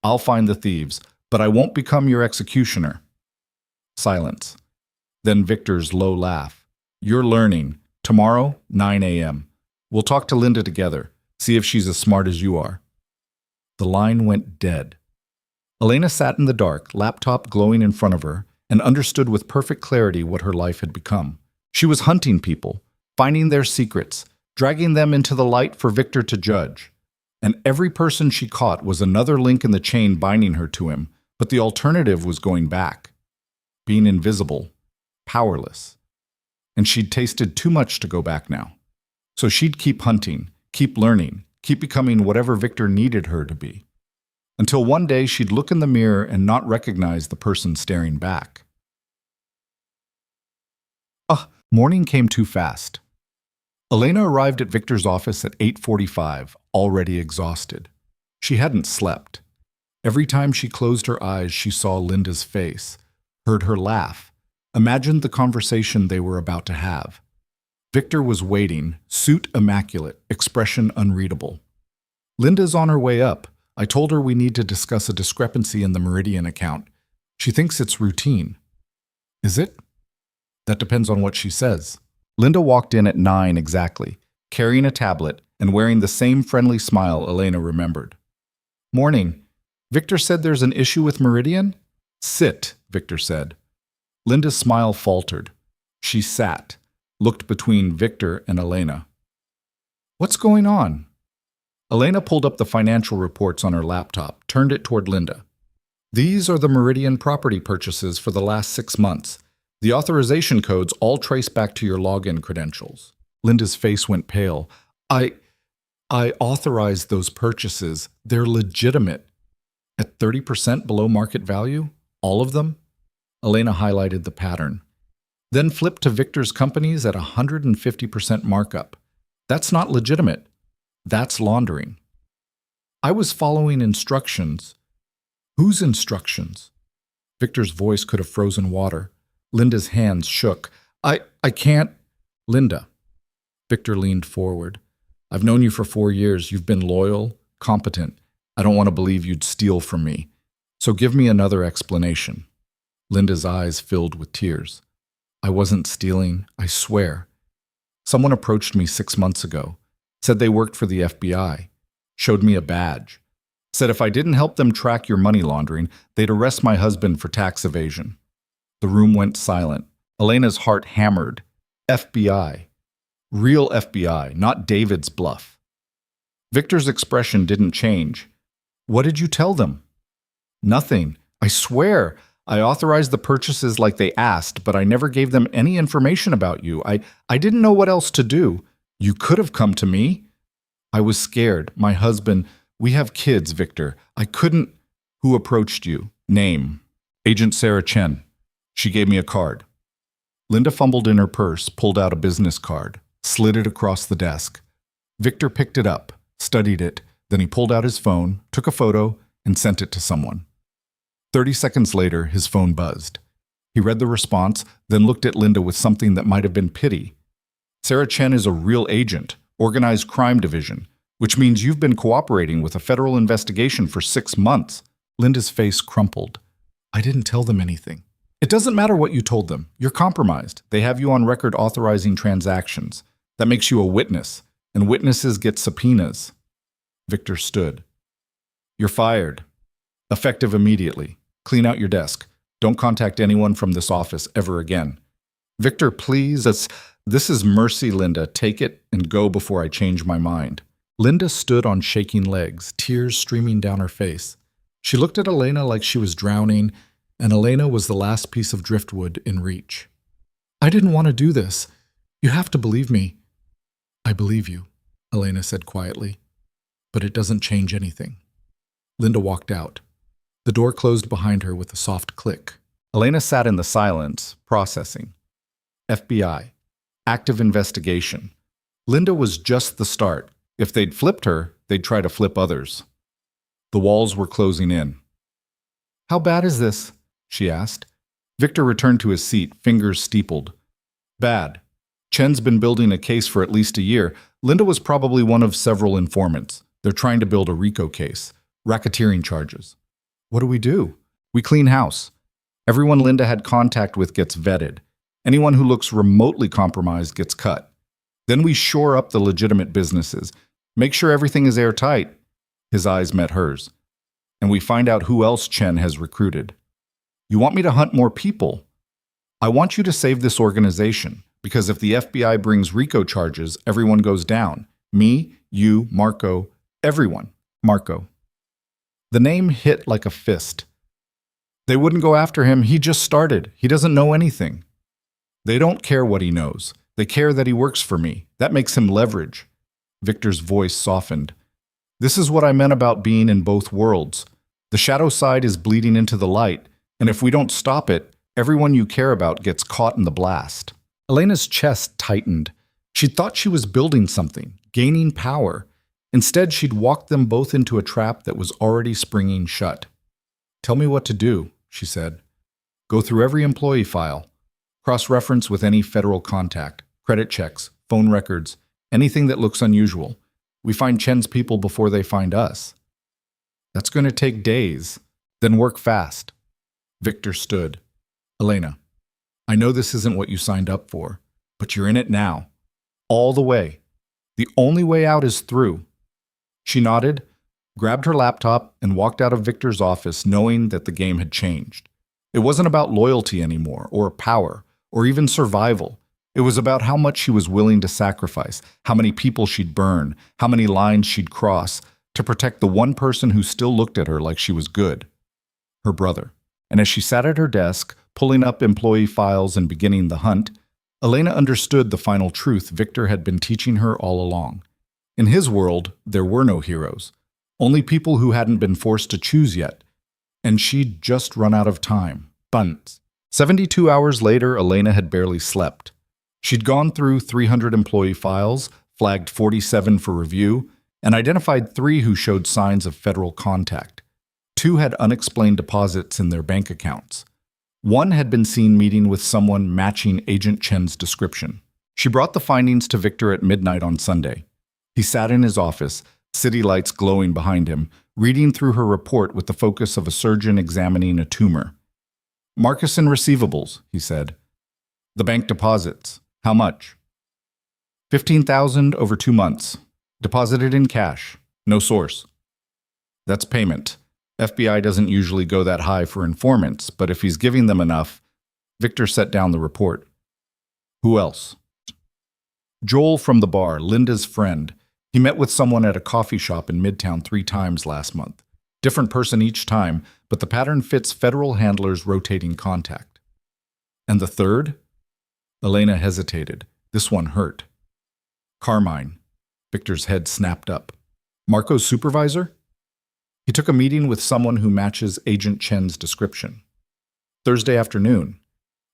I'll find the thieves, but I won't become your executioner. Silence. Then Victor's low laugh. You're learning. Tomorrow, 9 a.m. We'll talk to Linda together. See if she's as smart as you are. The line went dead. Elena sat in the dark, laptop glowing in front of her, and understood with perfect clarity what her life had become. She was hunting people, finding their secrets, dragging them into the light for Victor to judge. And every person she caught was another link in the chain binding her to him, but the alternative was going back. Being invisible, powerless. And she'd tasted too much to go back now. So she'd keep hunting, keep learning, keep becoming whatever Victor needed her to be. Until one day she'd look in the mirror and not recognize the person staring back. Morning came too fast. Elena arrived at Victor's office at 8:45, already exhausted. She hadn't slept. Every time she closed her eyes, she saw Linda's face, heard her laugh, imagined the conversation they were about to have. Victor was waiting, suit immaculate, expression unreadable. Linda's on her way up. I told her we need to discuss a discrepancy in the Meridian account. She thinks it's routine. Is it? That depends on what she says. Linda walked in at 9 exactly, carrying a tablet and wearing the same friendly smile Elena remembered. Morning. Victor said there's an issue with Meridian? Sit, Victor said. Linda's smile faltered. She sat, looked between Victor and Elena. What's going on? Elena pulled up the financial reports on her laptop, turned it toward Linda. These are the Meridian property purchases for the last 6 months. The authorization codes all trace back to your login credentials. Linda's face went pale. I authorized those purchases. They're legitimate. At 30% below market value? All of them? Elena highlighted the pattern. Then flipped to Victor's companies at 150% markup. That's not legitimate. That's laundering. I was following instructions. Whose instructions? Victor's voice could have frozen water. Linda's hands shook. I can't. Linda. Victor leaned forward. I've known you for 4 years. You've been loyal, competent. I don't want to believe you'd steal from me. So give me another explanation. Linda's eyes filled with tears. I wasn't stealing, I swear. Someone approached me 6 months ago, said they worked for the FBI, showed me a badge, said if I didn't help them track your money laundering, they'd arrest my husband for tax evasion. The room went silent. Elena's heart hammered. FBI. Real FBI, not David's bluff. Victor's expression didn't change. What did you tell them? Nothing. I swear. I authorized the purchases like they asked, but I never gave them any information about you. I didn't know what else to do. You could have come to me. I was scared. My husband. We have kids, Victor. I couldn't. Who approached you? Name. Agent Sarah Chen. She gave me a card. Linda fumbled in her purse, pulled out a business card, slid it across the desk. Victor picked it up, studied it, then he pulled out his phone, took a photo, and sent it to someone. 30 seconds later, his phone buzzed. He read the response, then looked at Linda with something that might have been pity. Sarah Chen is a real agent, organized crime division, which means you've been cooperating with a federal investigation for 6 months. Linda's face crumpled. I didn't tell them anything. It doesn't matter what you told them. You're compromised. They have you on record authorizing transactions. That makes you a witness, and witnesses get subpoenas. Victor stood. You're fired. Effective immediately. Clean out your desk. Don't contact anyone from this office ever again. Victor, please. This is mercy, Linda. Take it and go before I change my mind. Linda stood on shaking legs, tears streaming down her face. She looked at Elena like she was drowning, and Elena was the last piece of driftwood in reach. I didn't want to do this. You have to believe me. I believe you, Elena said quietly, but it doesn't change anything. Linda walked out. The door closed behind her with a soft click. Elena sat in the silence, processing. FBI. Active investigation. Linda was just the start. If they'd flipped her, they'd try to flip others. The walls were closing in. How bad is this? She asked. Victor returned to his seat, fingers steepled. Bad. Chen's been building a case for at least a year. Linda was probably one of several informants. They're trying to build a RICO case. Racketeering charges. What do? We clean house. Everyone Linda had contact with gets vetted. Anyone who looks remotely compromised gets cut. Then we shore up the legitimate businesses. Make sure everything is airtight. His eyes met hers. And we find out who else Chen has recruited. You want me to hunt more people? I want you to save this organization, because if the FBI brings RICO charges, everyone goes down. Me, you, Marco, everyone. Marco. The name hit like a fist. They wouldn't go after him. He just started. He doesn't know anything. They don't care what he knows. They care that he works for me. That makes him leverage. Victor's voice softened. This is what I meant about being in both worlds. The shadow side is bleeding into the light, and if we don't stop it, everyone you care about gets caught in the blast. Elena's chest tightened. She thought she was building something, gaining power. Instead, she'd walked them both into a trap that was already springing shut. Tell me what to do, she said. Go through every employee file. Cross-reference with any federal contact, credit checks, phone records, anything that looks unusual. We find Chen's people before they find us. That's going to take days. Then work fast. Victor stood. Elena, I know this isn't what you signed up for, but you're in it now. All the way. The only way out is through. She nodded, grabbed her laptop, and walked out of Victor's office knowing that the game had changed. It wasn't about loyalty anymore, or power, or even survival. It was about how much she was willing to sacrifice, how many people she'd burn, how many lines she'd cross, to protect the one person who still looked at her like she was good. Her brother. And as she sat at her desk, pulling up employee files and beginning the hunt, Elena understood the final truth Victor had been teaching her all along. In his world, there were no heroes, only people who hadn't been forced to choose yet. And she'd just run out of time. Bunts. 72 hours later, Elena had barely slept. She'd gone through 300 employee files, flagged 47 for review, and identified 3 who showed signs of federal contact. 2 had unexplained deposits in their bank accounts. 1 had been seen meeting with someone matching Agent Chen's description. She brought the findings to Victor at midnight on Sunday. He sat in his office, city lights glowing behind him, reading through her report with the focus of a surgeon examining a tumor. Marcus and receivables, he said. The bank deposits. How much? $15,000 over 2 months. Deposited in cash. No source. That's payment. FBI doesn't usually go that high for informants, but if he's giving them enough, Victor set down the report. Who else? Joel from the bar, Linda's friend. He met with someone at a coffee shop in Midtown 3 times last month. Different person each time, but the pattern fits federal handlers' rotating contact. And the third? Elena hesitated. This one hurt. Carmine. Victor's head snapped up. Marco's supervisor? He took a meeting with someone who matches Agent Chen's description. Thursday afternoon.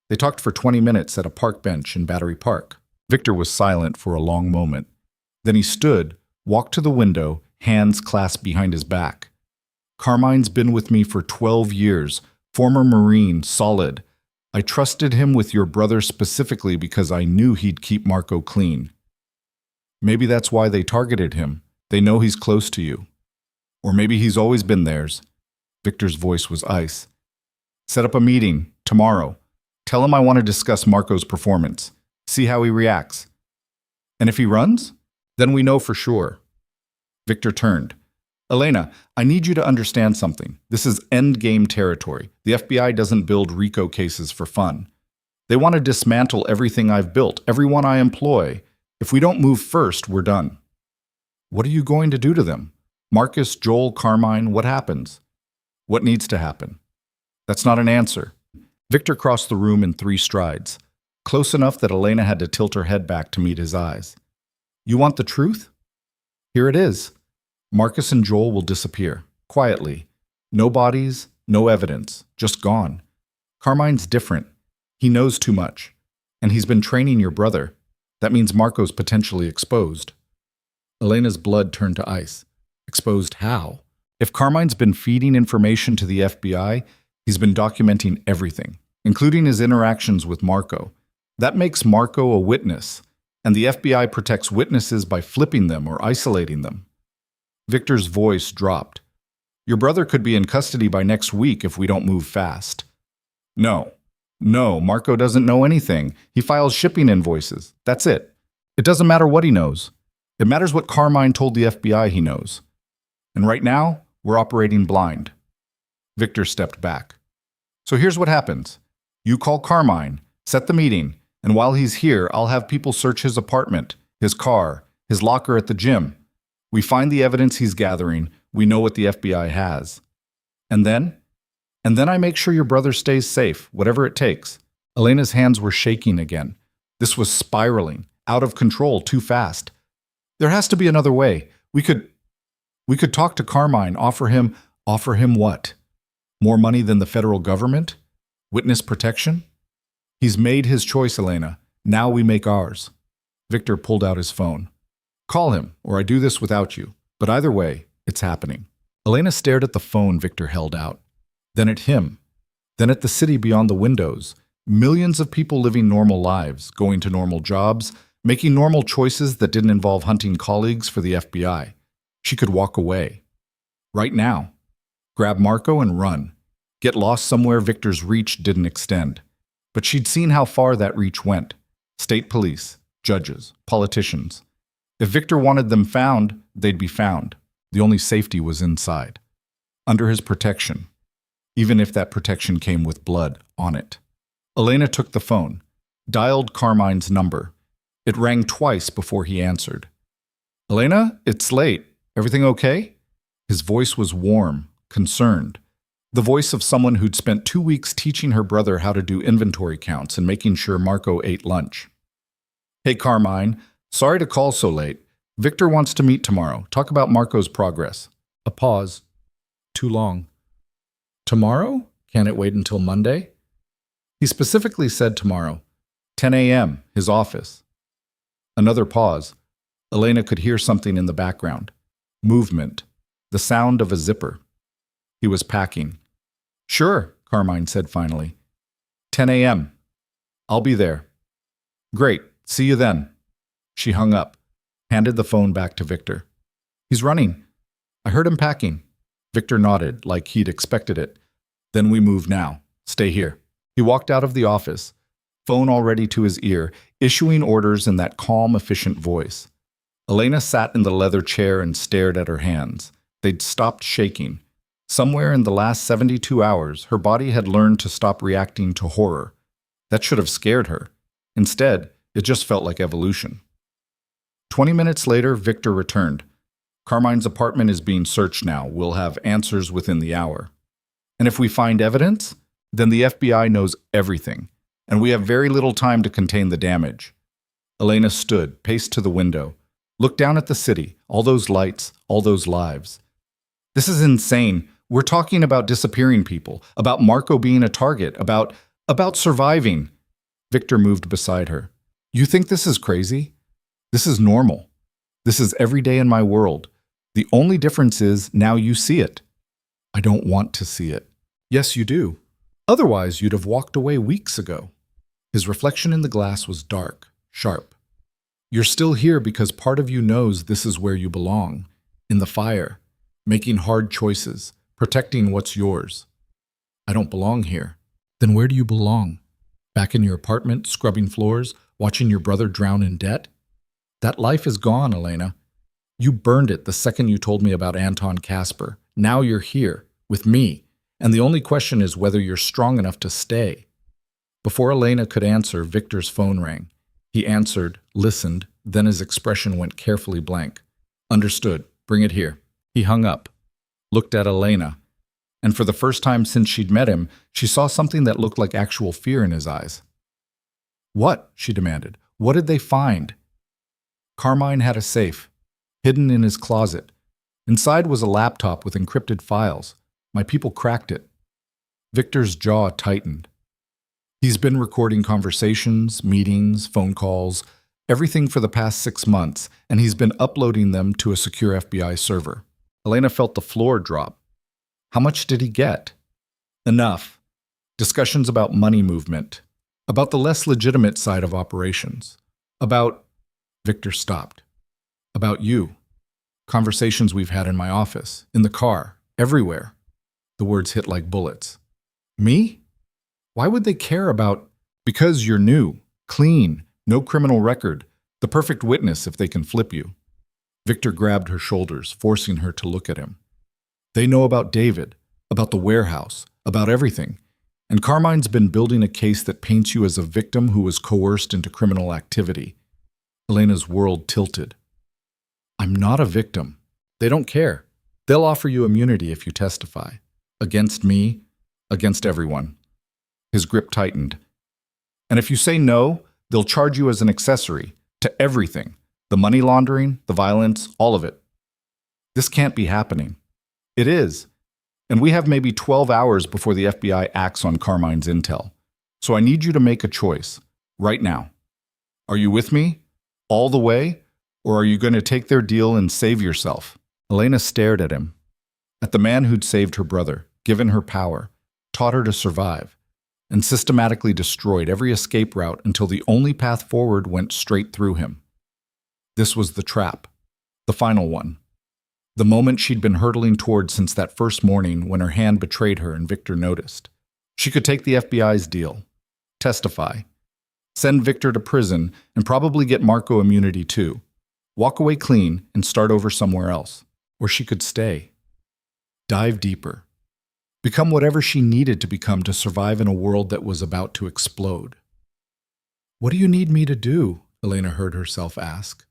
They talked for 20 minutes at a park bench in Battery Park. Victor was silent for a long moment. Then he stood, walked to the window, hands clasped behind his back. Carmine's been with me for 12 years, former Marine, solid. I trusted him with your brother specifically because I knew he'd keep Marco clean. Maybe that's why they targeted him. They know he's close to you. Or maybe he's always been theirs. Victor's voice was ice. Set up a meeting, tomorrow. Tell him I want to discuss Marco's performance. See how he reacts. And if he runs? Then we know for sure. Victor turned. Elena, I need you to understand something. This is endgame territory. The FBI doesn't build RICO cases for fun. They want to dismantle everything I've built, everyone I employ. If we don't move first, we're done. What are you going to do to them? Marcus, Joel, Carmine, what happens? What needs to happen? That's not an answer. Victor crossed the room in 3 strides, close enough that Elena had to tilt her head back to meet his eyes. You want the truth? Here it is. Marcus and Joel will disappear, quietly. No bodies, no evidence, just gone. Carmine's different. He knows too much. And he's been training your brother. That means Marco's potentially exposed. Elena's blood turned to ice. Exposed how? If Carmine's been feeding information to the FBI, he's been documenting everything, including his interactions with Marco. That makes Marco a witness, and the FBI protects witnesses by flipping them or isolating them. Victor's voice dropped. Your brother could be in custody by next week if we don't move fast. No, Marco doesn't know anything. He files shipping invoices. That's it. It doesn't matter what he knows. It matters what Carmine told the FBI he knows. And right now, we're operating blind. Victor stepped back. So here's what happens. You call Carmine, set the meeting, and while he's here, I'll have people search his apartment, his car, his locker at the gym. We find the evidence he's gathering. We know what the FBI has. And then I make sure your brother stays safe, whatever it takes. Elena's hands were shaking again. This was spiraling, out of control, too fast. There has to be another way. We could talk to Carmine, offer him what? More money than the federal government? Witness protection? He's made his choice, Elena. Now we make ours. Victor pulled out his phone. Call him, or I do this without you. But either way, it's happening. Elena stared at the phone Victor held out. Then at him. Then at the city beyond the windows. Millions of people living normal lives, going to normal jobs, making normal choices that didn't involve hunting colleagues for the FBI. She could walk away. Right now. Grab Marco and run. Get lost somewhere Victor's reach didn't extend. But she'd seen how far that reach went. State police, judges, politicians. If Victor wanted them found, they'd be found. The only safety was inside. Under his protection. Even if that protection came with blood on it. Elena took the phone, dialed Carmine's number. It rang twice before he answered. Elena, it's late. Everything okay? His voice was warm, concerned. The voice of someone who'd spent 2 weeks teaching her brother how to do inventory counts and making sure Marco ate lunch. Hey, Carmine. Sorry to call so late. Victor wants to meet tomorrow. Talk about Marco's progress. A pause. Too long. Tomorrow? Can't it wait until Monday? He specifically said tomorrow. 10 a.m., his office. Another pause. Elena could hear something in the background. Movement. The sound of a zipper. He was packing. Sure, Carmine said finally. 10 a.m. I'll be there. Great. See you then. She hung up, handed the phone back to Victor. He's running. I heard him packing. Victor nodded, like he'd expected it. Then we move now. Stay here. He walked out of the office, phone already to his ear, issuing orders in that calm, efficient voice. Elena sat in the leather chair and stared at her hands. They'd stopped shaking. Somewhere in the last 72 hours, her body had learned to stop reacting to horror. That should have scared her. Instead, it just felt like evolution. 20 minutes later, Victor returned. Carmine's apartment is being searched now. We'll have answers within the hour. And if we find evidence, then the FBI knows everything, and we have very little time to contain the damage. Elena stood, paced to the window, looked down at the city, all those lights, all those lives. This is insane. We're talking about disappearing people, about Marco being a target, about surviving. Victor moved beside her. You think this is crazy? This is normal. This is every day in my world. The only difference is now you see it. I don't want to see it. Yes, you do. Otherwise, you'd have walked away weeks ago. His reflection in the glass was dark, sharp. You're still here because part of you knows this is where you belong, in the fire, making hard choices, protecting what's yours. I don't belong here. Then where do you belong? Back in your apartment, scrubbing floors, watching your brother drown in debt? That life is gone, Elena. You burned it the second you told me about Anton Casper. Now you're here, with me, and the only question is whether you're strong enough to stay. Before Elena could answer, Victor's phone rang. He answered, listened, then his expression went carefully blank. Understood. Bring it here. He hung up, looked at Elena, and for the first time since she'd met him, she saw something that looked like actual fear in his eyes. What? She demanded. What did they find? Carmine had a safe, hidden in his closet. Inside was a laptop with encrypted files. My people cracked it. Victor's jaw tightened. He's been recording conversations, meetings, phone calls, everything for the past 6 months, and he's been uploading them to a secure FBI server. Elena felt the floor drop. How much did he get? Enough. Discussions about money movement, about the less legitimate side of operations, about... Victor stopped. About you. Conversations we've had in my office, in the car, everywhere. The words hit like bullets. Me? Why would they care about... Because you're new, clean, no criminal record, the perfect witness if they can flip you. Victor grabbed her shoulders, forcing her to look at him. They know about David, about the warehouse, about everything. And Carmine's been building a case that paints you as a victim who was coerced into criminal activity. Elena's world tilted. I'm not a victim. They don't care. They'll offer you immunity if you testify. Against me, against everyone. His grip tightened. And if you say no, they'll charge you as an accessory to everything. The money laundering, the violence, all of it. This can't be happening. It is. And we have maybe 12 hours before the FBI acts on Carmine's intel. So I need you to make a choice, right now. Are you with me? All the way? Or are you going to take their deal and save yourself? Elena stared at him. At the man who'd saved her brother, given her power, taught her to survive, and systematically destroyed every escape route until the only path forward went straight through him. This was the trap. The final one. The moment she'd been hurtling toward since that first morning when her hand betrayed her and Victor noticed. She could take the FBI's deal, testify, send Victor to prison, and probably get Marco immunity too. Walk away clean and start over somewhere else. Or she could stay. Dive deeper. Become whatever she needed to become to survive in a world that was about to explode. What do you need me to do? Elena heard herself ask.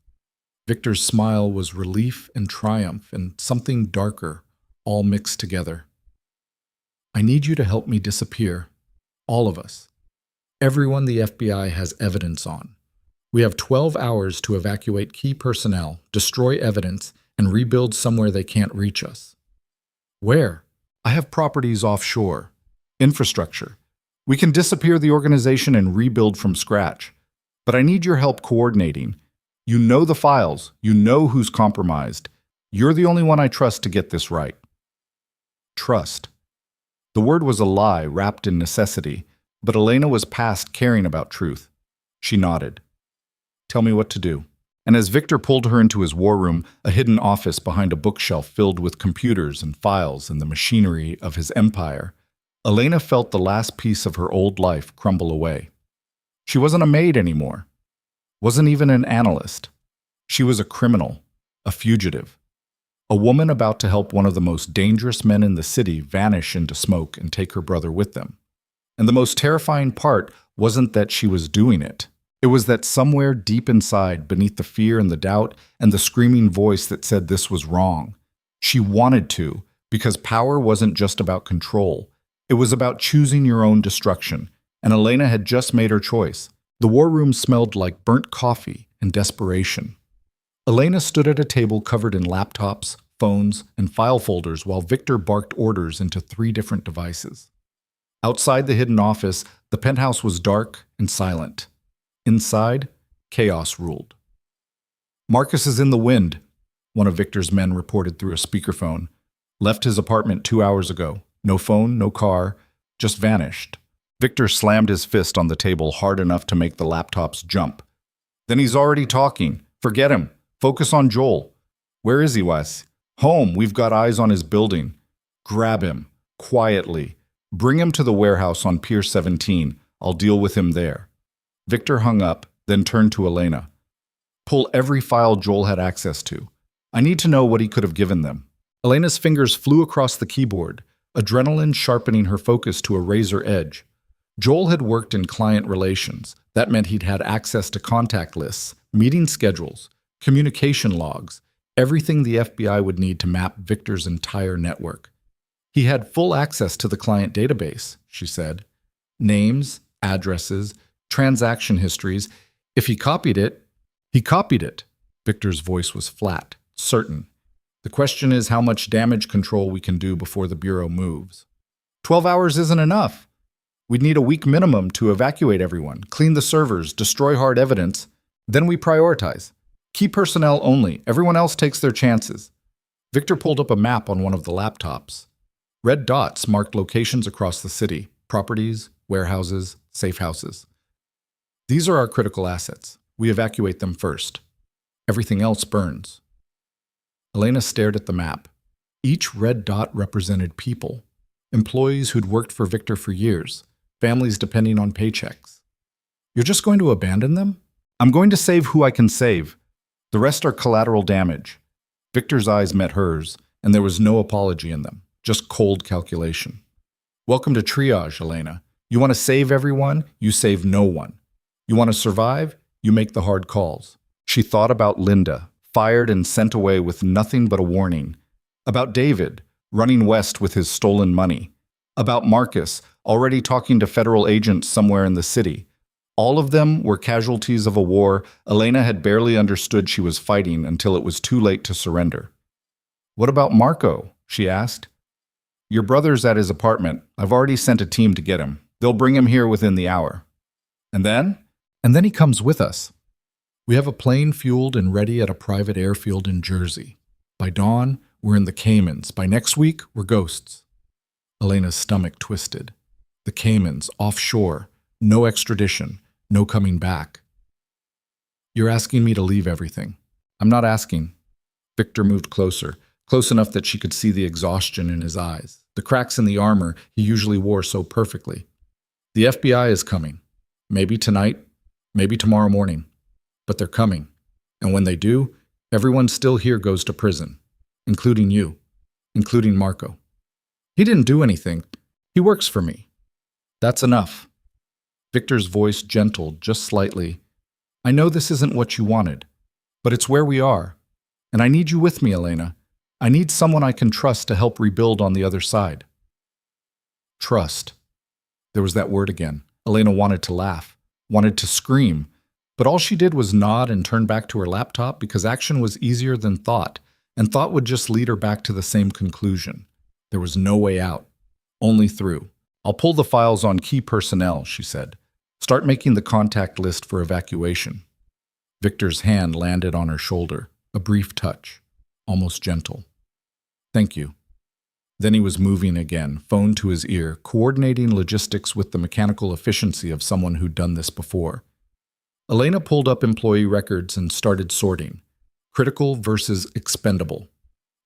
Victor's smile was relief and triumph and something darker, all mixed together. I need you to help me disappear. All of us. Everyone the FBI has evidence on. We have 12 hours to evacuate key personnel, destroy evidence, and rebuild somewhere they can't reach us. Where? I have properties offshore. Infrastructure. We can disappear the organization and rebuild from scratch. But I need your help coordinating. You know the files. You know who's compromised. You're the only one I trust to get this right. Trust. The word was a lie wrapped in necessity, but Elena was past caring about truth. She nodded. Tell me what to do. And as Victor pulled her into his war room, a hidden office behind a bookshelf filled with computers and files and the machinery of his empire, Elena felt the last piece of her old life crumble away. She wasn't a maid anymore. Wasn't even an analyst. She was a criminal, a fugitive. A woman about to help one of the most dangerous men in the city vanish into smoke and take her brother with them. And the most terrifying part wasn't that she was doing it. It was that somewhere deep inside, beneath the fear and the doubt and the screaming voice that said this was wrong, she wanted to, because power wasn't just about control. It was about choosing your own destruction, and Elena had just made her choice. The war room smelled like burnt coffee and desperation. Elena stood at a table covered in laptops, phones, and file folders while Victor barked orders into 3 different devices. Outside the hidden office, the penthouse was dark and silent. Inside, chaos ruled. Marcus is in the wind, one of Victor's men reported through a speakerphone. Left his apartment 2 hours ago. No phone, no car, just vanished. Victor slammed his fist on the table hard enough to make the laptops jump. Then he's already talking. Forget him. Focus on Joel. Where is he, Wes? Home. We've got eyes on his building. Grab him. Quietly. Bring him to the warehouse on Pier 17. I'll deal with him there. Victor hung up, then turned to Elena. Pull every file Joel had access to. I need to know what he could have given them. Elena's fingers flew across the keyboard, adrenaline sharpening her focus to a razor edge. Joel had worked in client relations. That meant he'd had access to contact lists, meeting schedules, communication logs, everything the FBI would need to map Victor's entire network. He had full access to the client database, she said. Names, addresses, transaction histories. If he copied it, he copied it. Victor's voice was flat, certain. The question is how much damage control we can do before the Bureau moves. 12 hours isn't enough. We'd need a week minimum to evacuate everyone, clean the servers, destroy hard evidence. Then we prioritize. Key personnel only. Everyone else takes their chances. Victor pulled up a map on one of the laptops. Red dots marked locations across the city, properties, warehouses, safe houses. These are our critical assets. We evacuate them first. Everything else burns. Elena stared at the map. Each red dot represented people, employees who'd worked for Victor for years, families depending on paychecks. You're just going to abandon them? I'm going to save who I can save. The rest are collateral damage. Victor's eyes met hers, and there was no apology in them, just cold calculation. Welcome to Triage, Elena. You want to save everyone, you save no one. You want to survive, you make the hard calls. She thought about Linda, fired and sent away with nothing but a warning. About David, running west with his stolen money. About Marcus, already talking to federal agents somewhere in the city. All of them were casualties of a war Elena had barely understood she was fighting until it was too late to surrender. What about Marco? She asked. Your brother's at his apartment. I've already sent a team to get him. They'll bring him here within the hour. And then? And then he comes with us. We have a plane fueled and ready at a private airfield in Jersey. By dawn, we're in the Caymans. By next week, we're ghosts. Elena's stomach twisted. The Caymans, offshore. No extradition. No coming back. You're asking me to leave everything. I'm not asking. Victor moved closer, close enough that she could see the exhaustion in his eyes, the cracks in the armor he usually wore so perfectly. The FBI is coming. Maybe tonight, maybe tomorrow morning. But they're coming. And when they do, everyone still here goes to prison, including you, including Marco. He didn't do anything. He works for me. That's enough. Victor's voice gentled just slightly. I know this isn't what you wanted, but it's where we are. And I need you with me, Elena. I need someone I can trust to help rebuild on the other side. Trust. There was that word again. Elena wanted to laugh, wanted to scream, but all she did was nod and turn back to her laptop because action was easier than thought, and thought would just lead her back to the same conclusion. There was no way out, only through. I'll pull the files on key personnel, she said. Start making the contact list for evacuation. Victor's hand landed on her shoulder, a brief touch, almost gentle. Thank you. Then he was moving again, phone to his ear, coordinating logistics with the mechanical efficiency of someone who'd done this before. Elena pulled up employee records and started sorting. Critical versus expendable.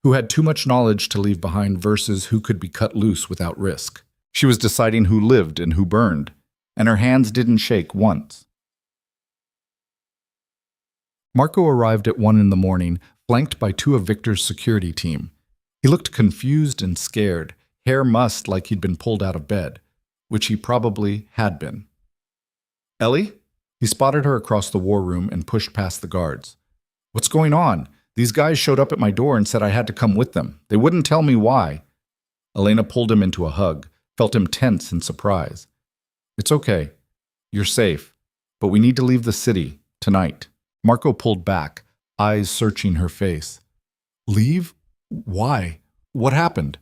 Who had too much knowledge to leave behind versus who could be cut loose without risk. She was deciding who lived and who burned, and her hands didn't shake once. Marco arrived at 1 a.m, flanked by 2 of Victor's security team. He looked confused and scared, hair mussed like he'd been pulled out of bed, which he probably had been. Ellie? He spotted her across the war room and pushed past the guards. What's going on? These guys showed up at my door and said I had to come with them. They wouldn't tell me why. Elena pulled him into a hug, felt him tense in surprise. It's okay. You're safe. But we need to leave the city, tonight. Marco pulled back, eyes searching her face. Leave? Why? What happened?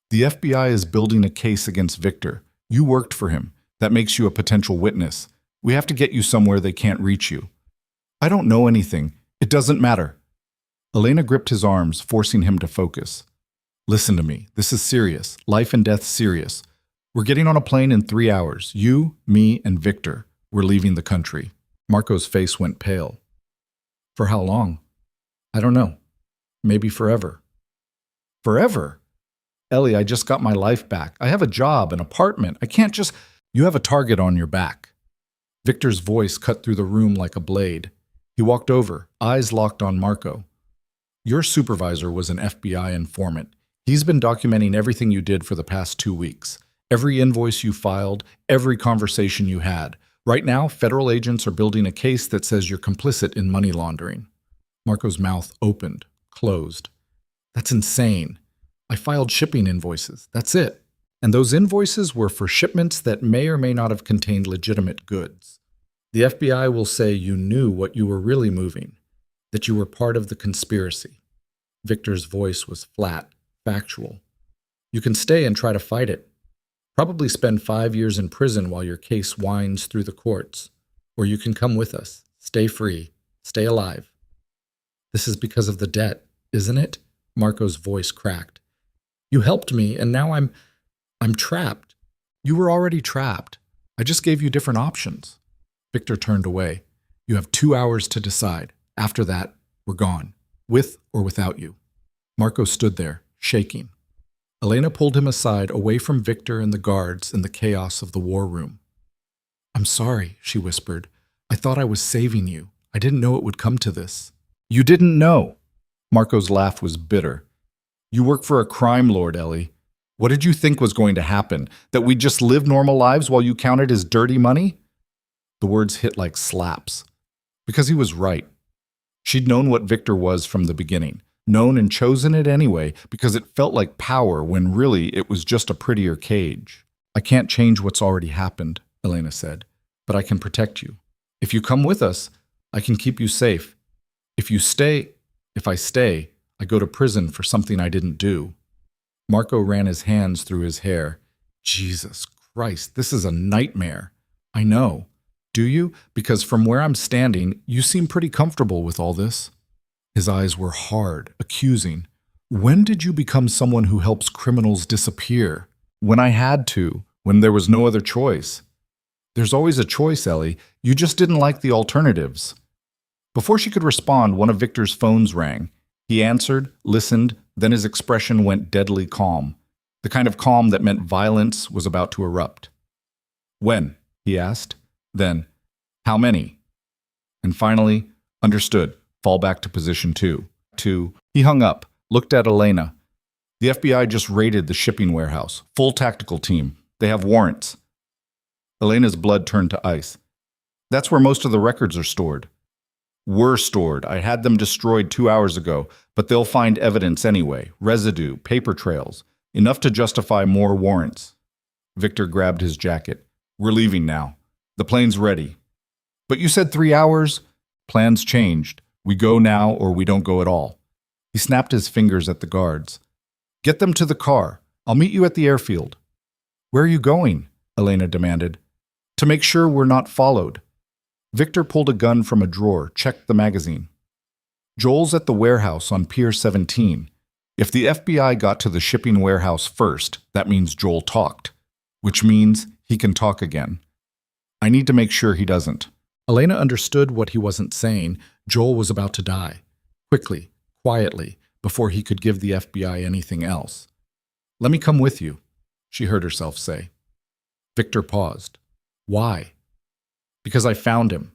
The FBI is building a case against Victor. You worked for him. That makes you a potential witness. We have to get you somewhere they can't reach you. I don't know anything. It doesn't matter. Elena gripped his arms, forcing him to focus. Listen to me. This is serious. Life and death serious. We're getting on a plane in 3 hours. You, me, and Victor. We're leaving the country. Marco's face went pale. For how long? I don't know. Maybe forever. Forever? Ellie, I just got my life back. I have a job, an apartment. I can't just... You have a target on your back. Victor's voice cut through the room like a blade. He walked over, eyes locked on Marco. Your supervisor was an FBI informant. He's been documenting everything you did for the past 2 weeks. Every invoice you filed, every conversation you had. Right now, federal agents are building a case that says you're complicit in money laundering. Marco's mouth opened, closed. That's insane. I filed shipping invoices. That's it. And those invoices were for shipments that may or may not have contained legitimate goods. The FBI will say you knew what you were really moving, that you were part of the conspiracy. Victor's voice was flat, factual. You can stay and try to fight it. Probably spend 5 years in prison while your case winds through the courts. Or you can come with us, stay free, stay alive. This is because of the debt, isn't it? Marco's voice cracked. You helped me, and now I'm trapped. You were already trapped. I just gave you different options. Victor turned away. You have 2 hours to decide. After that, we're gone, with or without you. Marco stood there, shaking. Elena pulled him aside, away from Victor and the guards in the chaos of the war room. I'm sorry, she whispered. I thought I was saving you. I didn't know it would come to this. You didn't know. Marco's laugh was bitter. You work for a crime lord, Ellie. What did you think was going to happen? That we'd just live normal lives while you counted his dirty money? The words hit like slaps. Because he was right. She'd known what Victor was from the beginning. Known and chosen it anyway because it felt like power when really it was just a prettier cage. I can't change what's already happened, Elena said, but I can protect you. If you come with us, I can keep you safe. If I stay, I go to prison for something I didn't do. Marco ran his hands through his hair. Jesus Christ, this is a nightmare. I know. Do you? Because from where I'm standing, you seem pretty comfortable with all this. His eyes were hard, accusing. When did you become someone who helps criminals disappear? When I had to, when there was no other choice. There's always a choice, Ellie. You just didn't like the alternatives. Before she could respond, one of Victor's phones rang. He answered, listened, then his expression went deadly calm. The kind of calm that meant violence was about to erupt. When? He asked. Then, how many? And finally, understood. Fall back to position 2. He hung up, looked at Elena. The FBI just raided the shipping warehouse. Full tactical team. They have warrants. Elena's blood turned to ice. That's where most of the records are stored. Were stored. I had them destroyed 2 hours ago, but they'll find evidence anyway. Residue, paper trails. Enough to justify more warrants. Victor grabbed his jacket. We're leaving now. The plane's ready. But you said 3 hours? Plans changed. We go now or we don't go at all. He snapped his fingers at the guards. Get them to the car. I'll meet you at the airfield. Where are you going? Elena demanded. To make sure we're not followed. Victor pulled a gun from a drawer, checked the magazine. Joel's at the warehouse on Pier 17. If the FBI got to the shipping warehouse first, that means Joel talked. Which means he can talk again. I need to make sure he doesn't. Elena understood what he wasn't saying. Joel was about to die. Quickly, quietly, before he could give the FBI anything else. Let me come with you, she heard herself say. Victor paused. Why? Because I found him.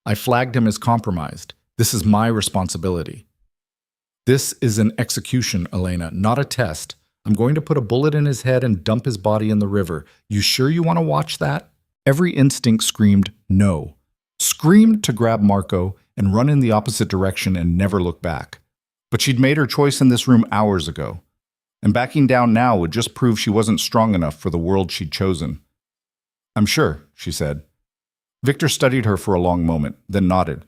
I flagged him as compromised. This is my responsibility. This is an execution, Elena, not a test. I'm going to put a bullet in his head and dump his body in the river. You sure you want to watch that? Every instinct screamed no. Screamed to grab Marco and run in the opposite direction and never look back. But she'd made her choice in this room hours ago. And backing down now would just prove she wasn't strong enough for the world she'd chosen. I'm sure, she said. Victor studied her for a long moment, then nodded.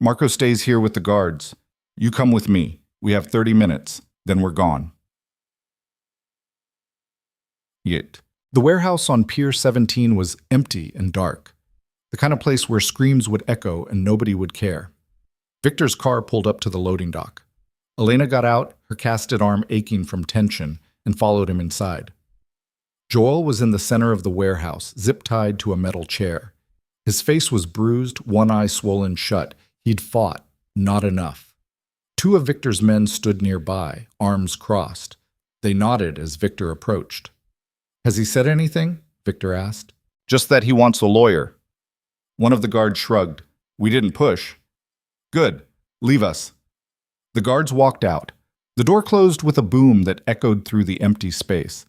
Marco stays here with the guards. You come with me. We have 30 minutes, then we're gone. Yet, the warehouse on Pier 17 was empty and dark. The kind of place where screams would echo and nobody would care. Victor's car pulled up to the loading dock. Elena got out, her casted arm aching from tension, and followed him inside. Joel was in the center of the warehouse, zip-tied to a metal chair. His face was bruised, one eye swollen shut. He'd fought, not enough. Two of Victor's men stood nearby, arms crossed. They nodded as Victor approached. "Has he said anything?" Victor asked. Just that he wants a lawyer. One of the guards shrugged. We didn't push. Good. Leave us. The guards walked out. The door closed with a boom that echoed through the empty space.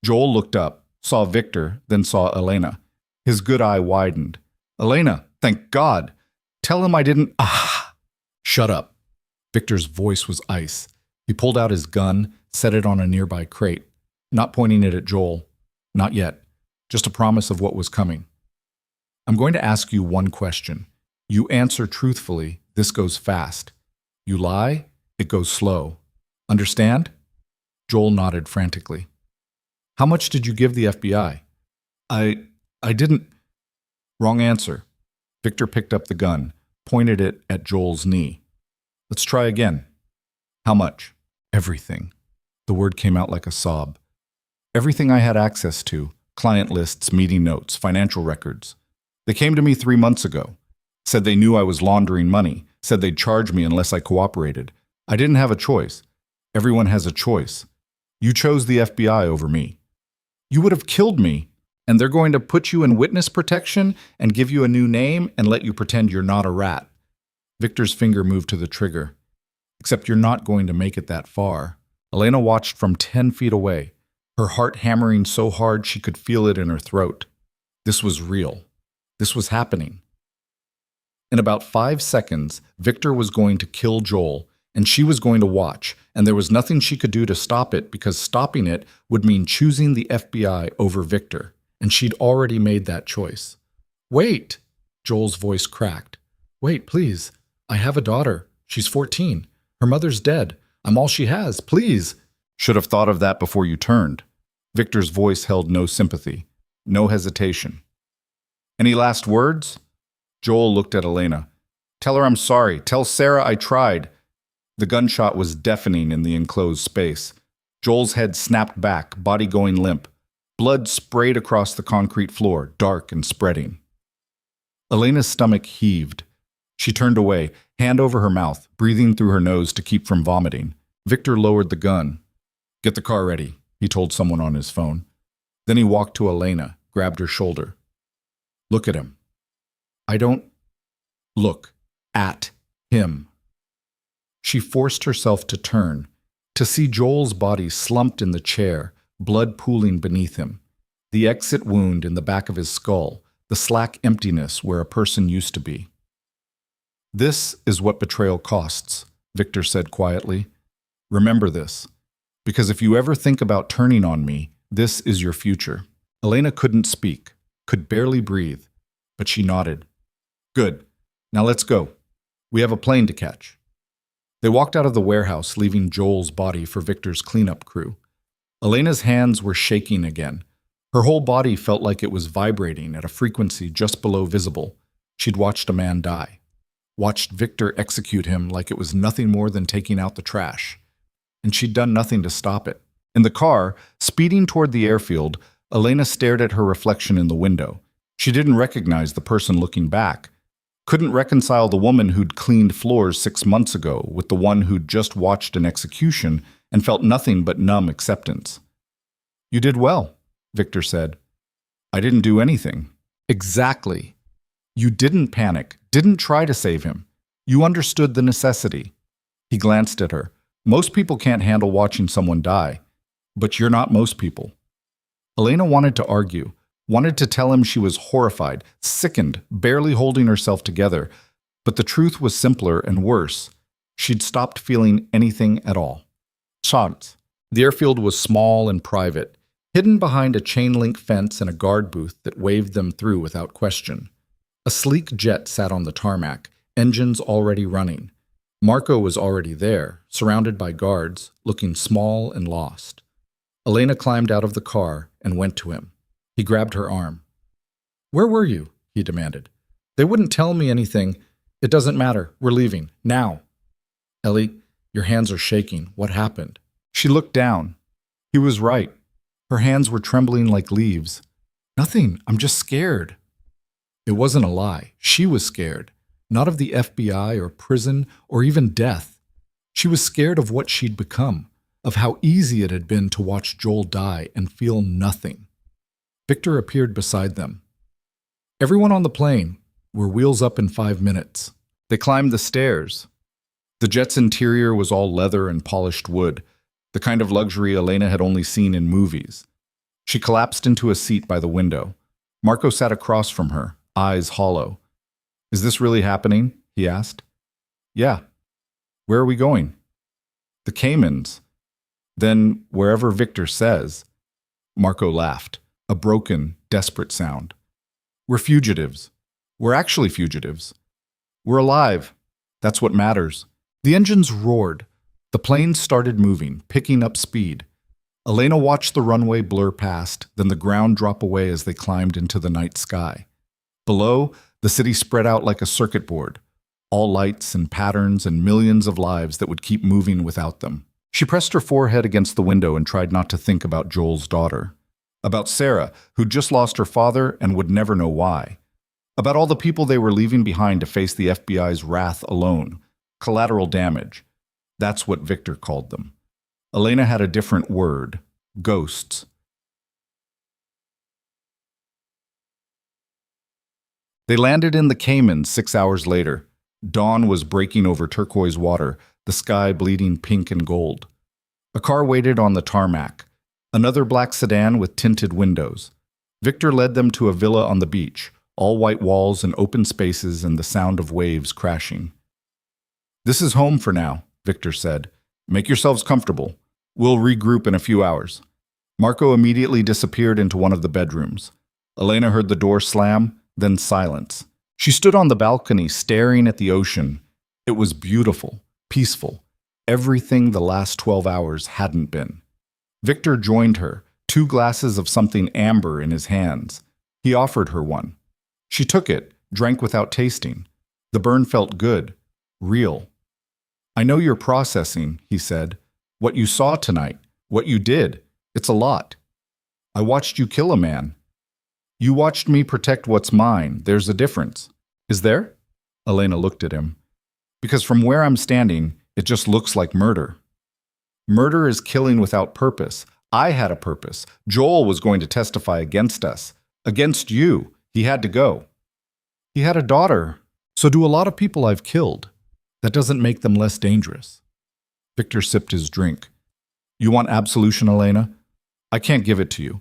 Joel looked up, saw Victor, then saw Elena. His good eye widened. Elena, thank God. Tell him I didn't. Ah! Shut up. Victor's voice was ice. He pulled out his gun, set it on a nearby crate, not pointing it at Joel. Not yet. Just a promise of what was coming. I'm going to ask you one question. You answer truthfully, this goes fast. You lie, it goes slow. Understand? Joel nodded frantically. How much did you give the FBI? I didn't. Wrong answer. Victor picked up the gun, pointed it at Joel's knee. Let's try again. How much? Everything. The word came out like a sob. Everything I had access to. Client lists, meeting notes, financial records. They came to me 3 months ago. Said they knew I was laundering money. Said they'd charge me unless I cooperated. I didn't have a choice. Everyone has a choice. You chose the FBI over me. You would have killed me, and they're going to put you in witness protection and give you a new name and let you pretend you're not a rat. Victor's finger moved to the trigger. Except you're not going to make it that far. Elena watched from 10 feet away, her heart hammering so hard she could feel it in her throat. This was real. This was happening. In about 5 seconds, Victor was going to kill Joel, and she was going to watch, and there was nothing she could do to stop it because stopping it would mean choosing the FBI over Victor, and she'd already made that choice. Wait! Joel's voice cracked. Wait, please. I have a daughter. She's 14. Her mother's dead. I'm all she has. Please. Should have thought of that before you turned. Victor's voice held no sympathy, no hesitation. Any last words? Joel looked at Elena. Tell her I'm sorry. Tell Sarah I tried. The gunshot was deafening in the enclosed space. Joel's head snapped back, body going limp. Blood sprayed across the concrete floor, dark and spreading. Elena's stomach heaved. She turned away, hand over her mouth, breathing through her nose to keep from vomiting. Victor lowered the gun. Get the car ready, he told someone on his phone. Then he walked to Elena, grabbed her shoulder. Look at him. I don't look at him. She forced herself to turn, to see Joel's body slumped in the chair, blood pooling beneath him. The exit wound in the back of his skull, the slack emptiness where a person used to be. This is what betrayal costs, Victor said quietly. Remember this, because if you ever think about turning on me, this is your future. Elena couldn't speak, could barely breathe, but she nodded. Good. Now let's go. We have a plane to catch. They walked out of the warehouse, leaving Joel's body for Victor's cleanup crew. Elena's hands were shaking again. Her whole body felt like it was vibrating at a frequency just below visible. She'd watched a man die. Watched Victor execute him like it was nothing more than taking out the trash. And she'd done nothing to stop it. In the car, speeding toward the airfield, Elena stared at her reflection in the window. She didn't recognize the person looking back. Couldn't reconcile the woman who'd cleaned floors 6 months ago with the one who'd just watched an execution and felt nothing but numb acceptance. You did well, Victor said. I didn't do anything. Exactly. You didn't panic, didn't try to save him. You understood the necessity. He glanced at her. Most people can't handle watching someone die, but you're not most people. Elena wanted to argue, wanted to tell him she was horrified, sickened, barely holding herself together, but the truth was simpler and worse. She'd stopped feeling anything at all. Chance. The airfield was small and private, hidden behind a chain-link fence and a guard booth that waved them through without question. A sleek jet sat on the tarmac, engines already running. Marco was already there, surrounded by guards, looking small and lost. Elena climbed out of the car and went to him. He grabbed her arm. Where were you? He demanded. They wouldn't tell me anything. It doesn't matter. We're leaving. Now. Ellie, Your hands are shaking. What happened? She looked down. He was right. Her hands were trembling like leaves. Nothing. I'm just scared. It wasn't a lie. She was scared. Not of the FBI or prison or even death. She was scared of what she'd become, of how easy it had been to watch Joel die and feel nothing. Victor appeared beside them. Everyone on the plane. We're wheels up in 5 minutes. They climbed the stairs. The jet's interior was all leather and polished wood, the kind of luxury Elena had only seen in movies. She collapsed into a seat by the window. Marco sat across from her, eyes hollow. Is this really happening? He asked. Yeah. Where are we going? The Caymans. Then wherever Victor says. Marco laughed, a broken, desperate sound. We're fugitives. We're actually fugitives. We're alive. That's what matters. The engines roared. The plane started moving, picking up speed. Elena watched the runway blur past, then the ground drop away as they climbed into the night sky. Below, the city spread out like a circuit board, all lights and patterns and millions of lives that would keep moving without them. She pressed her forehead against the window and tried not to think about Joel's daughter. About Sarah, who'd just lost her father and would never know why. About all the people they were leaving behind to face the FBI's wrath alone. Collateral damage. That's what Victor called them. Elena had a different word. Ghosts. They landed in the Caymans 6 hours later. Dawn was breaking over turquoise water, the sky bleeding pink and gold. A car waited on the tarmac. Another black sedan with tinted windows. Victor led them to a villa on the beach, all white walls and open spaces and the sound of waves crashing. This is home for now, Victor said. Make yourselves comfortable. We'll regroup in a few hours. Marco immediately disappeared into one of the bedrooms. Elena heard the door slam, then silence. She stood on the balcony staring at the ocean. It was beautiful, peaceful. Everything the last 12 hours hadn't been. Victor joined her, 2 glasses of something amber in his hands. He offered her one. She took it, drank without tasting. The burn felt good, real. I know you're processing, he said. What you saw tonight, what you did, it's a lot. I watched you kill a man. You watched me protect what's mine. There's a difference. Is there? Elena looked at him. Because from where I'm standing, it just looks like murder. Murder is killing without purpose. I had a purpose. Joel was going to testify against us. Against you. He had to go. He had a daughter. So do a lot of people I've killed. That doesn't make them less dangerous. Victor sipped his drink. You want absolution, Elena? I can't give it to you.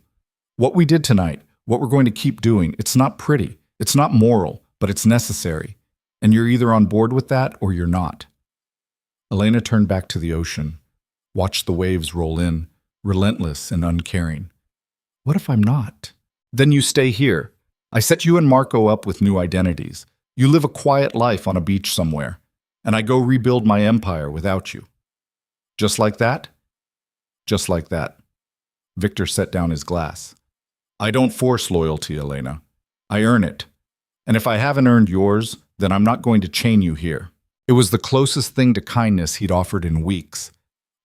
What we did tonight, what we're going to keep doing, it's not pretty. It's not moral, but it's necessary. And you're either on board with that or you're not. Elena turned back to the ocean, watched the waves roll in, relentless and uncaring. What if I'm not? Then you stay here. I set you and Marco up with new identities. You live a quiet life on a beach somewhere, and I go rebuild my empire without you. Just like that? Just like that. Victor set down his glass. I don't force loyalty, Elena. I earn it. And if I haven't earned yours, then I'm not going to chain you here. It was the closest thing to kindness he'd offered in weeks,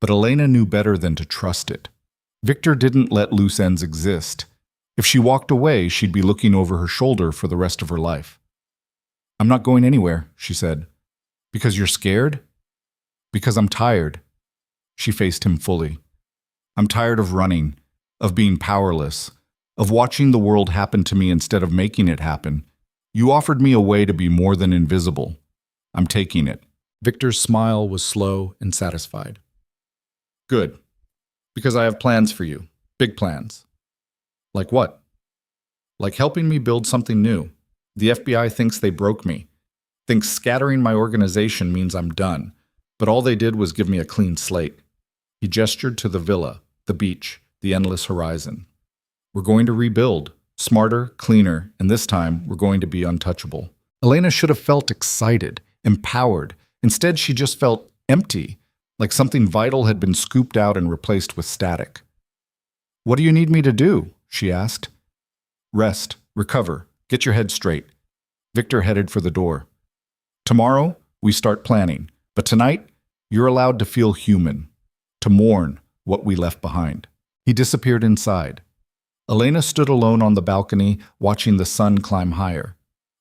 but Elena knew better than to trust it. Victor didn't let loose ends exist. If she walked away, she'd be looking over her shoulder for the rest of her life. I'm not going anywhere, she said. Because you're scared? Because I'm tired. She faced him fully. I'm tired of running, of being powerless, of watching the world happen to me instead of making it happen. You offered me a way to be more than invisible. I'm taking it. Victor's smile was slow and satisfied. Good. Because I have plans for you. Big plans. Like what? Like helping me build something new. The FBI thinks they broke me. Thinks scattering my organization means I'm done. But all they did was give me a clean slate. He gestured to the villa, the beach, the endless horizon. We're going to rebuild. Smarter, cleaner, and this time we're going to be untouchable. Elena should have felt excited, empowered. Instead, she just felt empty, like something vital had been scooped out and replaced with static. What do you need me to do? She asked. Rest, recover, get your head straight. Victor headed for the door. Tomorrow, we start planning. But tonight, You're allowed to feel human, to mourn what we left behind." He disappeared inside. Elena stood alone on the balcony, watching the sun climb higher.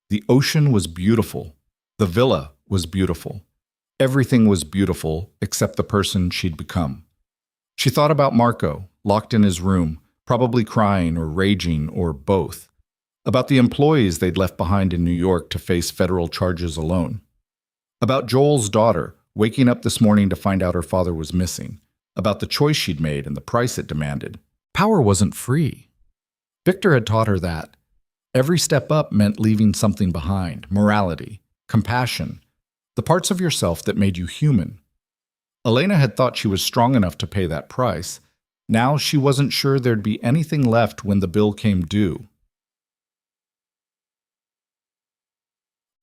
The ocean was beautiful. The villa was beautiful. Everything was beautiful except the person she'd become. She thought about Marco, locked in his room, probably crying or raging or both. About the employees they'd left behind in New York to face federal charges alone. About Joel's daughter, waking up this morning to find out her father was missing. About the choice she'd made and the price it demanded. Power wasn't free. Victor had taught her that. Every step up meant leaving something behind: morality, compassion, the parts of yourself that made you human. Elena had thought she was strong enough to pay that price. Now she wasn't sure there'd be anything left when the bill came due.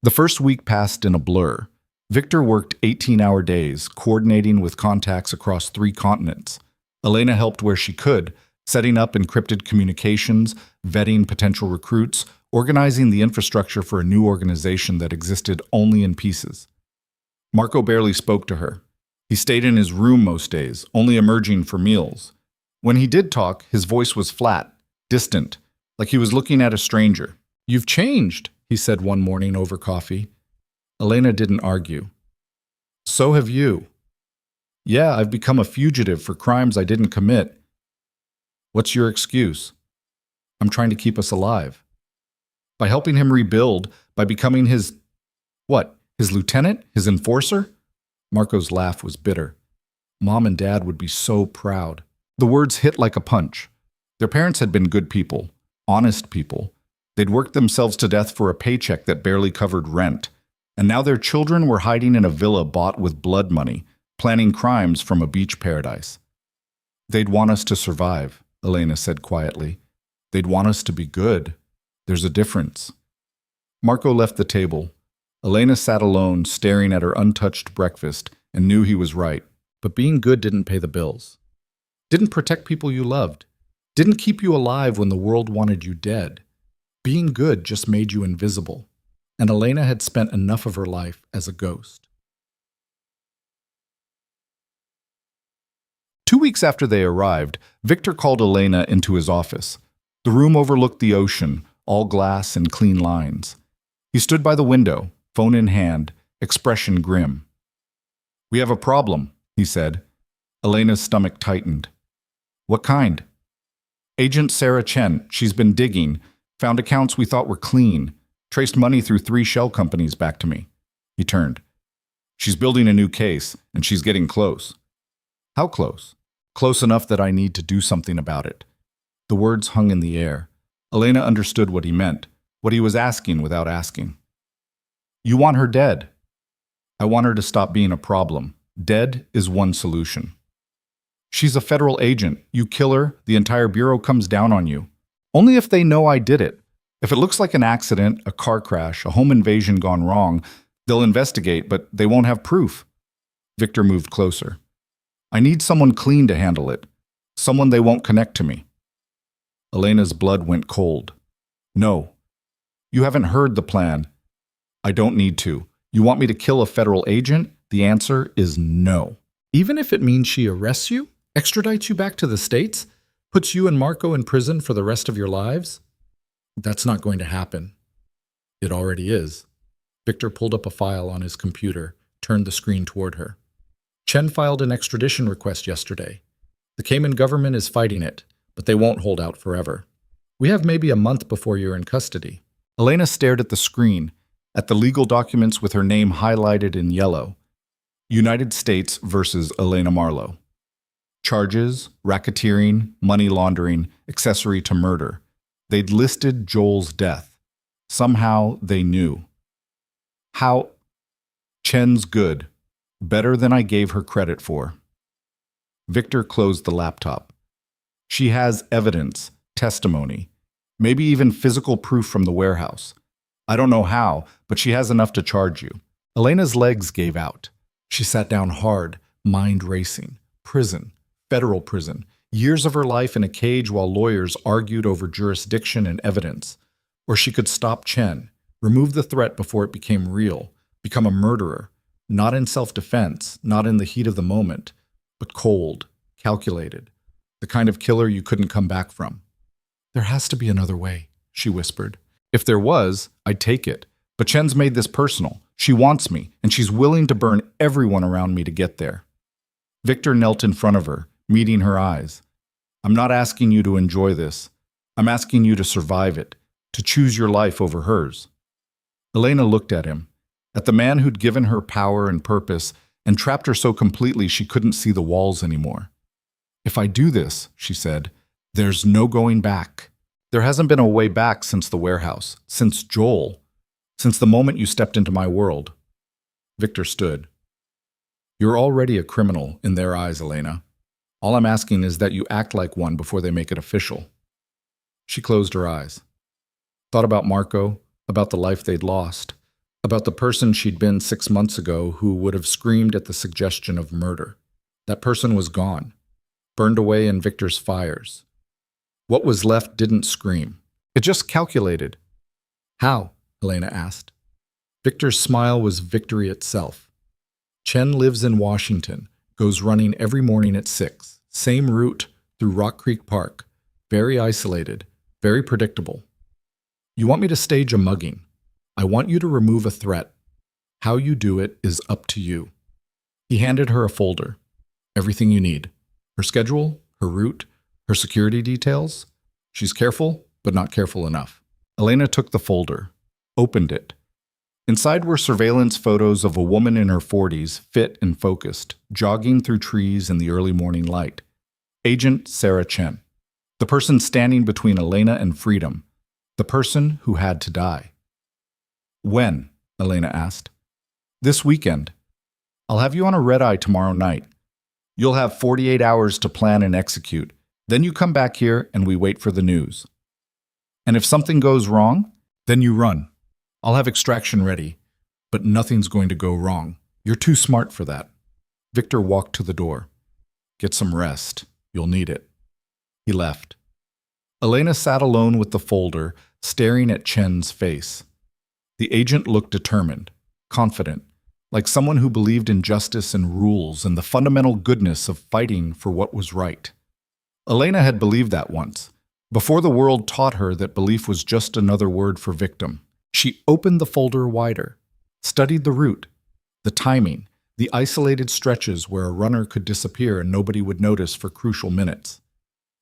The first week passed in a blur. Victor worked 18-hour days, coordinating with contacts across 3 continents. Elena helped where she could, setting up encrypted communications, vetting potential recruits, organizing the infrastructure for a new organization that existed only in pieces. Marco barely spoke to her. He stayed in his room most days, only emerging for meals. When he did talk, his voice was flat, distant, like he was looking at a stranger. "You've changed," he said one morning over coffee. Elena didn't argue. "So have you." "Yeah, I've become a fugitive for crimes I didn't commit." "What's your excuse?" "I'm trying to keep us alive." By helping him rebuild, by becoming his... what? His lieutenant? His enforcer? Marco's laugh was bitter. Mom and Dad would be so proud. The words hit like a punch. Their parents had been good people, honest people. They'd worked themselves to death for a paycheck that barely covered rent. And now their children were hiding in a villa bought with blood money, planning crimes from a beach paradise. "They'd want us to survive," Elena said quietly. "They'd want us to be good. There's a difference." Marco left the table. Elena sat alone, staring at her untouched breakfast, and knew he was right. But being good didn't pay the bills. Didn't protect people you loved. Didn't keep you alive when the world wanted you dead. Being good just made you invisible. And Elena had spent enough of her life as a ghost. 2 weeks after they arrived, Victor called Elena into his office. The room overlooked the ocean, all glass and clean lines. He stood by the window, phone in hand, expression grim. "We have a problem," he said. Elena's stomach tightened. "What kind?" "Agent Sarah Chen. She's been digging, found accounts we thought were clean, traced money through 3 shell companies back to me." He turned. "She's building a new case, and she's getting close." "How close?" "Close enough that I need to do something about it." The words hung in the air. Elena understood what he meant, what he was asking without asking. "You want her dead." "I want her to stop being a problem. Dead is one solution." "She's a federal agent. You kill her, the entire bureau comes down on you. Only if they know I did it. If it looks like an accident, a car crash, a home invasion gone wrong, they'll investigate, but they won't have proof." Victor moved closer. "I need someone clean to handle it. Someone they won't connect to me." Elena's blood went cold. "No. You haven't heard the plan." "I don't need to. You want me to kill a federal agent? The answer is no." "Even if it means she arrests you, extradites you back to the States, puts you and Marco in prison for the rest of your lives?" "That's not going to happen." "It already is." Victor pulled up a file on his computer, turned the screen toward her. "Chen filed an extradition request yesterday. The Cayman government is fighting it, but they won't hold out forever. We have maybe a month before you're in custody." Elena stared at the screen, at the legal documents with her name highlighted in yellow. United States versus Elena Marlowe. Charges: racketeering, money laundering, accessory to murder. They'd listed Joel's death. Somehow they knew. How? "Chen's good. Better than I gave her credit for." Victor closed the laptop. "She has evidence, testimony, maybe even physical proof from the warehouse. I don't know how, but she has enough to charge you." Elena's legs gave out. She sat down hard, mind racing. Prison. Federal prison. Years of her life in a cage while lawyers argued over jurisdiction and evidence. Or she could stop Chen, remove the threat before it became real, become a murderer. Not in self-defense, not in the heat of the moment, but cold, calculated, the kind of killer you couldn't come back from. There has to be another way, she whispered. If there was, I'd take it. But Chen's made this personal. She wants me, and she's willing to burn everyone around me to get there. Victor knelt in front of her, meeting her eyes. I'm not asking you to enjoy this. I'm asking you to survive it, to choose your life over hers. Elena looked at him, at the man who'd given her power and purpose and trapped her so completely she couldn't see the walls anymore. If I do this, she said, there's no going back. There hasn't been a way back since the warehouse, since Joel, since the moment you stepped into my world. Victor stood. You're already a criminal in their eyes, Elena. All I'm asking is that you act like one before they make it official. She closed her eyes. Thought about Marco, about the life they'd lost, about the person she'd been 6 months ago who would have screamed at the suggestion of murder. That person was gone, burned away in Victor's fires. What was left didn't scream. It just calculated. How? Elena asked. Victor's smile was victory itself. Chen lives in Washington, goes running every morning at 6, same route through Rock Creek Park, very isolated, very predictable. You want me to stage a mugging. I want you to remove a threat. How you do it is up to you. He handed her a folder. Everything you need. Her schedule, her route, her security details. She's careful, but not careful enough. Elena took the folder, opened it. Inside were surveillance photos of a woman in her 40s, fit and focused, jogging through trees in the early morning light. Agent Sarah Chen. The person standing between Elena and freedom. The person who had to die. When? Elena asked. This weekend. I'll have you on a red-eye tomorrow night. You'll have 48 hours to plan and execute. Then you come back here and we wait for the news. And if something goes wrong, then you run. I'll have extraction ready, but nothing's going to go wrong. You're too smart for that. Victor walked to the door. Get some rest. You'll need it. He left. Elena sat alone with the folder, staring at Chen's face. The agent looked determined, confident, like someone who believed in justice and rules and the fundamental goodness of fighting for what was right. Elena had believed that once, before the world taught her that belief was just another word for victim. She opened the folder wider, studied the route, the timing, the isolated stretches where a runner could disappear and nobody would notice for crucial minutes.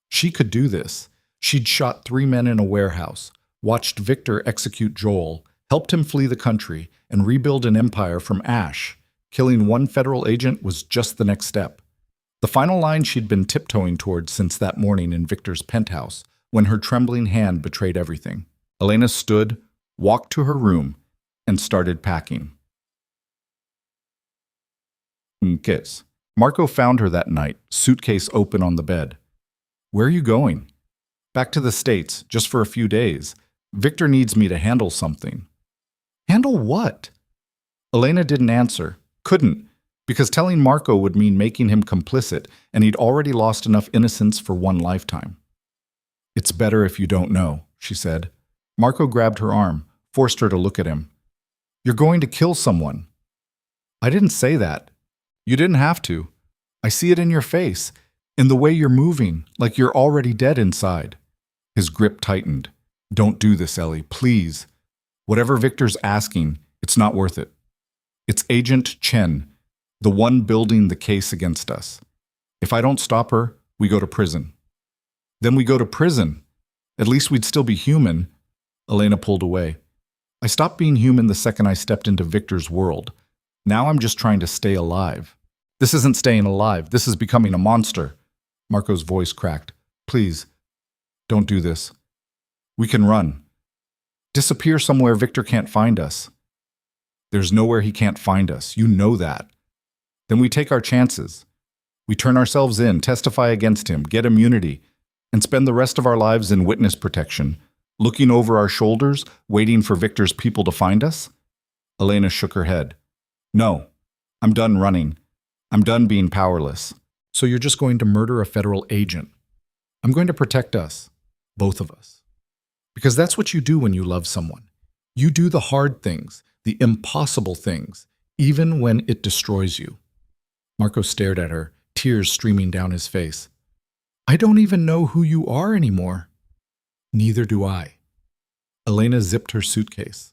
She could do this. She'd shot 3 men in a warehouse, watched Victor execute Joel, helped him flee the country, and rebuild an empire from ash. Killing one federal agent was just the next step. The final line she'd been tiptoeing towards since that morning in Victor's penthouse, when her trembling hand betrayed everything. Elena stood, walked to her room, and started packing. Kiss. Marco found her that night, suitcase open on the bed. Where are you going? Back to the States, just for a few days. Victor needs me to handle something. Handle what? Elena didn't answer. Couldn't, because telling Marco would mean making him complicit, and he'd already lost enough innocence for one lifetime. It's better if you don't know, she said. Marco grabbed her arm, forced her to look at him. You're going to kill someone. I didn't say that. You didn't have to. I see it in your face, in the way you're moving, like you're already dead inside. His grip tightened. Don't do this, Ellie, please. Whatever Victor's asking, it's not worth it. It's Agent Chen, the one building the case against us. If I don't stop her, we go to prison. Then we go to prison. At least we'd still be human. Elena pulled away. I stopped being human the second I stepped into Victor's world. Now I'm just trying to stay alive. This isn't staying alive. This is becoming a monster. Marco's voice cracked. Please, don't do this. We can run. Disappear somewhere Victor can't find us. There's nowhere he can't find us. You know that. Then we take our chances. We turn ourselves in, testify against him, get immunity, and spend the rest of our lives in witness protection, looking over our shoulders, waiting for Victor's people to find us? Elena shook her head. No, I'm done running. I'm done being powerless. So you're just going to murder a federal agent. I'm going to protect us, both of us. Because that's what you do when you love someone. You do the hard things, the impossible things, even when it destroys you. Marco stared at her, tears streaming down his face. I don't even know who you are anymore. Neither do I. Elena zipped her suitcase.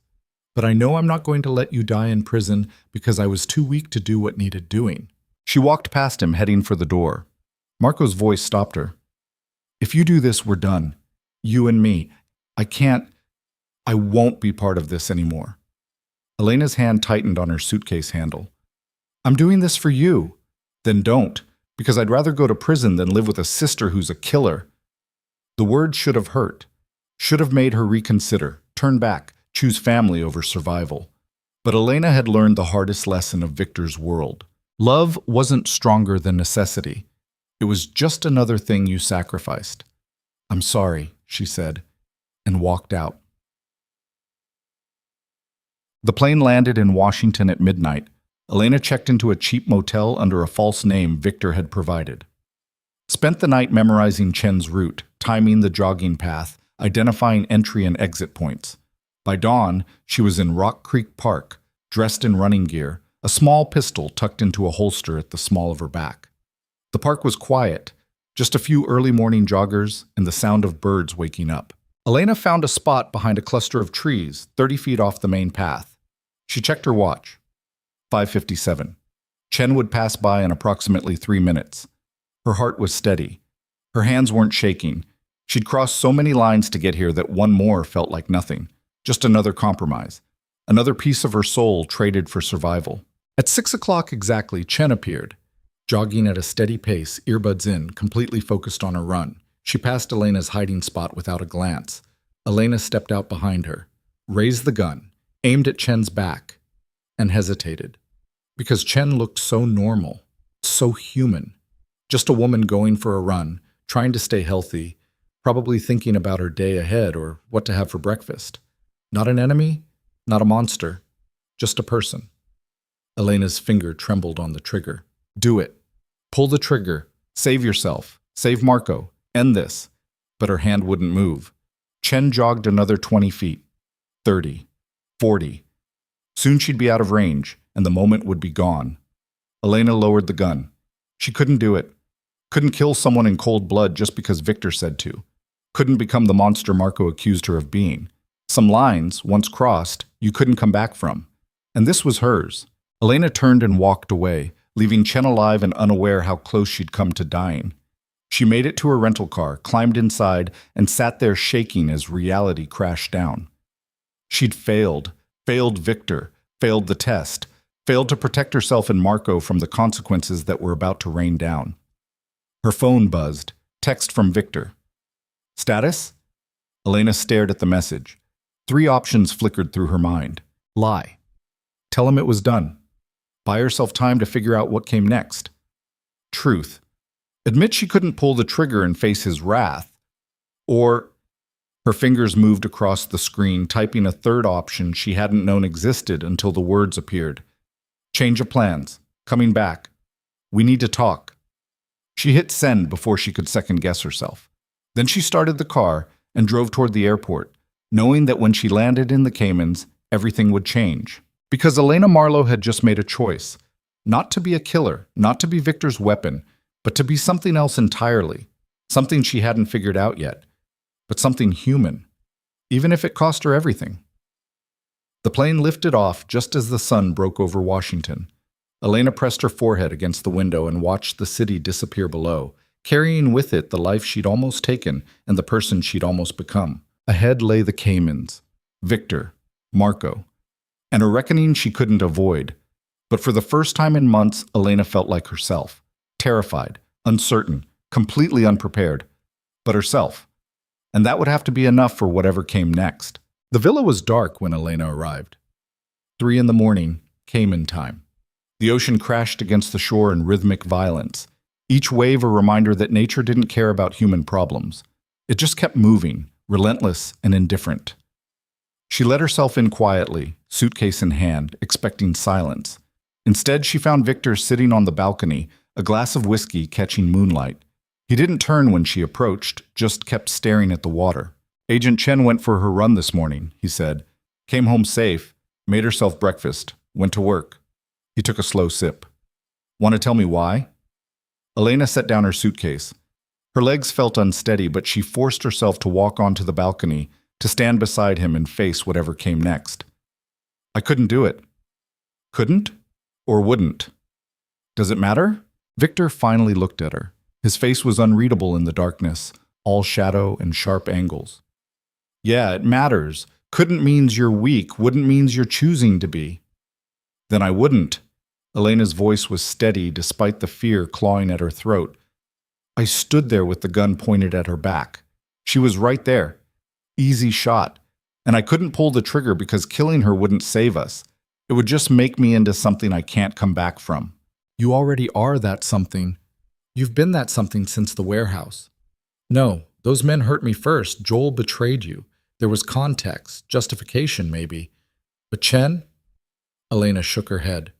But I know I'm not going to let you die in prison because I was too weak to do what needed doing. She walked past him, heading for the door. Marco's voice stopped her. If you do this, we're done. You and me. I won't be part of this anymore. Elena's hand tightened on her suitcase handle. I'm doing this for you. Then don't, because I'd rather go to prison than live with a sister who's a killer. The words should have hurt, should have made her reconsider, turn back, choose family over survival. But Elena had learned the hardest lesson of Victor's world. Love wasn't stronger than necessity. It was just another thing you sacrificed. I'm sorry, she said, and walked out. The plane landed in Washington at midnight. Elena checked into a cheap motel under a false name Victor had provided. Spent the night memorizing Chen's route, timing the jogging path, identifying entry and exit points. By dawn, she was in Rock Creek Park, dressed in running gear, a small pistol tucked into a holster at the small of her back. The park was quiet, just a few early morning joggers and the sound of birds waking up. Elena found a spot behind a cluster of trees, 30 feet off the main path. She checked her watch. 5:57. Chen would pass by in approximately 3 minutes. Her heart was steady. Her hands weren't shaking. She'd crossed so many lines to get here that one more felt like nothing. Just another compromise. Another piece of her soul traded for survival. At 6 o'clock exactly, Chen appeared, jogging at a steady pace, earbuds in, completely focused on her run. She passed Elena's hiding spot without a glance. Elena stepped out behind her, raised the gun, aimed at Chen's back, and hesitated. Because Chen looked so normal, so human. Just a woman going for a run, trying to stay healthy, probably thinking about her day ahead or what to have for breakfast. Not an enemy, not a monster, just a person. Elena's finger trembled on the trigger. Do it. Pull the trigger. Save yourself. Save Marco. End this. But her hand wouldn't move. Chen jogged another 20 feet. 30. 40. Soon she'd be out of range, and the moment would be gone. Elena lowered the gun. She couldn't do it. Couldn't kill someone in cold blood just because Victor said to. Couldn't become the monster Marco accused her of being. Some lines, once crossed, you couldn't come back from. And this was hers. Elena turned and walked away, leaving Chen alive and unaware how close she'd come to dying. She made it to her rental car, climbed inside, and sat there shaking as reality crashed down. She'd failed Victor, failed the test, failed to protect herself and Marco from the consequences that were about to rain down. Her phone buzzed, text from Victor. Status? Elena stared at the message. 3 options flickered through her mind. Lie. Tell him it was done. Buy herself time to figure out what came next. Truth. Admit she couldn't pull the trigger and face his wrath. Or her fingers moved across the screen, typing a third option she hadn't known existed until the words appeared. Change of plans. Coming back. We need to talk. She hit send before she could second-guess herself. Then she started the car and drove toward the airport, knowing that when she landed in the Caymans, everything would change. Because Elena Marlowe had just made a choice. Not to be a killer, not to be Victor's weapon, but to be something else entirely. Something she hadn't figured out yet. But something human. Even if it cost her everything. The plane lifted off just as the sun broke over Washington. Elena pressed her forehead against the window and watched the city disappear below, carrying with it the life she'd almost taken and the person she'd almost become. Ahead lay the Caymans, Victor, Marco, and a reckoning she couldn't avoid. But for the first time in months, Elena felt like herself. Terrified, uncertain, completely unprepared. But herself. And that would have to be enough for whatever came next. The villa was dark when Elena arrived. 3 a.m, Cayman time. The ocean crashed against the shore in rhythmic violence, each wave a reminder that nature didn't care about human problems. It just kept moving, relentless and indifferent. She let herself in quietly, suitcase in hand, expecting silence. Instead, she found Victor sitting on the balcony, a glass of whiskey catching moonlight. He didn't turn when she approached, just kept staring at the water. Agent Chen went for her run this morning, he said. Came home safe, made herself breakfast, went to work. He took a slow sip. Want to tell me why? Elena set down her suitcase. Her legs felt unsteady, but she forced herself to walk onto the balcony, to stand beside him and face whatever came next. I couldn't do it. Couldn't? Or wouldn't? Does it matter? Victor finally looked at her. His face was unreadable in the darkness, all shadow and sharp angles. Yeah, it matters. Couldn't means you're weak, wouldn't means you're choosing to be. Then I wouldn't. Elena's voice was steady despite the fear clawing at her throat. I stood there with the gun pointed at her back. She was right there. Easy shot. And I couldn't pull the trigger because killing her wouldn't save us. It would just make me into something I can't come back from. You already are that something. You've been that something since the warehouse. No, those men hurt me first. Joel betrayed you. There was context, justification maybe. But Chen? Elena shook her head.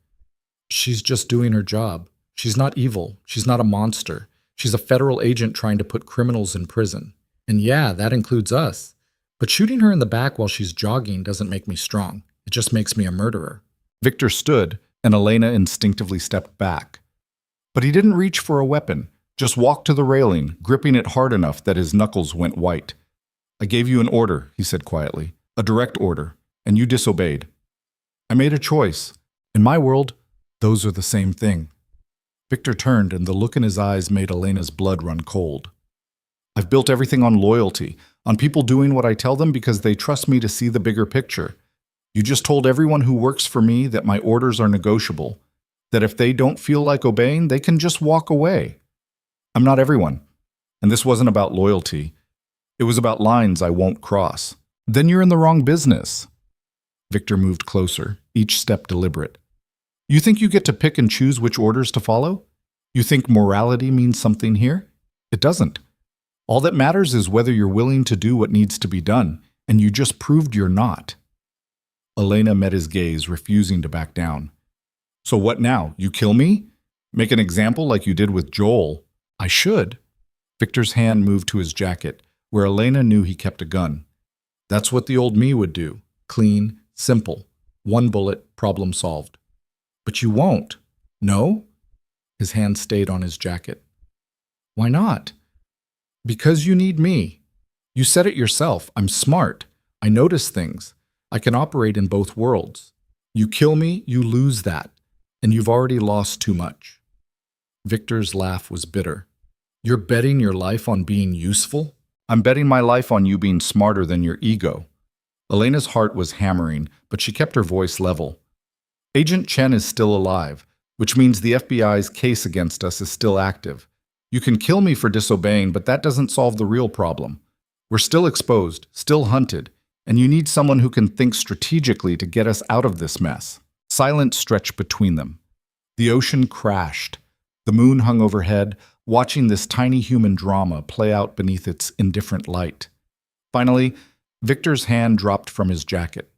She's just doing her job. She's not evil. She's not a monster. She's a federal agent trying to put criminals in prison. And yeah, that includes us. But shooting her in the back while she's jogging doesn't make me strong. It just makes me a murderer. Victor stood, and Elena instinctively stepped back. But he didn't reach for a weapon, just walked to the railing, gripping it hard enough that his knuckles went white. I gave you an order, he said quietly, a direct order, and you disobeyed. I made a choice. In my world, those are the same thing. Victor turned, and the look in his eyes made Elena's blood run cold. I've built everything on loyalty, on people doing what I tell them because they trust me to see the bigger picture. You just told everyone who works for me that my orders are negotiable, that if they don't feel like obeying, they can just walk away. I'm not everyone, and this wasn't about loyalty. It was about lines I won't cross. Then you're in the wrong business. Victor moved closer, each step deliberate. You think you get to pick and choose which orders to follow? You think morality means something here? It doesn't. All that matters is whether you're willing to do what needs to be done, and you just proved you're not. Elena met his gaze, refusing to back down. So what now? You kill me? Make an example like you did with Joel? I should. Victor's hand moved to his jacket, where Elena knew he kept a gun. That's what the old me would do. Clean, simple. One bullet, problem solved. But you won't. No? His hand stayed on his jacket. Why not? Because you need me. You said it yourself. I'm smart. I notice things. I can operate in both worlds. You kill me, you lose that. And you've already lost too much. Victor's laugh was bitter. You're betting your life on being useful? I'm betting my life on you being smarter than your ego. Elena's heart was hammering, but she kept her voice level. Agent Chen is still alive, which means the FBI's case against us is still active. You can kill me for disobeying, but that doesn't solve the real problem. We're still exposed, still hunted, and you need someone who can think strategically to get us out of this mess. Silence stretched between them. The ocean crashed. The moon hung overhead, watching this tiny human drama play out beneath its indifferent light. Finally, Victor's hand dropped from his jacket.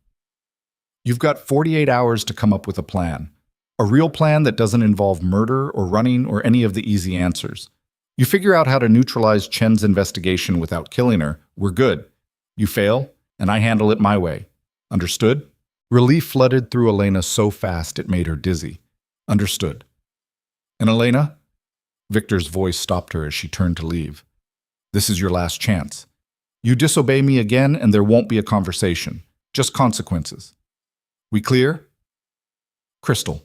You've got 48 hours to come up with a plan. A real plan that doesn't involve murder or running or any of the easy answers. You figure out how to neutralize Chen's investigation without killing her, we're good. You fail, and I handle it my way. Understood? Relief flooded through Elena so fast it made her dizzy. Understood. And Elena? Victor's voice stopped her as she turned to leave. This is your last chance. You disobey me again and there won't be a conversation. Just consequences. We clear? Crystal.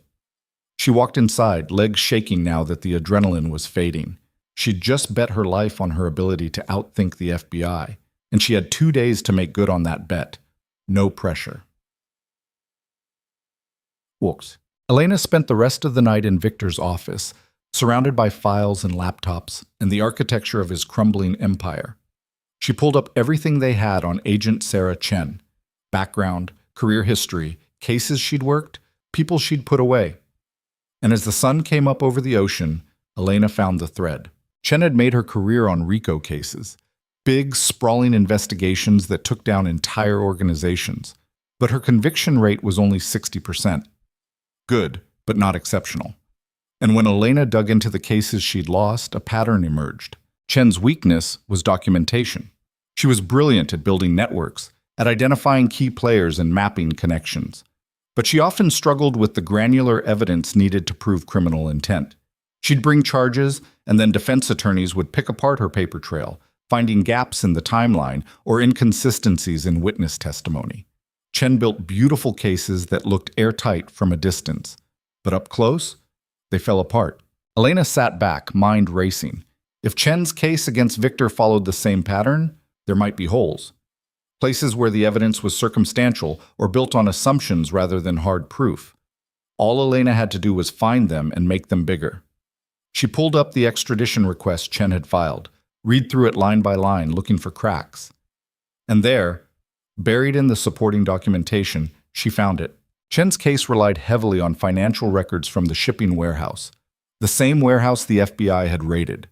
She walked inside, legs shaking now that the adrenaline was fading. She'd just bet her life on her ability to outthink the FBI, and she had 2 days to make good on that bet. No pressure. Walks. Elena spent the rest of the night in Victor's office, surrounded by files and laptops and the architecture of his crumbling empire. She pulled up everything they had on Agent Sarah Chen. Background, career history, cases she'd worked, people she'd put away. And as the sun came up over the ocean, Elena found the thread. Chen had made her career on RICO cases. Big, sprawling investigations that took down entire organizations. But her conviction rate was only 60%. Good, but not exceptional. And when Elena dug into the cases she'd lost, a pattern emerged. Chen's weakness was documentation. She was brilliant at building networks, at identifying key players and mapping connections. but she often struggled with the granular evidence needed to prove criminal intent. She'd bring charges, and then defense attorneys would pick apart her paper trail, finding gaps in the timeline or inconsistencies in witness testimony. Chen built beautiful cases that looked airtight from a distance, but up close, they fell apart. Elena sat back, mind racing. If Chen's case against Victor followed the same pattern, there might be holes. Places where the evidence was circumstantial or built on assumptions rather than hard proof. All Elena had to do was find them and make them bigger. She pulled up the extradition request Chen had filed, read through it line by line, looking for cracks. And there, buried in the supporting documentation, she found it. Chen's case relied heavily on financial records from the shipping warehouse, the same warehouse the FBI had raided.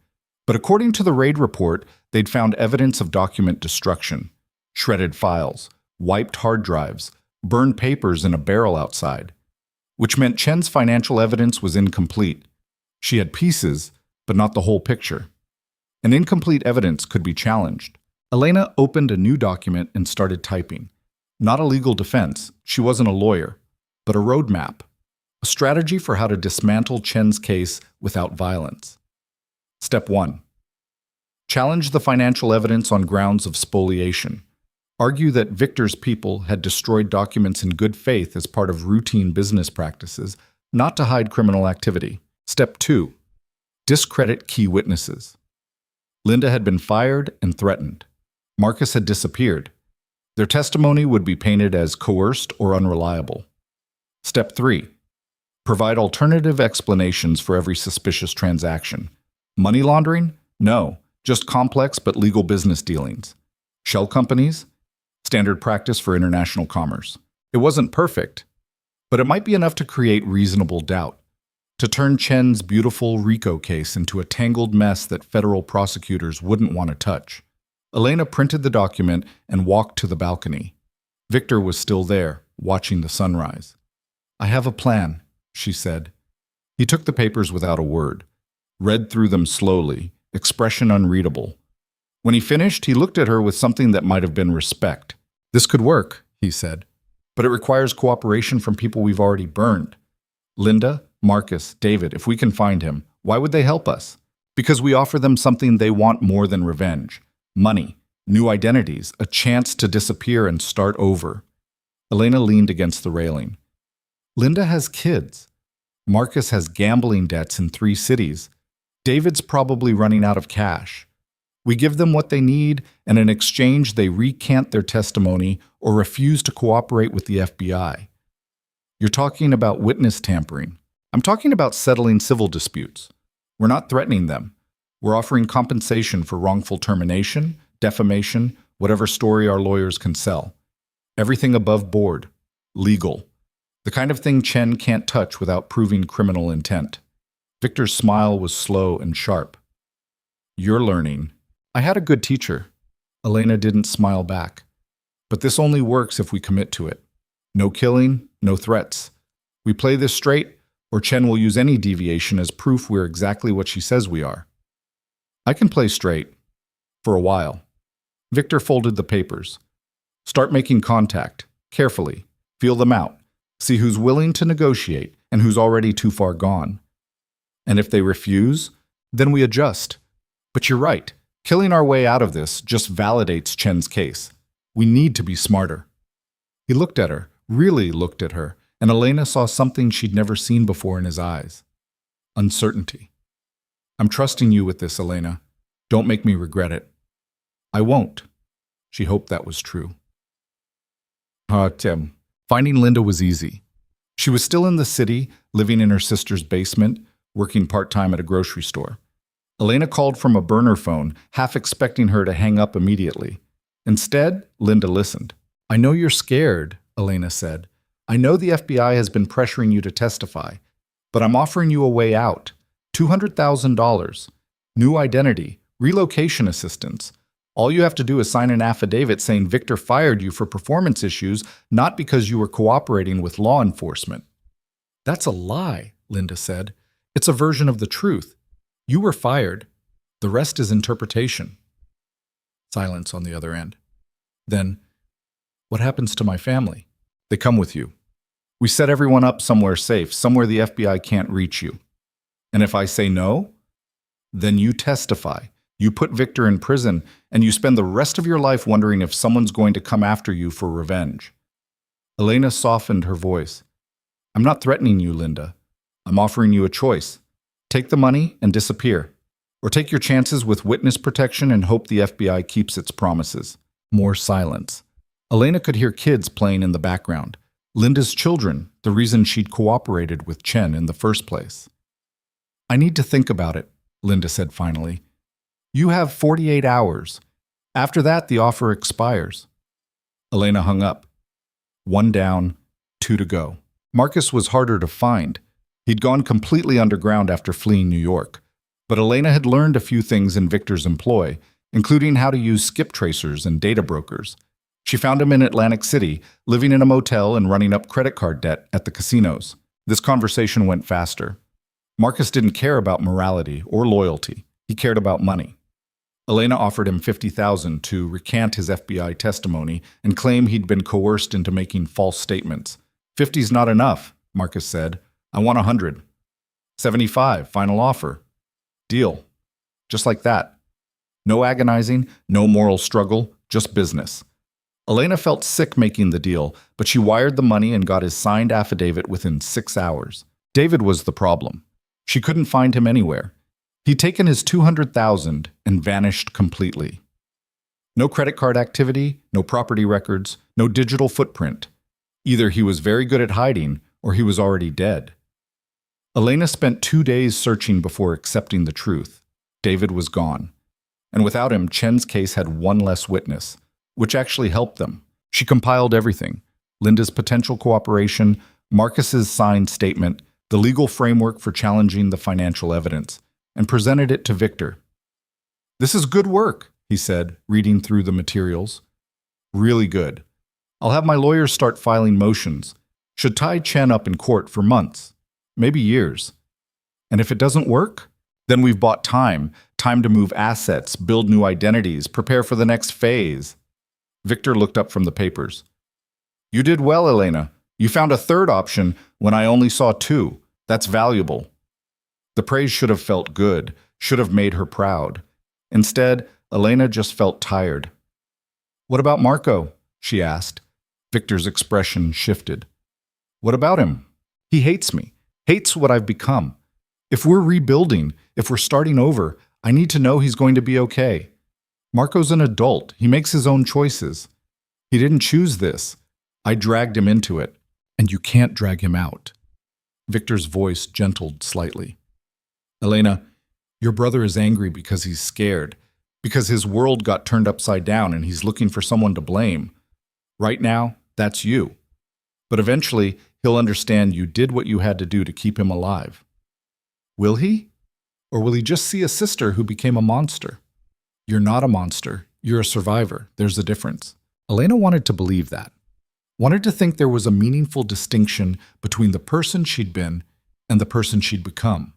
But according to the raid report, they'd found evidence of document destruction, shredded files, wiped hard drives, burned papers in a barrel outside, which meant Chen's financial evidence was incomplete. She had pieces, but not the whole picture. And incomplete evidence could be challenged. Elena opened a new document and started typing. Not a legal defense, she wasn't a lawyer, but a roadmap, a strategy for how to dismantle Chen's case without violence. Step 1. Challenge the financial evidence on grounds of spoliation. Argue that Victor's people had destroyed documents in good faith as part of routine business practices, not to hide criminal activity. Step 2. Discredit key witnesses. Linda had been fired and threatened. Marcus had disappeared. Their testimony would be painted as coerced or unreliable. Step 3. Provide alternative explanations for every suspicious transaction. Money laundering? No, just complex but legal business dealings. Shell companies? Standard practice for international commerce. It wasn't perfect, but it might be enough to create reasonable doubt, to turn Chen's beautiful RICO case into a tangled mess that federal prosecutors wouldn't want to touch. Elena printed the document and walked to the balcony. Victor was still there, watching the sunrise. "I have a plan," she said. He took the papers without a word, read through them slowly, expression unreadable. When he finished, he looked at her with something that might have been respect. "This could work," he said, "but it requires cooperation from people we've already burned. Linda, Marcus, David, if we can find him, why would they help us? Because we offer them something they want more than revenge. Money, new identities, a chance to disappear and start over." Elena leaned against the railing. "Linda has kids. Marcus has gambling debts in 3 cities. David's probably running out of cash. We give them what they need, and in exchange they recant their testimony or refuse to cooperate with the FBI. You're talking about witness tampering. I'm talking about settling civil disputes. We're not threatening them. We're offering compensation for wrongful termination, defamation, whatever story our lawyers can sell. Everything above board. Legal. The kind of thing Chen can't touch without proving criminal intent." Victor's smile was slow and sharp. "You're learning." "I had a good teacher." Elena didn't smile back. "But this only works if we commit to it. No killing, no threats. We play this straight, or Chen will use any deviation as proof we're exactly what she says we are." "I can play straight. For a while." Victor folded the papers. "Start making contact. Carefully. Feel them out. See who's willing to negotiate and who's already too far gone. And if they refuse, then we adjust. But you're right. Killing our way out of this just validates Chen's case. We need to be smarter." He looked at her, really looked at her, and Elena saw something she'd never seen before in his eyes. Uncertainty. "I'm trusting you with this, Elena. Don't make me regret it." "I won't." She hoped that was true. Tim. Finding Linda was easy. She was still in the city, living in her sister's basement, working part-time at a grocery store. Elena called from a burner phone, half expecting her to hang up immediately. Instead, Linda listened. "I know you're scared," Elena said. "I know the FBI has been pressuring you to testify, but I'm offering you a way out. $200,000, new identity, relocation assistance. All you have to do is sign an affidavit saying Victor fired you for performance issues, not because you were cooperating with law enforcement." "That's a lie," Linda said. "It's a version of the truth. You were fired. The rest is interpretation." Silence on the other end. Then, "What happens to my family?" "They come with you." We set everyone up somewhere safe, somewhere the FBI can't reach you. And if I say no, then you testify. You put Victor in prison, and you spend the rest of your life wondering if someone's going to come after you for revenge. Elena softened her voice. I'm not threatening you, Linda. I'm offering you a choice. Take the money and disappear. Or take your chances with witness protection and hope the FBI keeps its promises. More silence. Elena could hear kids playing in the background. Linda's children, the reason she'd cooperated with Chen in the first place. I need to think about it, Linda said finally. You have 48 hours. After that, the offer expires. Elena hung up. 1 down, 2 to go. Marcus was harder to find. He'd gone completely underground after fleeing New York. But Elena had learned a few things in Victor's employ, including how to use skip tracers and data brokers. She found him in Atlantic City, living in a motel and running up credit card debt at the casinos. This conversation went faster. Marcus didn't care about morality or loyalty. He cared about money. Elena offered him $50,000 to recant his FBI testimony and claim he'd been coerced into making false statements. "50's not enough," Marcus said. "I want 100. 75, final offer. Deal." Just like that. No agonizing, no moral struggle, just business. Elena felt sick making the deal, but she wired the money and got his signed affidavit within 6 hours. David was the problem. She couldn't find him anywhere. He'd taken his $200,000 and vanished completely. No credit card activity, no property records, no digital footprint. Either he was very good at hiding or he was already dead. Elena spent 2 days searching before accepting the truth. David was gone. And without him, Chen's case had one less witness, which actually helped them. She compiled everything: Linda's potential cooperation, Marcus's signed statement, the legal framework for challenging the financial evidence, and presented it to Victor. "This is good work," he said, reading through the materials. "Really good. I'll have my lawyers start filing motions. Should tie Chen up in court for months, maybe years. And if it doesn't work, then we've bought time to move assets, build new identities, prepare for the next phase." Victor looked up from the papers. "You did well, Elena. You found a third option when I only saw 2. That's valuable." The praise should have felt good, should have made her proud. Instead, Elena just felt tired. "What about Marco?" she asked. Victor's expression shifted. "What about him? He hates me, hates what I've become. If we're rebuilding, if we're starting over, I need to know he's going to be okay. Marco's an adult. He makes his own choices. He didn't choose this. I dragged him into it. And you can't drag him out." Victor's voice gentled slightly. "Elena, your brother is angry because he's scared, because his world got turned upside down and he's looking for someone to blame. Right now, that's you. But eventually, he'll understand you did what you had to do to keep him alive. Will he? Or will he just see a sister who became a monster? You're not a monster. You're a survivor. There's a difference." Elena wanted to believe that. Wanted to think there was a meaningful distinction between the person she'd been and the person she'd become.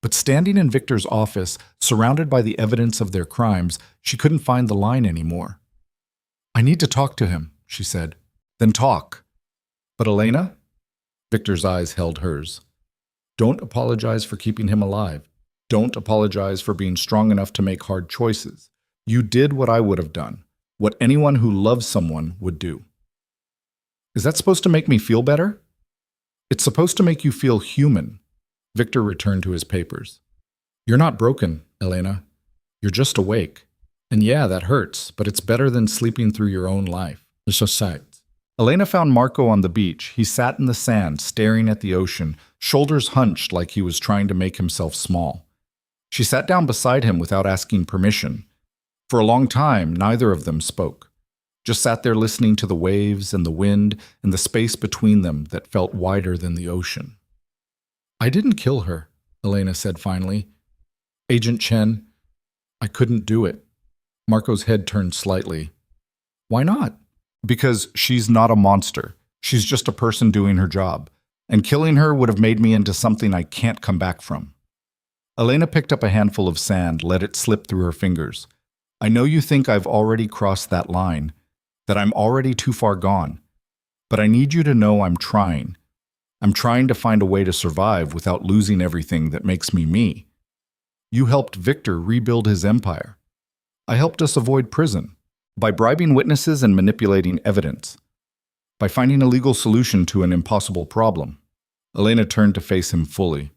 But standing in Victor's office, surrounded by the evidence of their crimes, she couldn't find the line anymore. "I need to talk to him," she said. "Then talk." "But Elena?" Victor's eyes held hers. "Don't apologize for keeping him alive. Don't apologize for being strong enough to make hard choices. You did what I would have done, what anyone who loves someone would do." "Is that supposed to make me feel better?" "It's supposed to make you feel human." Victor returned to his papers. "You're not broken, Elena. You're just awake. And yeah, that hurts, but it's better than sleeping through your own life." Elena found Marco on the beach. He sat in the sand, staring at the ocean, shoulders hunched like he was trying to make himself small. She sat down beside him without asking permission. For a long time, neither of them spoke. Just sat there listening to the waves and the wind and the space between them that felt wider than the ocean. "I didn't kill her," Elena said finally. "Agent Chen, I couldn't do it." Marco's head turned slightly. "Why not?" "Because she's not a monster. She's just a person doing her job. And killing her would have made me into something I can't come back from." Elena picked up a handful of sand, let it slip through her fingers. "I know you think I've already crossed that line, that I'm already too far gone. But I need you to know I'm trying. I'm trying to find a way to survive without losing everything that makes me me. You helped Victor rebuild his empire. I helped us avoid prison by bribing witnesses and manipulating evidence, by finding a legal solution to an impossible problem. Elena turned to face him fully.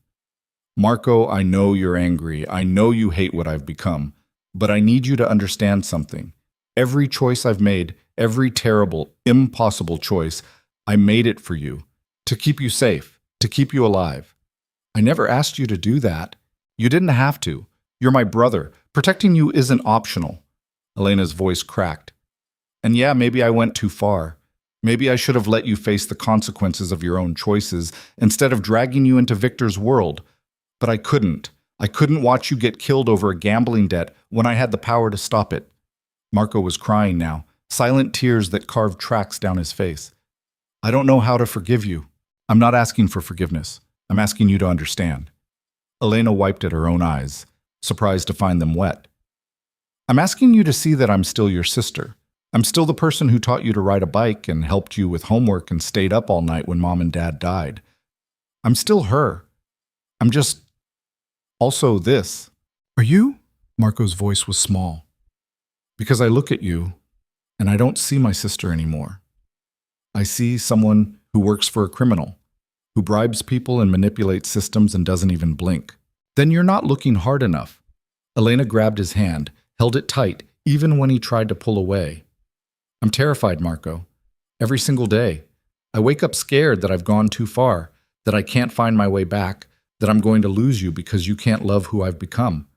Marco, I know you're angry. I know you hate what I've become. But I need you to understand something. Every choice I've made, every terrible, impossible choice, I made it for you. To keep you safe. To keep you alive. I never asked you to do that. You didn't have to. You're my brother. Protecting you isn't optional. Elena's voice cracked. And yeah, maybe I went too far. Maybe I should have let you face the consequences of your own choices instead of dragging you into Victor's world. But I couldn't. I couldn't watch you get killed over a gambling debt when I had the power to stop it. Marco was crying now, silent tears that carved tracks down his face. I don't know how to forgive you. I'm not asking for forgiveness. I'm asking you to understand. Elena wiped at her own eyes, surprised to find them wet. I'm asking you to see that I'm still your sister. I'm still the person who taught you to ride a bike and helped you with homework and stayed up all night when Mom and Dad died. I'm still her. I'm just also this. Are you? Marco's voice was small. Because I look at you, and I don't see my sister anymore. I see someone who works for a criminal, who bribes people and manipulates systems and doesn't even blink. Then you're not looking hard enough. Elena grabbed his hand, held it tight, even when he tried to pull away. I'm terrified, Marco. Every single day. I wake up scared that I've gone too far, that I can't find my way back, that I'm going to lose you because you can't love who I've become.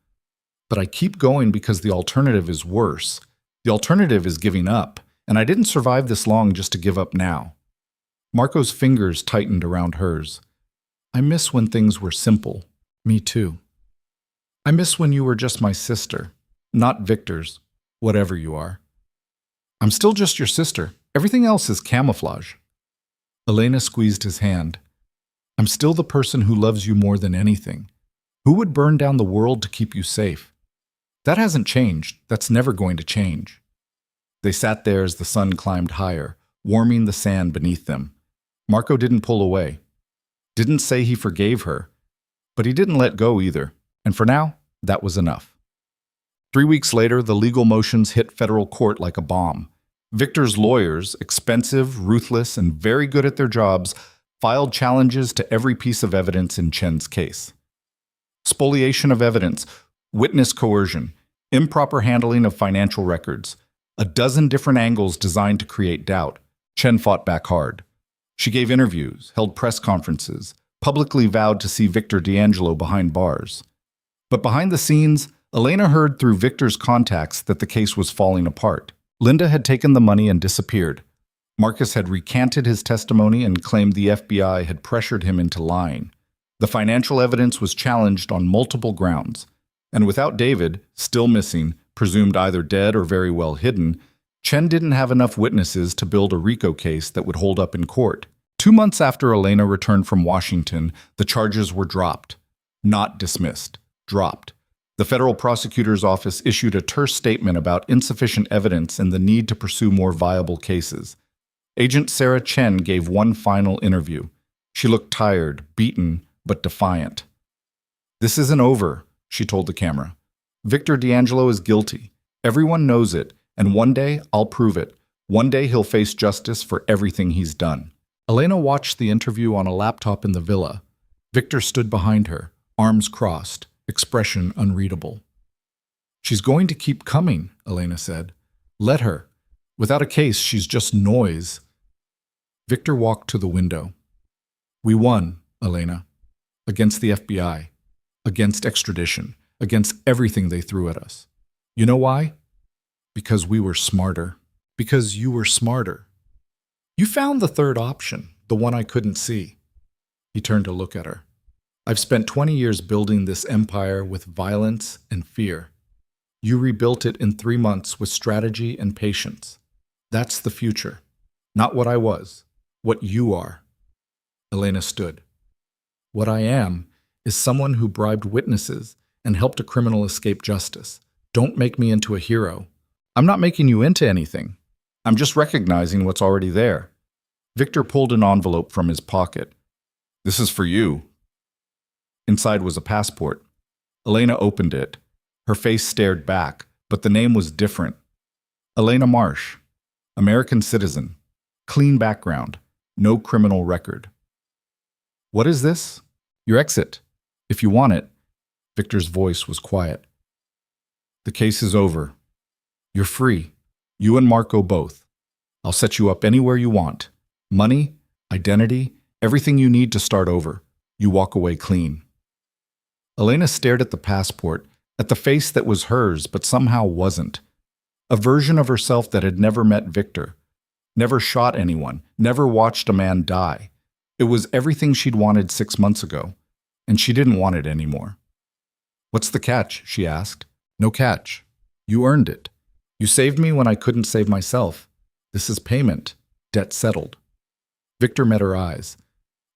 But I keep going because the alternative is worse. The alternative is giving up, and I didn't survive this long just to give up now. Marco's fingers tightened around hers. I miss when things were simple. Me too. I miss when you were just my sister, not Victor's, whatever you are. I'm still just your sister. Everything else is camouflage. Elena squeezed his hand. I'm still the person who loves you more than anything. Who would burn down the world to keep you safe? That hasn't changed. That's never going to change. They sat there as the sun climbed higher, warming the sand beneath them. Marco didn't pull away. Didn't say he forgave her. But he didn't let go either. And for now, that was enough. 3 weeks later, the legal motions hit federal court like a bomb. Victor's lawyers, expensive, ruthless, and very good at their jobs, filed challenges to every piece of evidence in Chen's case. Spoliation of evidence, witness coercion, improper handling of financial records, a dozen different angles designed to create doubt. Chen fought back hard. She gave interviews, held press conferences, publicly vowed to see Victor D'Angelo behind bars. But behind the scenes, Elena heard through Victor's contacts that the case was falling apart. Linda had taken the money and disappeared. Marcus had recanted his testimony and claimed the FBI had pressured him into lying. The financial evidence was challenged on multiple grounds. And without David, still missing, presumed either dead or very well hidden, Chen didn't have enough witnesses to build a RICO case that would hold up in court. 2 months after Elena returned from Washington, the charges were dropped. Not dismissed. Dropped. The federal prosecutor's office issued a terse statement about insufficient evidence and the need to pursue more viable cases. Agent Sarah Chen gave one final interview. She looked tired, beaten, but defiant. This isn't over, she told the camera. Victor D'Angelo is guilty. Everyone knows it, and one day I'll prove it. One day he'll face justice for everything he's done. Elena watched the interview on a laptop in the villa. Victor stood behind her, arms crossed, expression unreadable. She's going to keep coming, Elena said. Let her. Without a case, she's just noise. Victor walked to the window. We won, Elena. Against the FBI. Against extradition. Against everything they threw at us. You know why? Because we were smarter. Because you were smarter. You found the third option, the one I couldn't see. He turned to look at her. I've spent 20 years building this empire with violence and fear. You rebuilt it in 3 months with strategy and patience. That's the future. Not what I was, what you are. Elena stood. What I am is someone who bribed witnesses and helped a criminal escape justice. Don't make me into a hero. I'm not making you into anything. I'm just recognizing what's already there. Victor pulled an envelope from his pocket. This is for you. Inside was a passport. Elena opened it. Her face stared back, but the name was different. Elena Marsh, American citizen, clean background, no criminal record. What is this? Your exit. If you want it. Victor's voice was quiet. The case is over. You're free. You and Marco both. I'll set you up anywhere you want. Money, identity, everything you need to start over. You walk away clean. Elena stared at the passport, at the face that was hers but somehow wasn't. A version of herself that had never met Victor, never shot anyone, never watched a man die. It was everything she'd wanted 6 months ago, and she didn't want it anymore. What's the catch? She asked. No catch. You earned it. You saved me when I couldn't save myself. This is payment. Debt settled. Victor met her eyes.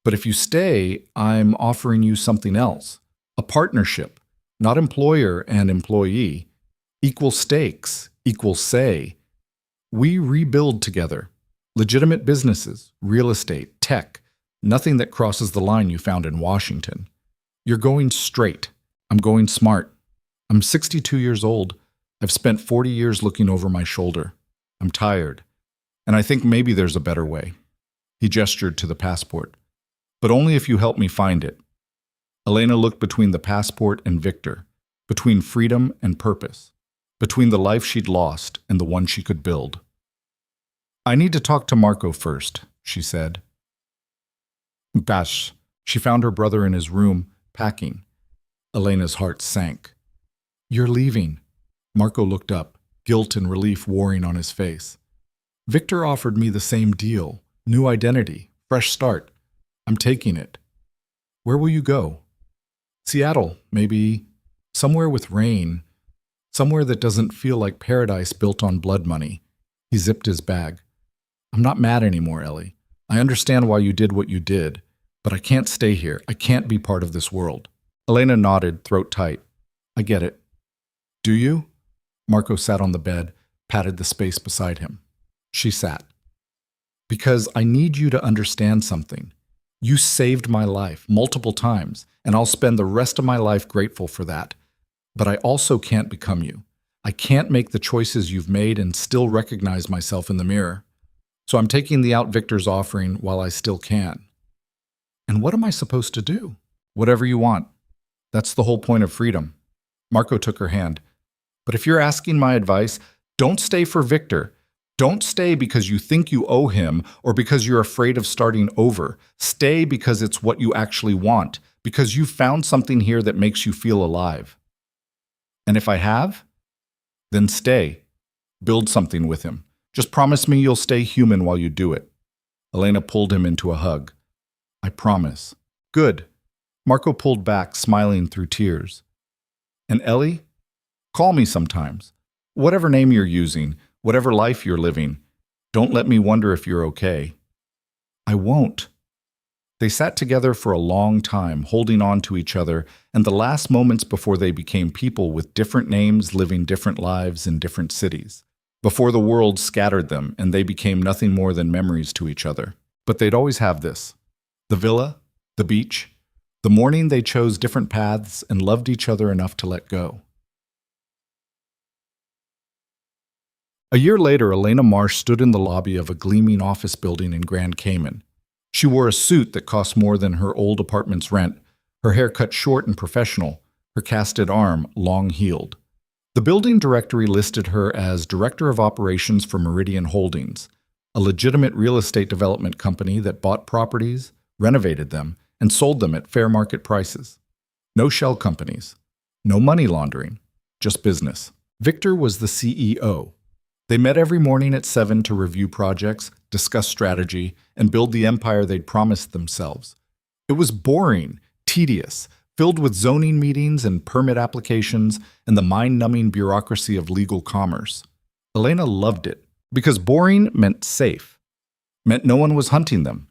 But if you stay, I'm offering you something else. A partnership, not employer and employee. Equal stakes, equal say. We rebuild together. Legitimate businesses, real estate, tech, nothing that crosses the line you found in Washington. You're going straight. I'm going smart. I'm 62 years old. I've spent 40 years looking over my shoulder. I'm tired. And I think maybe there's a better way. He gestured to the passport. But only if you help me find it. Elena looked between the passport and Victor, between freedom and purpose, between the life she'd lost and the one she could build. I need to talk to Marco first, she said. Gosh, she found her brother in his room, packing. Elena's heart sank. You're leaving. Marco looked up, guilt and relief warring on his face. Victor offered me the same deal, new identity, fresh start. I'm taking it. Where will you go? Seattle, maybe. Somewhere with rain. Somewhere that doesn't feel like paradise built on blood money. He zipped his bag. I'm not mad anymore, Ellie. I understand why you did what you did, but I can't stay here. I can't be part of this world. Elena nodded, throat tight. I get it. Do you? Marco sat on the bed, patted the space beside him. She sat. Because I need you to understand something. You saved my life multiple times, and I'll spend the rest of my life grateful for that. But I also can't become you. I can't make the choices you've made and still recognize myself in the mirror. So I'm taking the out Victor's offering while I still can. And what am I supposed to do? Whatever you want. That's the whole point of freedom. Marco took her hand. But if you're asking my advice, don't stay for Victor. Don't stay because you think you owe him or because you're afraid of starting over. Stay because it's what you actually want, because you've found something here that makes you feel alive. And if I have, then stay. Build something with him. Just promise me you'll stay human while you do it. Elena pulled him into a hug. I promise. Good. Marco pulled back, smiling through tears. And Ellie, call me sometimes. Whatever name you're using, whatever life you're living, don't let me wonder if you're okay. I won't. They sat together for a long time, holding on to each other, and the last moments before they became people with different names living different lives in different cities. Before the world scattered them and they became nothing more than memories to each other. But they'd always have this. The villa, the beach, the morning they chose different paths and loved each other enough to let go. A year later, Elena Marsh stood in the lobby of a gleaming office building in Grand Cayman. She wore a suit that cost more than her old apartment's rent, her hair cut short and professional, her casted arm long-heeled. The building directory listed her as Director of Operations for Meridian Holdings, a legitimate real estate development company that bought properties, renovated them, and sold them at fair market prices. No shell companies, no money laundering, just business. Victor was the CEO. They met every morning at 7 to review projects, discuss strategy, and build the empire they'd promised themselves. It was boring, tedious, filled with zoning meetings and permit applications and the mind-numbing bureaucracy of legal commerce. Elena loved it because boring meant safe, meant no one was hunting them,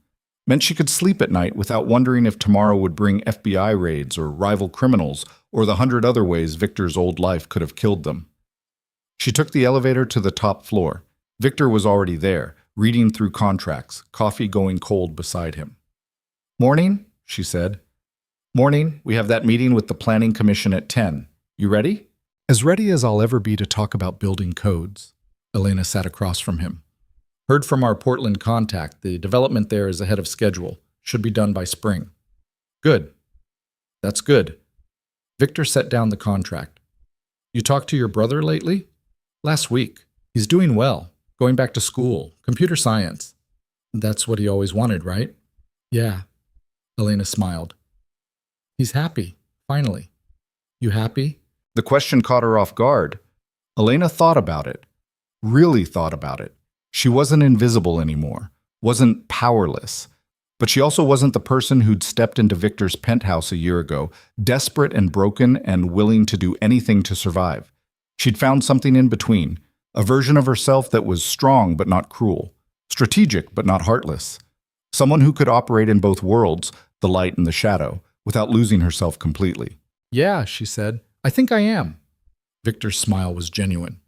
meant she could sleep at night without wondering if tomorrow would bring FBI raids or rival criminals or the 100 other ways Victor's old life could have killed them. She took the elevator to the top floor. Victor was already there, reading through contracts, coffee going cold beside him. Morning, she said. "Morning, we have that meeting with the Planning Commission at 10. You ready?" As ready as I'll ever be to talk about building codes. Elena sat across from him. Heard from our Portland contact, the development there is ahead of schedule. Should be done by spring. Good. That's good. Victor set down the contract. You talked to your brother lately? Last week. He's doing well. Going back to school. Computer science. That's what he always wanted, right? Yeah. Elena smiled. He's happy, finally. You happy? The question caught her off guard. Elena thought about it. Really thought about it. She wasn't invisible anymore. Wasn't powerless. But she also wasn't the person who'd stepped into Victor's penthouse a year ago, desperate and broken and willing to do anything to survive. She'd found something in between, a version of herself that was strong but not cruel, strategic but not heartless. Someone who could operate in both worlds, the light and the shadow, without losing herself completely. Yeah, she said. I think I am. Victor's smile was genuine.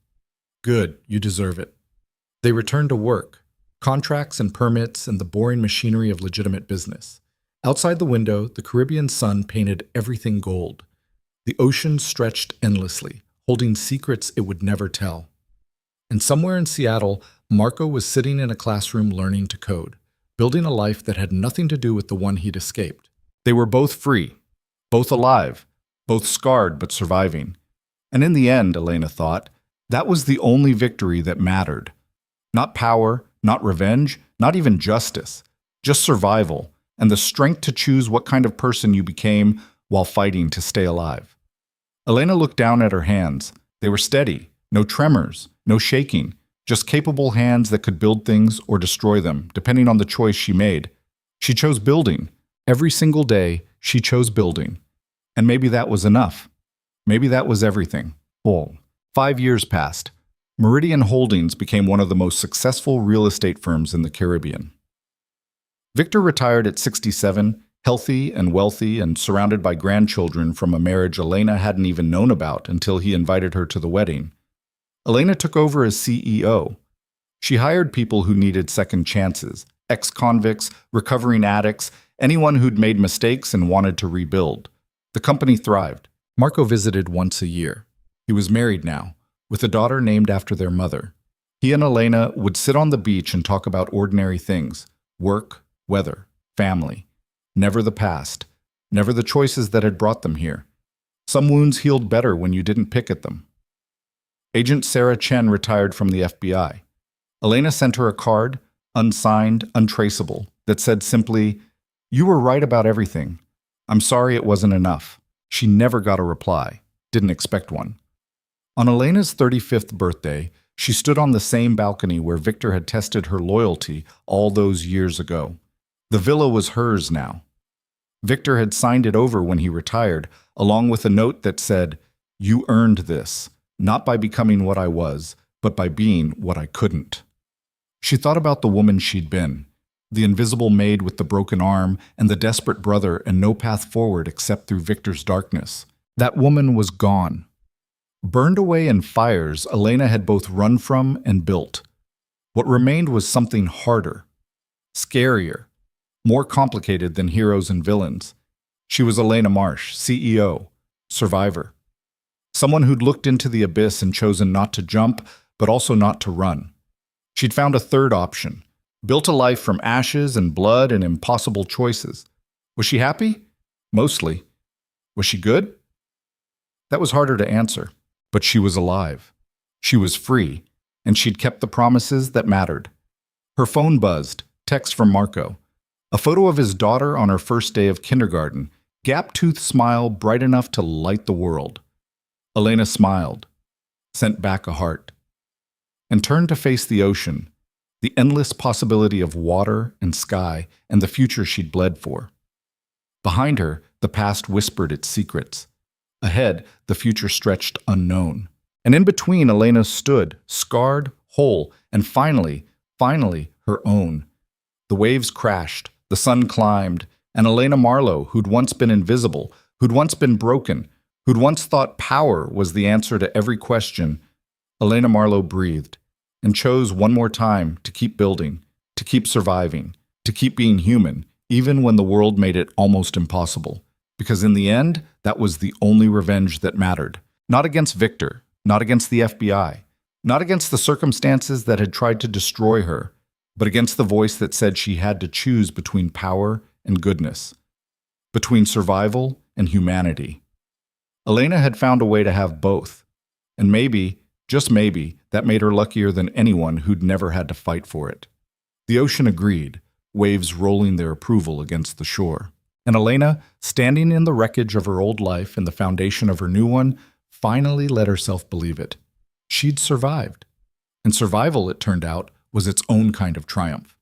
Good, you deserve it. They returned to work, contracts and permits and the boring machinery of legitimate business. Outside the window, the Caribbean sun painted everything gold. The ocean stretched endlessly, holding secrets it would never tell. And somewhere in Seattle, Marco was sitting in a classroom learning to code, building a life that had nothing to do with the one he'd escaped. They were both free, both alive, both scarred but surviving. And in the end, Elena thought, that was the only victory that mattered. Not power, not revenge, not even justice, just survival and the strength to choose what kind of person you became while fighting to stay alive. Elena looked down at her hands. They were steady, no tremors, no shaking, just capable hands that could build things or destroy them, depending on the choice she made. She chose building. Every single day, she chose building. And maybe that was enough. Maybe that was everything. All. 5 years passed. Meridian Holdings became one of the most successful real estate firms in the Caribbean. Victor retired at 67, healthy and wealthy and surrounded by grandchildren from a marriage Elena hadn't even known about until he invited her to the wedding. Elena took over as CEO. She hired people who needed second chances, ex-convicts, recovering addicts, anyone who'd made mistakes and wanted to rebuild. The company thrived. Marco visited once a year. He was married now, with a daughter named after their mother. He and Elena would sit on the beach and talk about ordinary things, work, weather, family. Never the past, never the choices that had brought them here. Some wounds healed better when you didn't pick at them. Agent Sarah Chen retired from the FBI. Elena sent her a card, unsigned, untraceable, that said simply, "You were right about everything. I'm sorry it wasn't enough." She never got a reply, didn't expect one. On Elena's 35th birthday, she stood on the same balcony where Victor had tested her loyalty all those years ago. The villa was hers now. Victor had signed it over when he retired, along with a note that said, "You earned this, not by becoming what I was, but by being what I couldn't." She thought about the woman she'd been, the invisible maid with the broken arm and the desperate brother and no path forward except through Victor's darkness. That woman was gone. Burned away in fires Elena had both run from and built. What remained was something harder, scarier, more complicated than heroes and villains. She was Elena Marsh, CEO, survivor. Someone who'd looked into the abyss and chosen not to jump, but also not to run. She'd found a third option, built a life from ashes and blood and impossible choices. Was she happy? Mostly. Was she good? That was harder to answer. But she was alive. She was free, and she'd kept the promises that mattered. Her phone buzzed, text from Marco. A photo of his daughter on her first day of kindergarten, gap-toothed smile bright enough to light the world. Elena smiled, sent back a heart, and turned to face the ocean, the endless possibility of water and sky and the future she'd bled for. Behind her, the past whispered its secrets. Ahead, the future stretched unknown. And in between, Elena stood, scarred, whole, and finally, her own. The waves crashed, the sun climbed, and Elena Marlowe, who'd once been invisible, who'd once been broken, who'd once thought power was the answer to every question, Elena Marlowe breathed and chose one more time to keep building, to keep surviving, to keep being human, even when the world made it almost impossible. Because in the end, that was the only revenge that mattered. Not against Victor, not against the FBI, not against the circumstances that had tried to destroy her, but against the voice that said she had to choose between power and goodness, between survival and humanity. Elena had found a way to have both, and maybe, just maybe, that made her luckier than anyone who'd never had to fight for it. The ocean agreed, waves rolling their approval against the shore. And Elena, standing in the wreckage of her old life and the foundation of her new one, finally let herself believe it. She'd survived. And survival, it turned out, was its own kind of triumph.